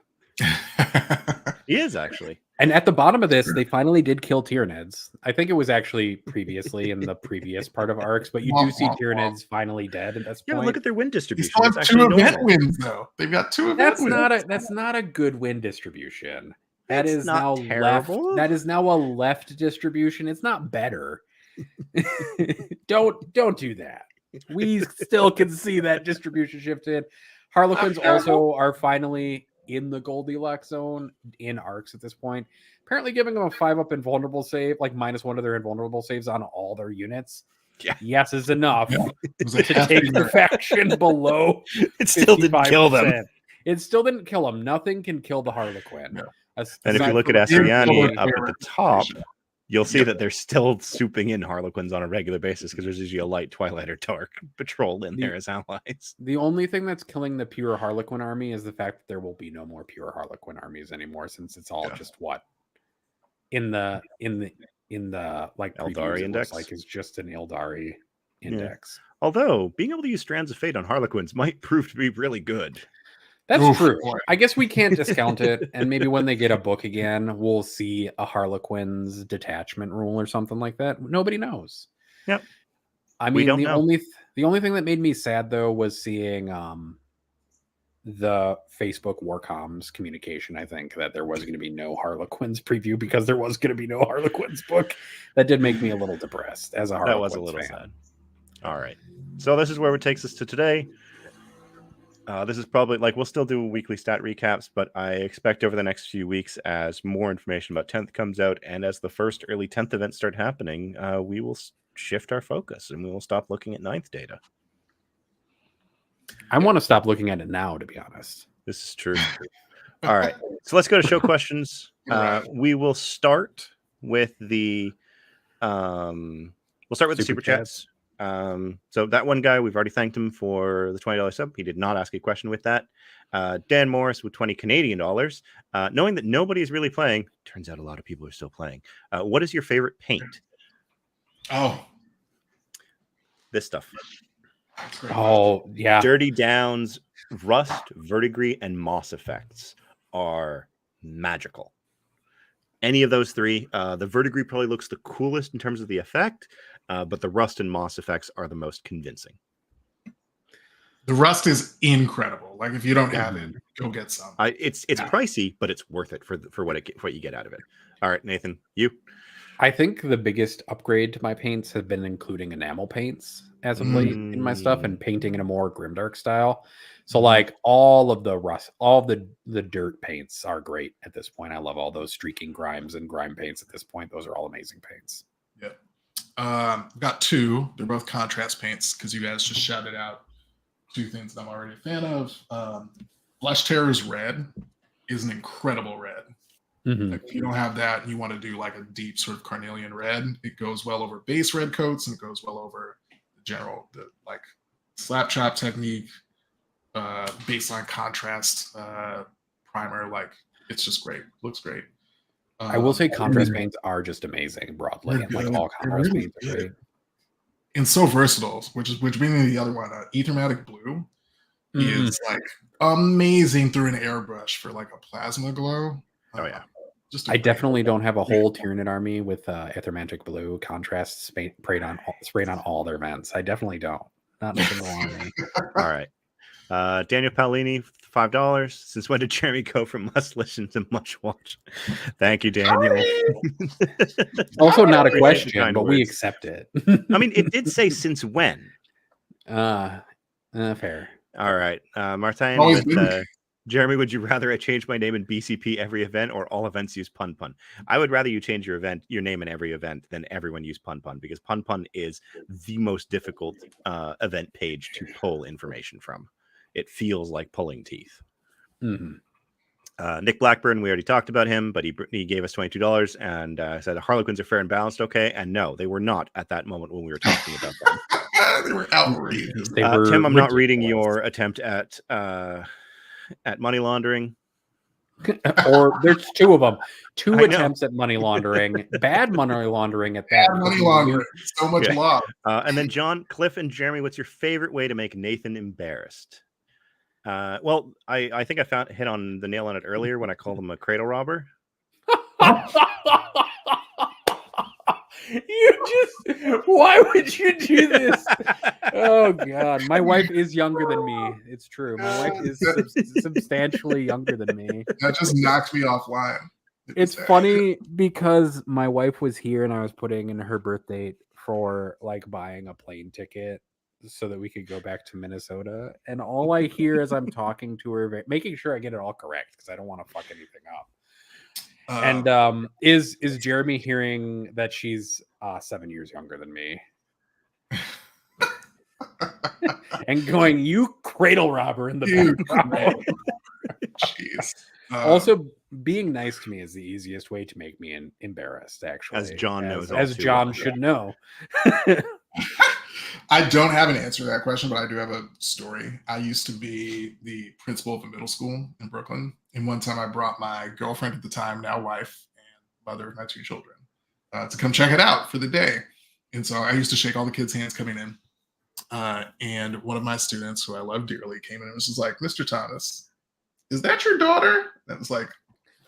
He is actually. And at the bottom of this, they finally did kill Tyranids. I think it was actually previously in the previous part of ARCs, but you do see Tyranids finally dead at this Yeah, point. look at their win You distribution. still It's have 2 actually event normal. wins, though. They've got 2 event That's wins. not a good win distribution. That It's is not now terrible. left. That is now a left distribution. It's not better. Don't do that. We still can see that distribution shifted. Harlequins also are finally in the Goldilocks zone in arcs at this point. Apparently giving them a 5-up invulnerable save, like -1 of their invulnerable saves on all their units. Yeah. Yes is enough Yeah. It was a to hefty take the nerf. faction below. It still didn't kill them. 55%. It still didn't kill them. Nothing can kill the Harlequin. No. And if you Aside look at from- Asriani Yeah. up at the top, you'll see Yep. that they're still souping in Harlequins on a regular basis because there's usually a light, twilight, or dark patrol in there as allies. The only thing that's killing the pure Harlequin army is the fact that there will be no more pure Harlequin armies anymore, since it's all Yeah. just what in the like Eldari previews, it looks index? like is just an Eldari index. Although being able to use Strands of Fate on Harlequins might prove to be really good. That's Oof, true. boy. I guess we can't discount it, and maybe when they get a book again, we'll see a Harlequin's detachment rule or something like that. Nobody knows. Yep. I We mean, don't the know. only thing that made me sad though was seeing the Facebook Warcoms communication. I think that there was going to be no Harlequins preview because there was going to be no Harlequins book. That did make me a little depressed as a Harlequins That was a little fan. sad. All right. So this is where it takes us to today. This is probably like we'll still do weekly stat recaps, but I expect over the next few weeks, as more information about 10th comes out and as the first early 10th events start happening, we will shift our focus and we will stop looking at 9th data. I want to stop looking at it now, to be honest. This is true. All right. So let's go to show questions. We will start with the super chats. So that one guy, we've already thanked him for the $20 sub. He did not ask a question with that. Dan Morris with $20 Canadian. Knowing that nobody is really playing, turns out a lot of people are still playing. What is your favorite paint? Oh, This stuff. that's great. Oh yeah, Dirty Downs, Rust, Verdigris, and Moss effects are magical. Any of those three. The Verdigris probably looks the coolest in terms of the effect, but the Rust and Moss effects are the most convincing. The Rust is incredible. Like if you don't have it, go get some. It's pricey, but it's worth it for what you get out of it. All right, Nathan, you. I think the biggest upgrade to my paints have been including enamel paints as of late in my stuff and painting in a more grimdark style. So like all of the rust, all of the dirt paints are great at this point. I love all those streaking grimes and grime paints at this point. Those are all amazing paints. Yep. Got 2. They're both contrast paints because you guys just shouted out 2 things that I'm already a fan of. Flesh Terror's red is an incredible red. Like if you don't have that and you want to do like a deep sort of carnelian red, it goes well over base red coats and it goes well over the like slap chop technique, baseline contrast primer. Like it's just great. Looks great. I will say contrast paints are just amazing broadly. They're Like good. all They're contrast really paints are good. great. And so versatile, which brings me to the other one. Ethermatic blue is like amazing through an airbrush for like a plasma glow. Oh yeah. I definitely don't have a whole Tyranid army with Ethermantic blue contrast sprayed on all their vents. I definitely don't. Not in a single army. All right. Daniel Paolini, $5. Since when did Jeremy go from must listen to much watch? Thank you, Daniel. Also not a Appreciate the question, kind but we words. accept it. I mean, it did say since when. Fair. All right. Martin Always with been. Jeremy, would you rather I change my name in BCP every event or all events use pun pun? I would rather you change your name in every event than everyone use pun pun, because pun pun is the most difficult event page to pull information from. It feels like pulling teeth. Nick Blackburn, we already talked about him, but he gave us $22 and said Harlequins are fair and balanced. Okay, and no, they were not at that moment when we were talking about them. They were outrageous. Tim, I'm not reading your attempt at money laundering. Or there's two of them. Two attempts at money laundering. Bad money laundering at that. Bad money laundering. So much love. And then John, Cliff, and Jeremy, what's your favorite way to make Nathan embarrassed? Well, I think I hit on the nail on it earlier when I called him a cradle robber. Why would you do this? Oh God, my wife is younger than me. It's true. My wife is substantially younger than me. That just knocked me offline. It's funny because my wife was here and I was putting in her birth date for like buying a plane ticket so that we could go back to Minnesota. And all I hear as I'm talking to her, making sure I get it all correct because I don't want to fuck anything up. And is Jeremy hearing that she's 7 years younger than me? And going, you cradle robber in the background. Jeez. Also, being nice to me is the easiest way to make me embarrassed, actually. As John knows. As John should know. I don't have an answer to that question, but I do have a story. I used to be the principal of a middle school in Brooklyn. And one time I brought my girlfriend at the time, now wife, and mother of my 2 children, to come check it out for the day. And so I used to shake all the kids' hands coming in. And one of my students, who I love dearly, came in and was just like, Mr. Thomas, is that your daughter? And I was like,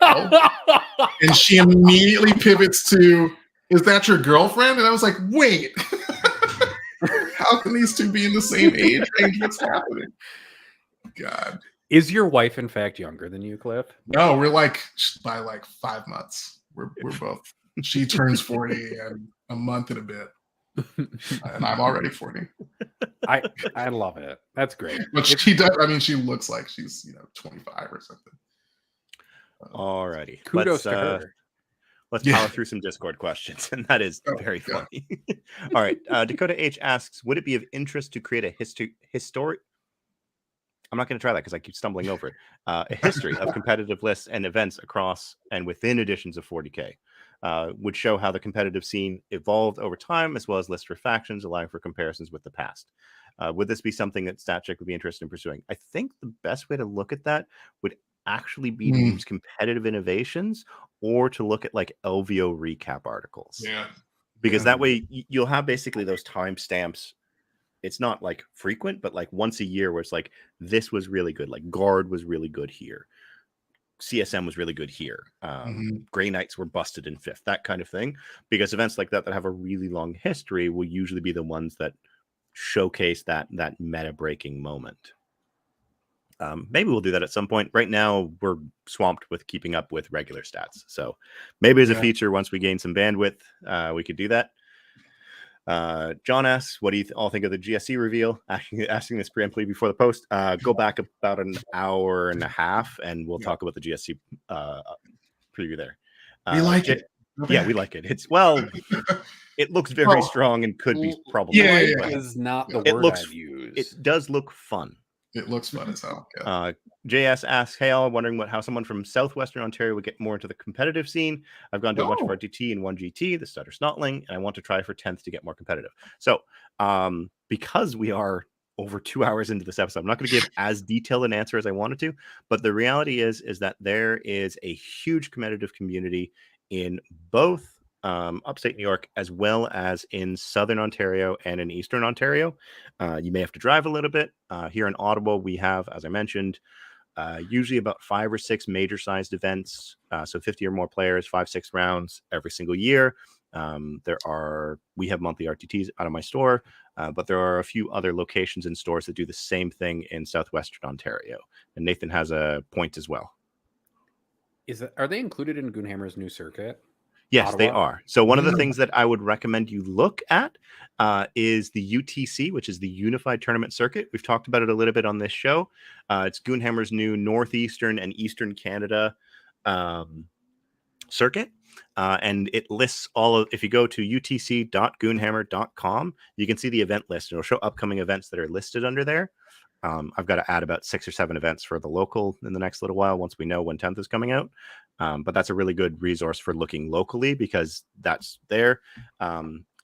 oh. And she immediately pivots to, is that your girlfriend? And I was like, wait. How can these two be in the same age range? What's happening? God. Is your wife, in fact, younger than you, Cliff? No, we're by 5 months. We're both. She turns 40 in a month and a bit. And I'm already 40. I love it. That's great. But she does. I mean, she looks like she's 25 or something. Alrighty. Kudos to her. Let's power through some Discord questions, and that is very funny. All right. Dakota H asks, would it be of interest to create a history? I'm not going to try that because I keep stumbling over it. A history of competitive lists and events across and within editions of 40K. Would show how the competitive scene evolved over time, as well as lists for factions, allowing for comparisons with the past. Would this be something that StatCheck would be interested in pursuing? I think the best way to look at that would actually be to use competitive innovations or to look at like LVO recap articles. Yeah. Because that way you'll have basically those timestamps. It's not like frequent, but like once a year where it's like, this was really good. Like Guard was really good here. CSM was really good here. Grey Knights were busted in 5th, that kind of thing. Because events like that have a really long history will usually be the ones that showcase that meta breaking moment. Maybe we'll do that at some point. Right now, we're swamped with keeping up with regular stats. So maybe as a feature, once we gain some bandwidth, we could do that. John asks, what do you all think of the GSC reveal? Asking this preemptively before the post. Go back about an hour and a half, and we'll talk about the GSC preview there. We like it. Yeah, we like it. It looks very strong and could be problematic. Yeah. Is not the word I've used. It does look fun. It looks fun as hell. Yeah. JS asks, hey, all, wondering how someone from Southwestern Ontario would get more into the competitive scene. I've gone to a bunch of RTT and 1GT, the Stutter Snotling, and I want to try for 10th to get more competitive. So because we are over 2 hours into this episode, I'm not going to give as detailed an answer as I wanted to, but the reality is that there is a huge competitive community in both upstate New York, as well as in Southern Ontario and in Eastern Ontario. You may have to drive a little bit. Here in Ottawa, we have, as I mentioned, usually about 5 or 6 major sized events. So 50 or more players, 5-6 rounds every single year. We have monthly RTTs out of my store, but there are a few other locations and stores that do the same thing in Southwestern Ontario. And Nathan has a point as well. Are they included in Goonhammer's new circuit? Yes, they Ottawa? are. So one of the Mm. things that I would recommend you look at is the UTC, which is the Unified Tournament Circuit. We've talked about it a little bit on this show. It's Goonhammer's new Northeastern and Eastern Canada circuit. And it lists all of, if you go to utc.goonhammer.com, you can see the event list. It'll show upcoming events that are listed under there. I've got to add about 6 or 7 events for the local in the next little while once we know when 10th is coming out. But that's a really good resource for looking locally because that's there.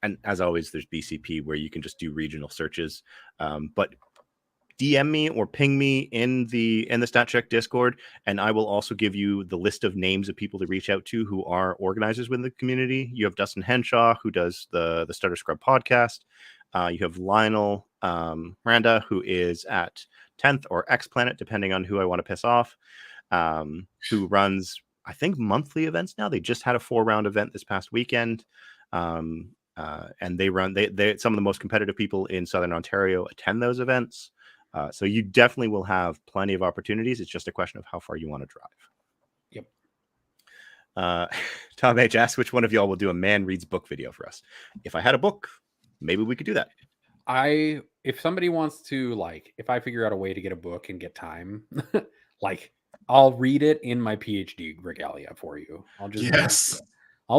And as always, there's BCP where you can just do regional searches. But DM me or ping me in the Stat Check Discord, and I will also give you the list of names of people to reach out to who are organizers within the community. You have Dustin Henshaw, who does the Stutter Scrub podcast. You have Lionel Miranda, who is at 10th or X Planet, depending on who I want to piss off, who runs, I think, monthly events now. They just had a 4-round event this past weekend. And they run some of the most competitive people in Southern Ontario attend those events. So you definitely will have plenty of opportunities. It's just a question of how far you want to drive. Yep. Tom H asks which one of y'all will do a man reads book video for us. If I had a book, maybe we could do that. If somebody wants to, like, if I figure out a way to get a book and get time, like, I'll read it in my PhD regalia for you. I'll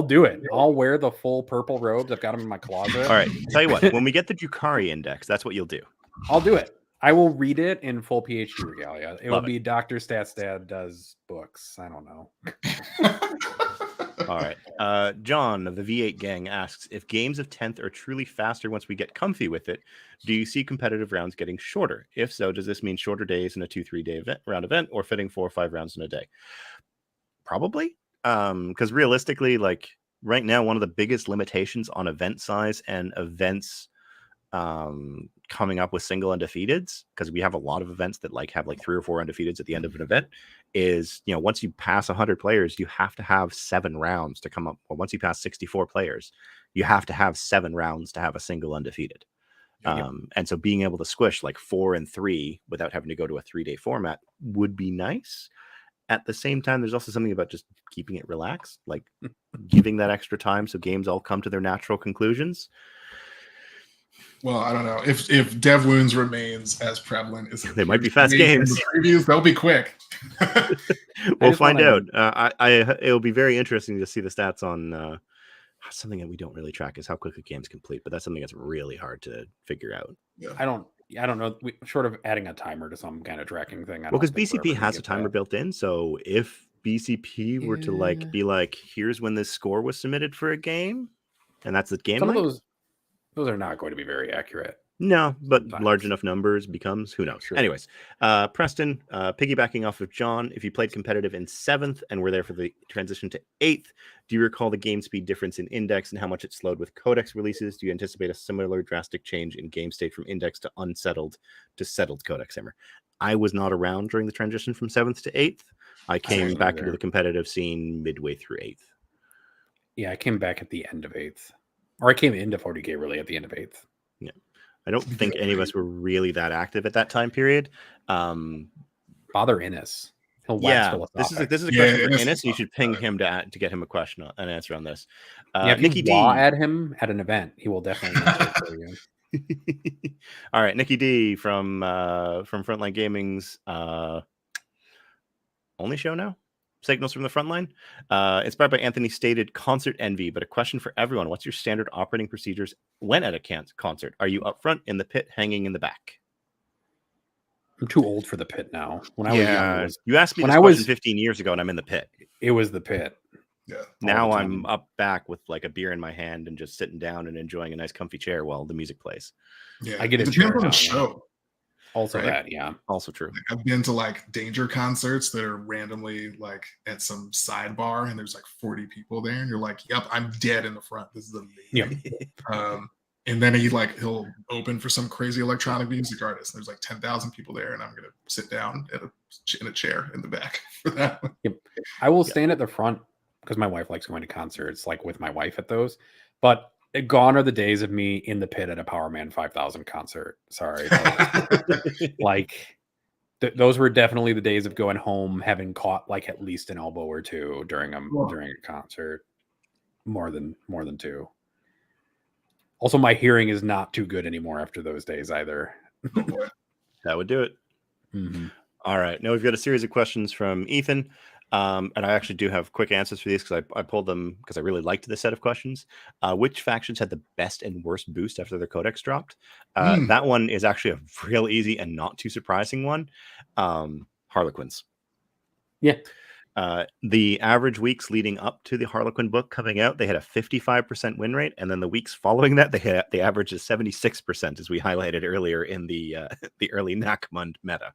do it. I'll wear the full purple robes. I've got them in my closet. All right. Tell you what, when we get the Jukari index, that's what you'll do. I'll do it. I will read it in full PhD regalia. It will Love be Dr. Statsdad does books. I don't know. All right. John of the V8 gang asks, if games of 10th are truly faster once we get comfy with it, do you see competitive rounds getting shorter? If so, does this mean shorter days in a 2-3 day round event or fitting 4 or 5 rounds in a day? Probably. Because realistically, like right now, one of the biggest limitations on event size and events coming up with single undefeateds, because we have a lot of events that have 3 or 4 undefeateds at the end of an event, is once you pass 100 players, you have to have 7 rounds to come up. Well, once you pass 64 players, you have to have 7 rounds to have a single undefeated. And so being able to squish 4 and 3 without having to go to a 3-day format would be nice. At the same time, there's also something about just keeping it relaxed, giving that extra time so games all come to their natural conclusions. Well, I don't know if Dev Wounds remains as prevalent as they might be fast games. The previews, they'll be quick. We'll find out. It'll be very interesting to see the stats on something that we don't really track is how quickly games complete, but that's something that's really hard to figure out. Yeah. I don't know. Short of adding a timer to some kind of tracking thing. Well, because BCP has a timer built in, so if BCP were to be like, here's when this score was submitted for a game, and that's the game. Some of those are not going to be very accurate. No, but large enough numbers becomes, who knows. Sure. Anyways, Preston, piggybacking off of John, if you played competitive in 7th and were there for the transition to 8th, do you recall the game speed difference in index and how much it slowed with codex releases? Do you anticipate a similar drastic change in game state from index to unsettled to settled codex hammer? I was not around during the transition from 7th to 8th. I came back into the competitive scene midway through 8th. Yeah, I came back at the end of 8th. Or I came into 40K really at the end of 8th. Yeah. I don't think any of us were really that active at that time period. Bother Innes. This is a question for Innes, and you should ping him to get him a question, an answer on this. If Nikki D, add him at an event, he will definitely answer for you. All right, Nikki D from Frontline Gaming's only show now. Signals from the Frontline. Inspired by Anthony stated concert envy, but a question for everyone. What's your standard operating procedures when at a concert? Are you up front, in the pit, hanging in the back? I'm too old for the pit now. When I was young, you asked me this question 15 years ago, and I'm in the pit. It was the pit. Yeah. Now I'm up back with a beer in my hand and just sitting down and enjoying a nice comfy chair while the music plays. Yeah, I get it a depends chair on the now, show. Also, right? that, yeah. Also true. I've been to Danger concerts that are randomly at some sidebar and there's 40 people there and you're like, yep, I'm dead in the front. This is amazing. Yep. And then he'll open for some crazy electronic music artist. There's 10,000 people there and I'm gonna sit down in a chair in the back for that one. Yep. I will stand at the front because my wife likes going to concerts, with my wife at those. But gone are the days of me in the pit at a Power Man 5000 concert. Sorry. Those were definitely the days of going home, having caught at least an elbow or two during a concert. more than 2. Also, my hearing is not too good anymore after those days either. Oh boy. That would do it. All right. Now we've got a series of questions from Ethan. And I actually do have quick answers for these because I pulled them because I really liked this set of questions. Which factions had the best and worst boost after their codex dropped? That one is actually a real easy and not too surprising one. Harlequins. Yeah. The average weeks leading up to the Harlequin book coming out, they had a 55% win rate, and then the weeks following that, they averaged a 76%, as we highlighted earlier in the early Nakmund meta.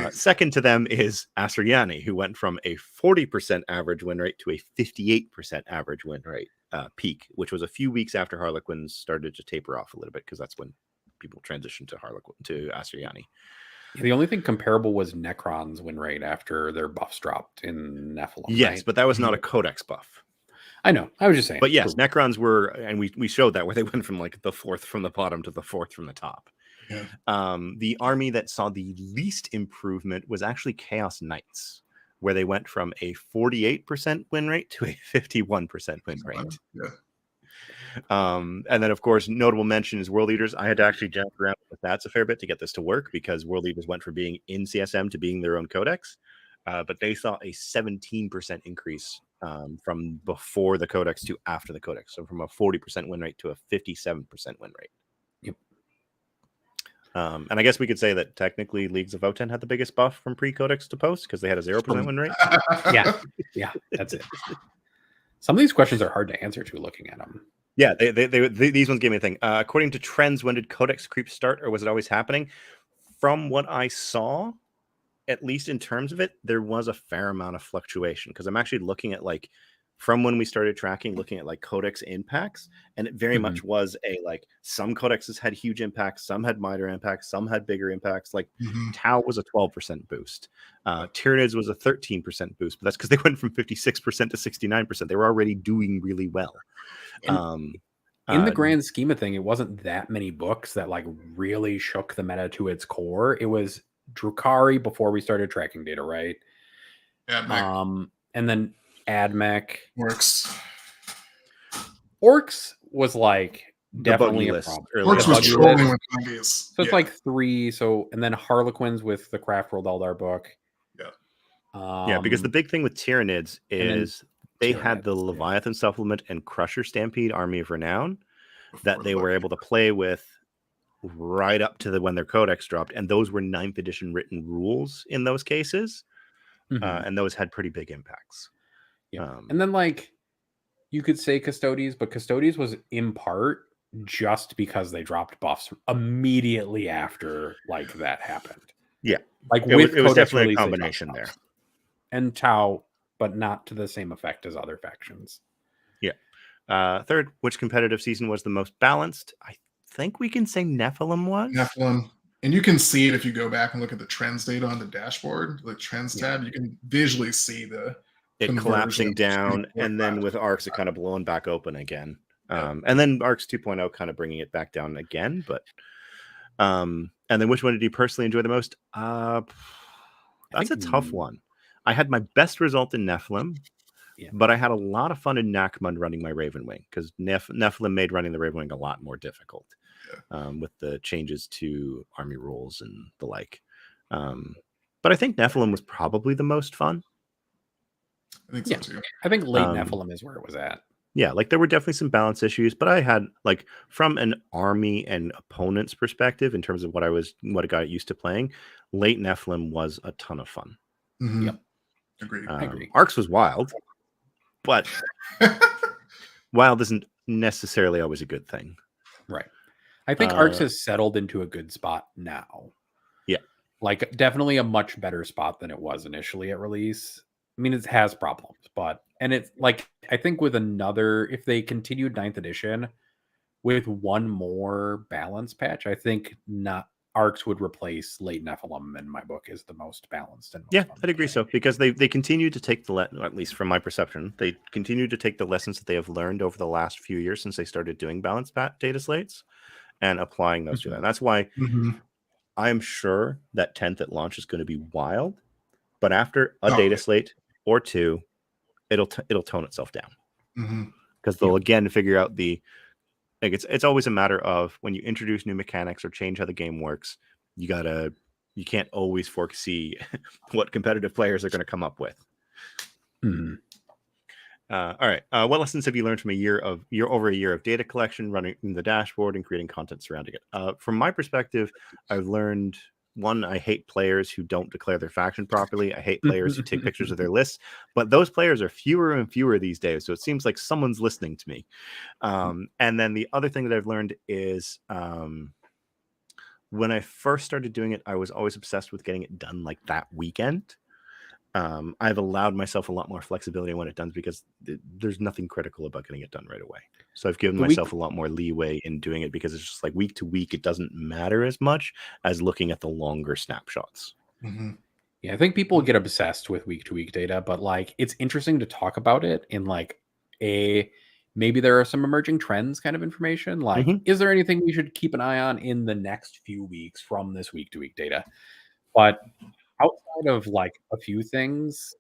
Second to them is Asuryani, who went from a 40% average win rate to a 58% average win rate peak, which was a few weeks after Harlequins started to taper off a little bit, because that's when people transitioned to Asuryani. The only thing comparable was Necron's win rate after their buffs dropped in Nephilim. Yes, right? but that was not a codex buff. I know. I was just saying. But yes, Necrons were, and we showed that, where they went from like the 4th from the bottom to the 4th from the top. Yeah. The army that saw the least improvement was actually Chaos Knights, where they went from a 48% win rate to a 51% win rate. Yeah. And then, of course, notable mention is World Eaters. I had to actually jump around with that a fair bit to get this to work, because World Eaters went from being in CSM to being their own codex. But they saw a 17% increase from before the codex to after the codex. So from a 40% win rate to a 57% win rate. Yep. And I guess we could say that technically Leagues of Votan had the biggest buff from pre-codex to post, because they had a 0% win rate. Yeah, that's it. Some of these questions are hard to answer to looking at them. Yeah, these ones gave me a thing. According to trends, when did codex creep start, or was it always happening? From what I saw, at least in terms of it, there was a fair amount of fluctuation, because I'm actually looking at like from when we started tracking, looking at like codex impacts, and it very much was a like some codexes had huge impacts, some had minor impacts, some had bigger impacts. Like Tau was a 12% boost, Tyranids was a 13% boost, but that's because they went from 56% to 69%. They were already doing really well. In the grand scheme of thing, it wasn't that many books that like really shook the meta to its core. It was Drukhari before we started tracking data, right? AdMech. And then AdMech. Orcs was like definitely a problem. Orcs was trolling with buggies. So it's like 3. So, and then Harlequins with the Craft World Eldar book. Yeah, because the big thing with Tyranids is they had the Leviathan supplement and Crusher Stampede Army of Renown that they were able to play with right up to when their codex dropped, and those were 9th edition written rules in those cases, and those had pretty big impacts. And then like you could say Custodes, but Custodes was in part just because they dropped buffs immediately after like that happened. Yeah, like it was definitely a combination there. And Tau, but not to the same effect as other factions. Yeah. Third, which competitive season was the most balanced? I think we can say Nephilim was. Nephilim. And you can see it if you go back and look at the trends data on the dashboard, the trends tab. You can visually see it collapsing down, and then with ARCs, it kind of blowing back open again. And then ARCs 2.0 kind of bringing it back down again. But and then which one did you personally enjoy the most? That's a tough one. I had my best result in Nephilim, but I had a lot of fun in Nakmund running my Ravenwing, because Nephilim made running the Ravenwing a lot more difficult with the changes to army rules and the like. But I think Nephilim was probably the most fun. I think so too. I think late Nephilim is where it was at. Yeah, like there were definitely some balance issues, but I had like from an army and opponent's perspective, in terms of what I got used to playing, late Nephilim was a ton of fun. Yep. Agreed. I agree. Arcs was wild, but wild isn't necessarily always a good thing. Right. I think Arcs has settled into a good spot now. Yeah. Like definitely a much better spot than it was initially at release. I mean, it has problems, and it's like, I think with another, if they continued 9th edition with one more balance patch, I think Arcs would replace late Nephilim in my book is the most balanced. And most I'd agree so, because they continue to take at least from my perception, they continue to take the lessons that they have learned over the last few years since they started doing balanced data slates and applying those to that. And that's why I'm sure that 10th at launch is going to be wild, but after a data slate or two, it'll tone itself down. Mhm. because they'll again figure out it's always a matter of when you introduce new mechanics or change how the game works, you can't always foresee what competitive players are going to come up with. Mhm. All right. What lessons have you learned from over a year of data collection, running the dashboard, and creating content surrounding it? From my perspective, I've learned one, I hate players who don't declare their faction properly. I hate players who take pictures of their lists, but those players are fewer and fewer these days. So it seems like someone's listening to me. And then the other thing that I've learned is when I first started doing it, I was always obsessed with getting it done like that weekend. I've allowed myself a lot more flexibility when it done because there's nothing critical about getting it done right away. So I've given myself a lot more leeway in doing it because it's just like week to week, it doesn't matter as much as looking at the longer snapshots. Mm-hmm. Yeah, I think people get obsessed with week to week data, but like it's interesting to talk about it in like maybe there are some emerging trends kind of information. Like, is there anything we should keep an eye on in the next few weeks from this week to week data? But outside of like a few things,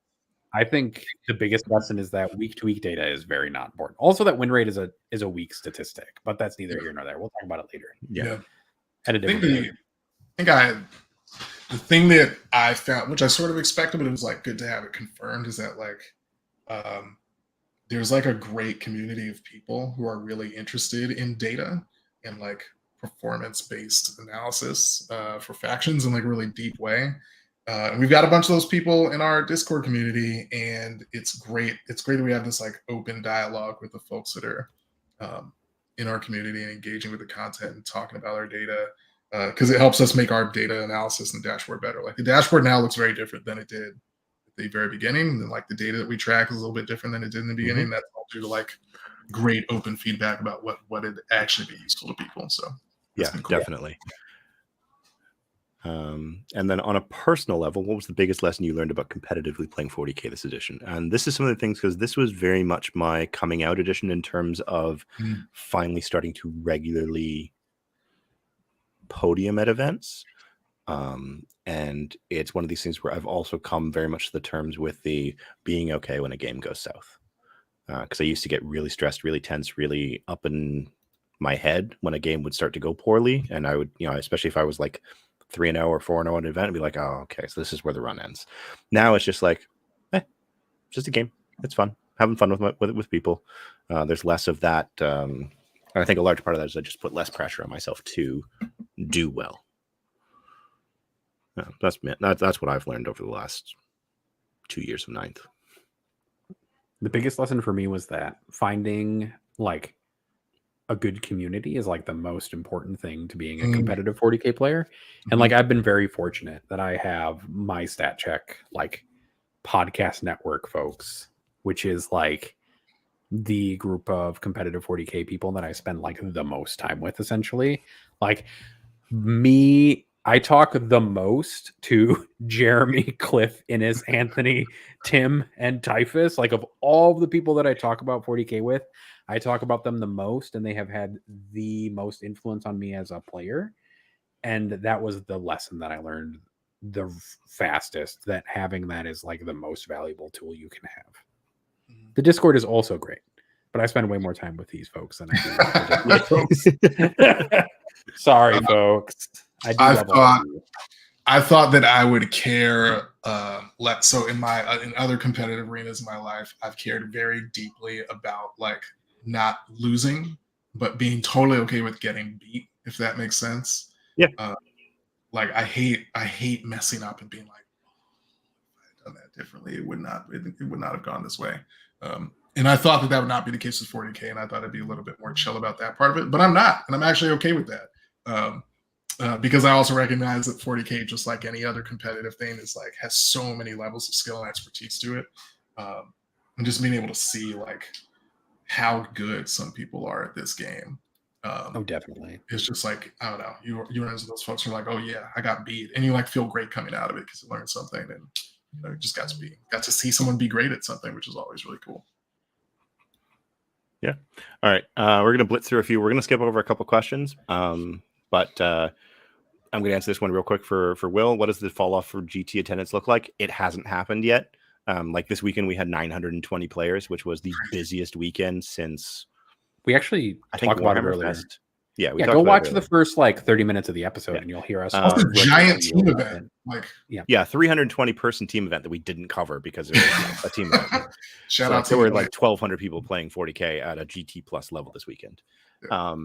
I think the biggest lesson is that week to week data is very not important. Also, that win rate is a weak statistic, but that's neither here nor there. We'll talk about it later. Yeah. At a different the thing that I found, which I sort of expected, but it was like good to have it confirmed, is that like there's like a great community of people who are really interested in data and like performance-based analysis for factions in like a really deep way. And we've got a bunch of those people in our Discord community, and it's great. It's great that we have this like open dialogue with the folks that are in our community and engaging with the content and talking about our data, because it helps us make our data analysis and dashboard better. Like the dashboard now looks very different than it did at the very beginning. And then like the data that we track is a little bit different than it did in the beginning. That's all due to like great open feedback about what would actually be useful to people. So yeah, cool. Definitely. And then on a personal level, what was the biggest lesson you learned about competitively playing 40K this edition? And this is some of the things, because this was very much my coming out edition in terms of finally starting to regularly podium at events. And it's one of these things where I've also come very much to the terms with the being okay when a game goes south. Because I used to get really stressed, really tense, really up in my head when a game would start to go poorly. And I would, especially if I was like 3-0 or 4-0 an event, and be like, oh, okay, so this is where the run ends. Now it's just like, it's just a game. It's fun, having fun with people. There's less of that. And I think a large part of that is I just put less pressure on myself to do well. That's what I've learned over the last 2 years of ninth. The biggest lesson for me was that finding like a good community is like the most important thing to being a competitive 40K player. And like I've been very fortunate that I have my stat check like podcast network folks, which is like the group of competitive 40K people that I spend like the most time with, essentially. Like me, I talk the most to Jeremy, Cliff, Innes, Anthony, Tim, and Typhus. Like of all the people that I talk about 40K with, I talk about them the most, and they have had the most influence on me as a player. And that was the lesson that I learned the fastest, that having that is like the most valuable tool you can have. The Discord is also great, but I spend way more time with these folks than I do with the folks. Sorry, folks. I thought that I would care so in other competitive arenas in my life, I've cared very deeply about like not losing, but being totally okay with getting beat, if that makes sense. Yeah. Like I hate messing up and being like, oh, if I had done that differently, it would not have gone this way. And I thought that would not be the case with 40K, and I thought I'd be a little bit more chill about that part of it, but I'm not, and I'm actually okay with that. Because I also recognize that 40K, just like any other competitive thing, is like has so many levels of skill and expertise to it. And just being able to see like how good some people are at this game. Definitely. It's just like, I don't know, you run into those folks who are like, oh yeah, I got beat, and you like feel great coming out of it because you learned something, and you just got to see someone be great at something, which is always really cool. Yeah. All right. We're gonna blitz through a few. We're gonna skip over a couple questions. But I'm going to answer this one real quick for Will. What does the fall off for GT attendance look like? It hasn't happened yet. Like this weekend, we had 920 players, which was the busiest weekend since We actually I think talked about it Warhammer earlier. Fest. Yeah, we Yeah, talked go about watch it the earlier. first like 30 minutes of the episode, Yeah. and you'll hear us. It's It's a riff giant review team about event. it. Like, Yeah, 320 person team event that we didn't cover because it was a team event. shout So, out like, to there were you, like 1,200 people playing 40K at a GT plus level this weekend. Yeah.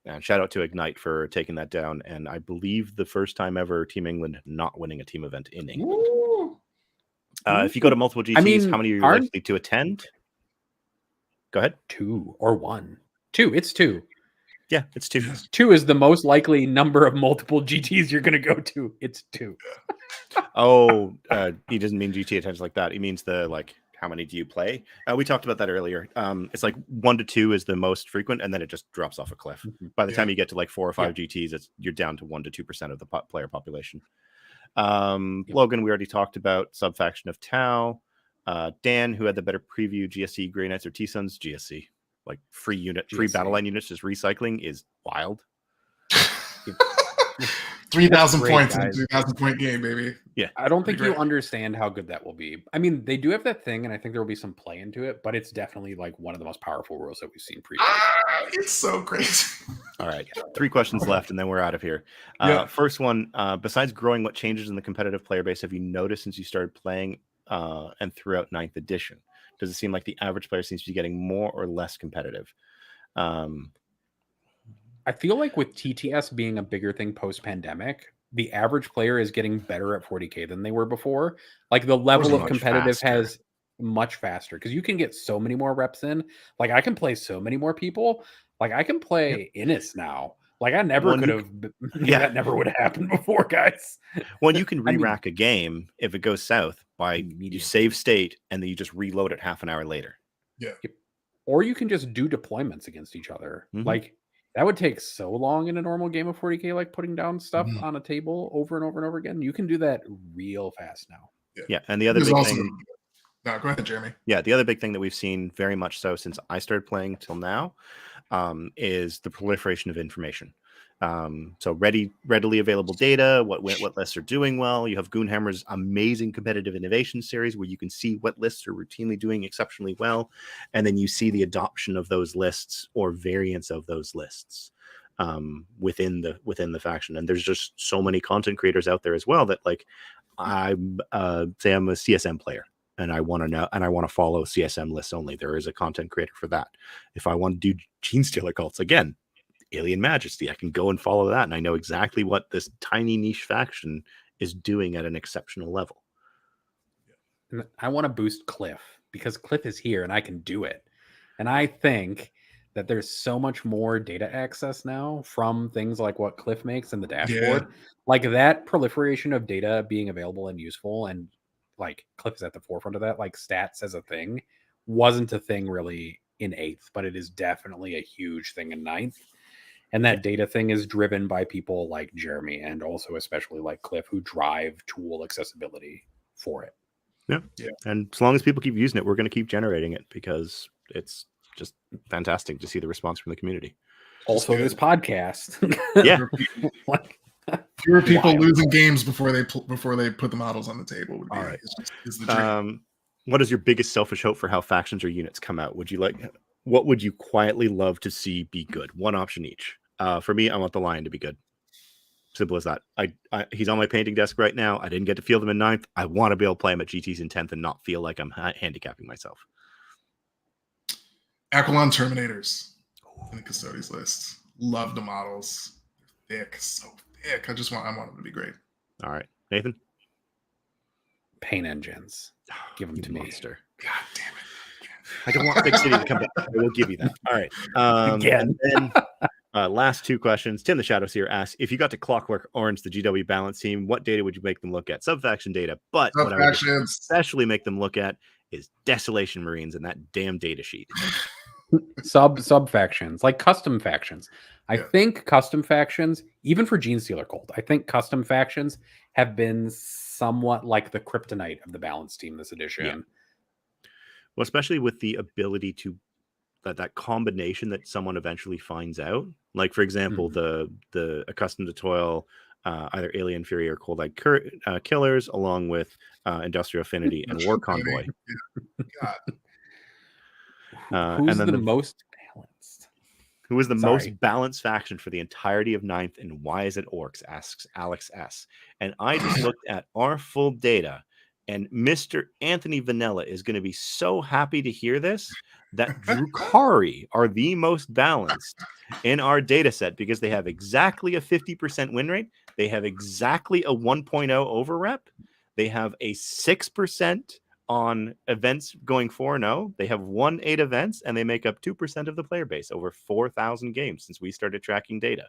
And shout out to Ignite for taking that down. And I believe the first time ever Team England not winning a team event in England. Woo. If you go to multiple GTs, I mean, how many are you aren't- likely to attend? Go ahead. 2 or 1. 2. It's 2. Yeah, it's 2. 2 is the most likely number of multiple GTs you're going to go to. It's 2. Oh, he doesn't mean GT attendance like that. He means the like how many do you play? We talked about that earlier. It's like 1 to 2 is the most frequent, and then it just drops off a cliff. Mhm. By the Yeah. time you get to like 4 or 5 GTs, you're down to 1 to 2% of the player population. Logan, we already talked about subfaction of Tau. Dan, who had the better preview, GSC, Grey Knights, or T-Suns? GSC. Like free GSC. battle line units just recycling is wild. 3,000 great, points in a guys. 3,000 point game, baby. Yeah, I don't think Pretty you great. understand how good that will be. I mean, they do have that thing, and I think there will be some play into it, but it's definitely like one of the most powerful rules that we've seen previously. It's so great. All right, 3 questions left, and then we're out of here. Yeah. First one, besides growing, what changes in the competitive player base have you noticed since you started playing and throughout 9th edition? Does it seem like the average player seems to be getting more or less competitive? I feel like with TTS being a bigger thing post-pandemic, the average player is getting better at 40K than they were before. Like the level of much competitive faster. has much faster because you can get so many more reps in. Like I can play so many more people. Like I can play Innis now. Like I never When could you- have. Yeah. That never would have happened before, guys. When you can I mean- re-rack a game if it goes south by you Immediately. save state and then you just reload it half an hour later. Or you can just do deployments against each other. Mhm. Like that would take so long in a normal game of 40K, like putting down stuff Mhm. on a table over and over and over again. You can do that real fast now. Yeah, and the other There's big also thing, no, go ahead, Jeremy. yeah, the other big thing that we've seen very much so since I started playing till now, is the proliferation of information. So readily available data, what lists are doing well. You have Goonhammer's amazing competitive innovation series where you can see what lists are routinely doing exceptionally well, and then you see the adoption of those lists or variants of those lists within the faction. And there's just so many content creators out there as well that like I'm say I'm a CSM player and I want to know and I want to follow CSM lists only. There is a content creator for that. If I want to do Gene Stealer cults again, Alien Majesty, I can go and follow that, and I know exactly what this tiny niche faction is doing at an exceptional level. And I want to boost Cliff because Cliff is here and I can do it. And I think that there's so much more data access now from things like what Cliff makes in the dashboard. Like that proliferation of data being available and useful, and like Cliff is at the forefront of that, like stats as a thing wasn't a thing really in 8th, but it is definitely a huge thing in 9th. And that data thing is driven by people like Jeremy and also especially like Cliff who drive tool accessibility for it. Yeah. And as long as people keep using it, we're going to keep generating it because it's just fantastic to see the response from the community. Also, this podcast. Yeah. Like, Fewer people wild. losing games before they put the models on the table would be All right. is the dream. What is your biggest selfish hope for how factions or units come out? What would you quietly love to see be good? One option each. For me, I want the Lion to be good. Simple as that. He's on my painting desk right now. I didn't get to field him in 9th. I want to be able to play him at GTs in 10th and not feel like I'm handicapping myself. Aquilon Terminators in the Custodes list. Love the models. Thick, so thick. I want them to be great. All right. Nathan? paint engines. Give them You to me. monster. God damn it. I don't want Big City to come back. I will give you that. All right. Again. And then, last two questions. Tim the Shadows here asks, if you got to Clockwork Orange the GW balance team, what data would you make them look at? Subfaction data. But what I would Subfactions. especially make them look at is Desolation Marines and that damn data sheet. Sub factions, like custom factions. I Yeah. think custom factions, even for Gene Stealer Cult, I think custom factions have been somewhat like the kryptonite of the balance team this edition. Yeah. Well, especially with the ability to that combination that someone eventually finds out. Like, for example, the Accustomed to Toil either Alien Fury or Cold Eyed Killers, along with Industrial Affinity and War Convoy. God. Who's and then the most balanced? Who is the Sorry. most balanced faction for the entirety of Ninth, and why is it Orcs? Asks Alex S. And I just looked at our full data, and Mr. Anthony Vanilla is going to be so happy to hear this that Drukhari are the most balanced in our data set because they have exactly a 50% win rate. They have exactly a 1.0 over rep. They have a 6% on events going 4-0. They have won 8 events, and they make up 2% of the player base over 4,000 games since we started tracking data.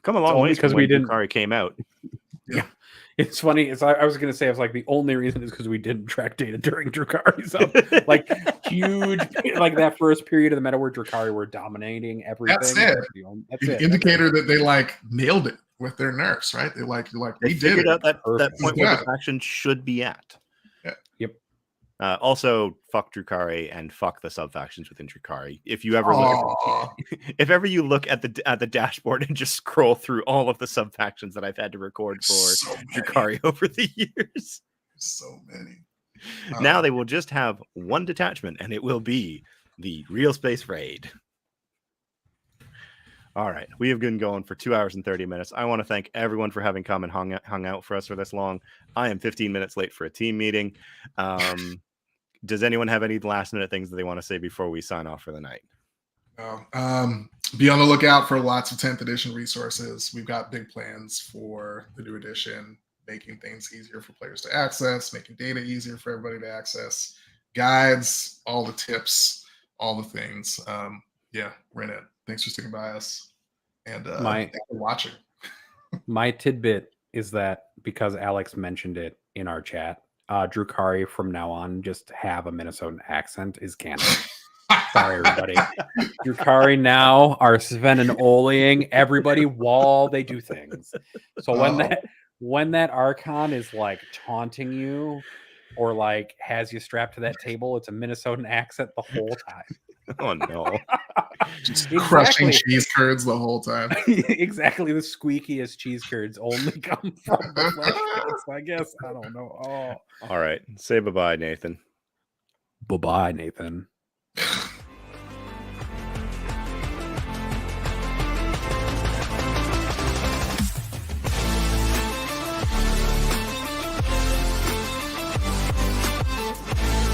Come a long way because we didn't. Drukhari came out. Yeah, it's funny. I was going to say, I was like, the only reason is because we didn't track data during Drukhari's up. Like huge, like that first period of the meta where Drukhari were dominating everything. That's it. That's an it. indicator that they like nailed it with their nerfs, right? They we figured out that point where the faction should be at. Yeah. Yep. Also, fuck Drukhari and fuck the sub factions within Drukhari. If you ever look, if ever you look at the dashboard and just scroll through all of the sub factions that I've had to record for Drukhari over the years, so many. Now they will just have one detachment, and it will be the Real Space Raid. All right, we have been going for 2 hours and 30 minutes. I want to thank everyone for having come and hung out for us for this long. I am 15 minutes late for a team meeting. Does anyone have any last minute things that they want to say before we sign off for the night? Be on the lookout for lots of 10th edition resources. We've got big plans for the new edition, making things easier for players to access, making data easier for everybody to access, guides, all the tips, all the things. Yeah, we're in it. Thanks for sticking by us, and thanks for watching. My tidbit is that because Alex mentioned it in our chat, Drukhari from now on just have a Minnesotan accent is canon. Sorry, everybody. Drukhari now are Sven and Oling everybody while they do things. So when that Archon is like taunting you or like has you strapped to that table, it's a Minnesotan accent the whole time. Oh no. Just crushing cheese curds the whole time. Exactly. The squeakiest cheese curds only come from the flesh cuts, I guess. I don't know. Oh. All right. Say bye-bye, Nathan. Bye-bye, Nathan.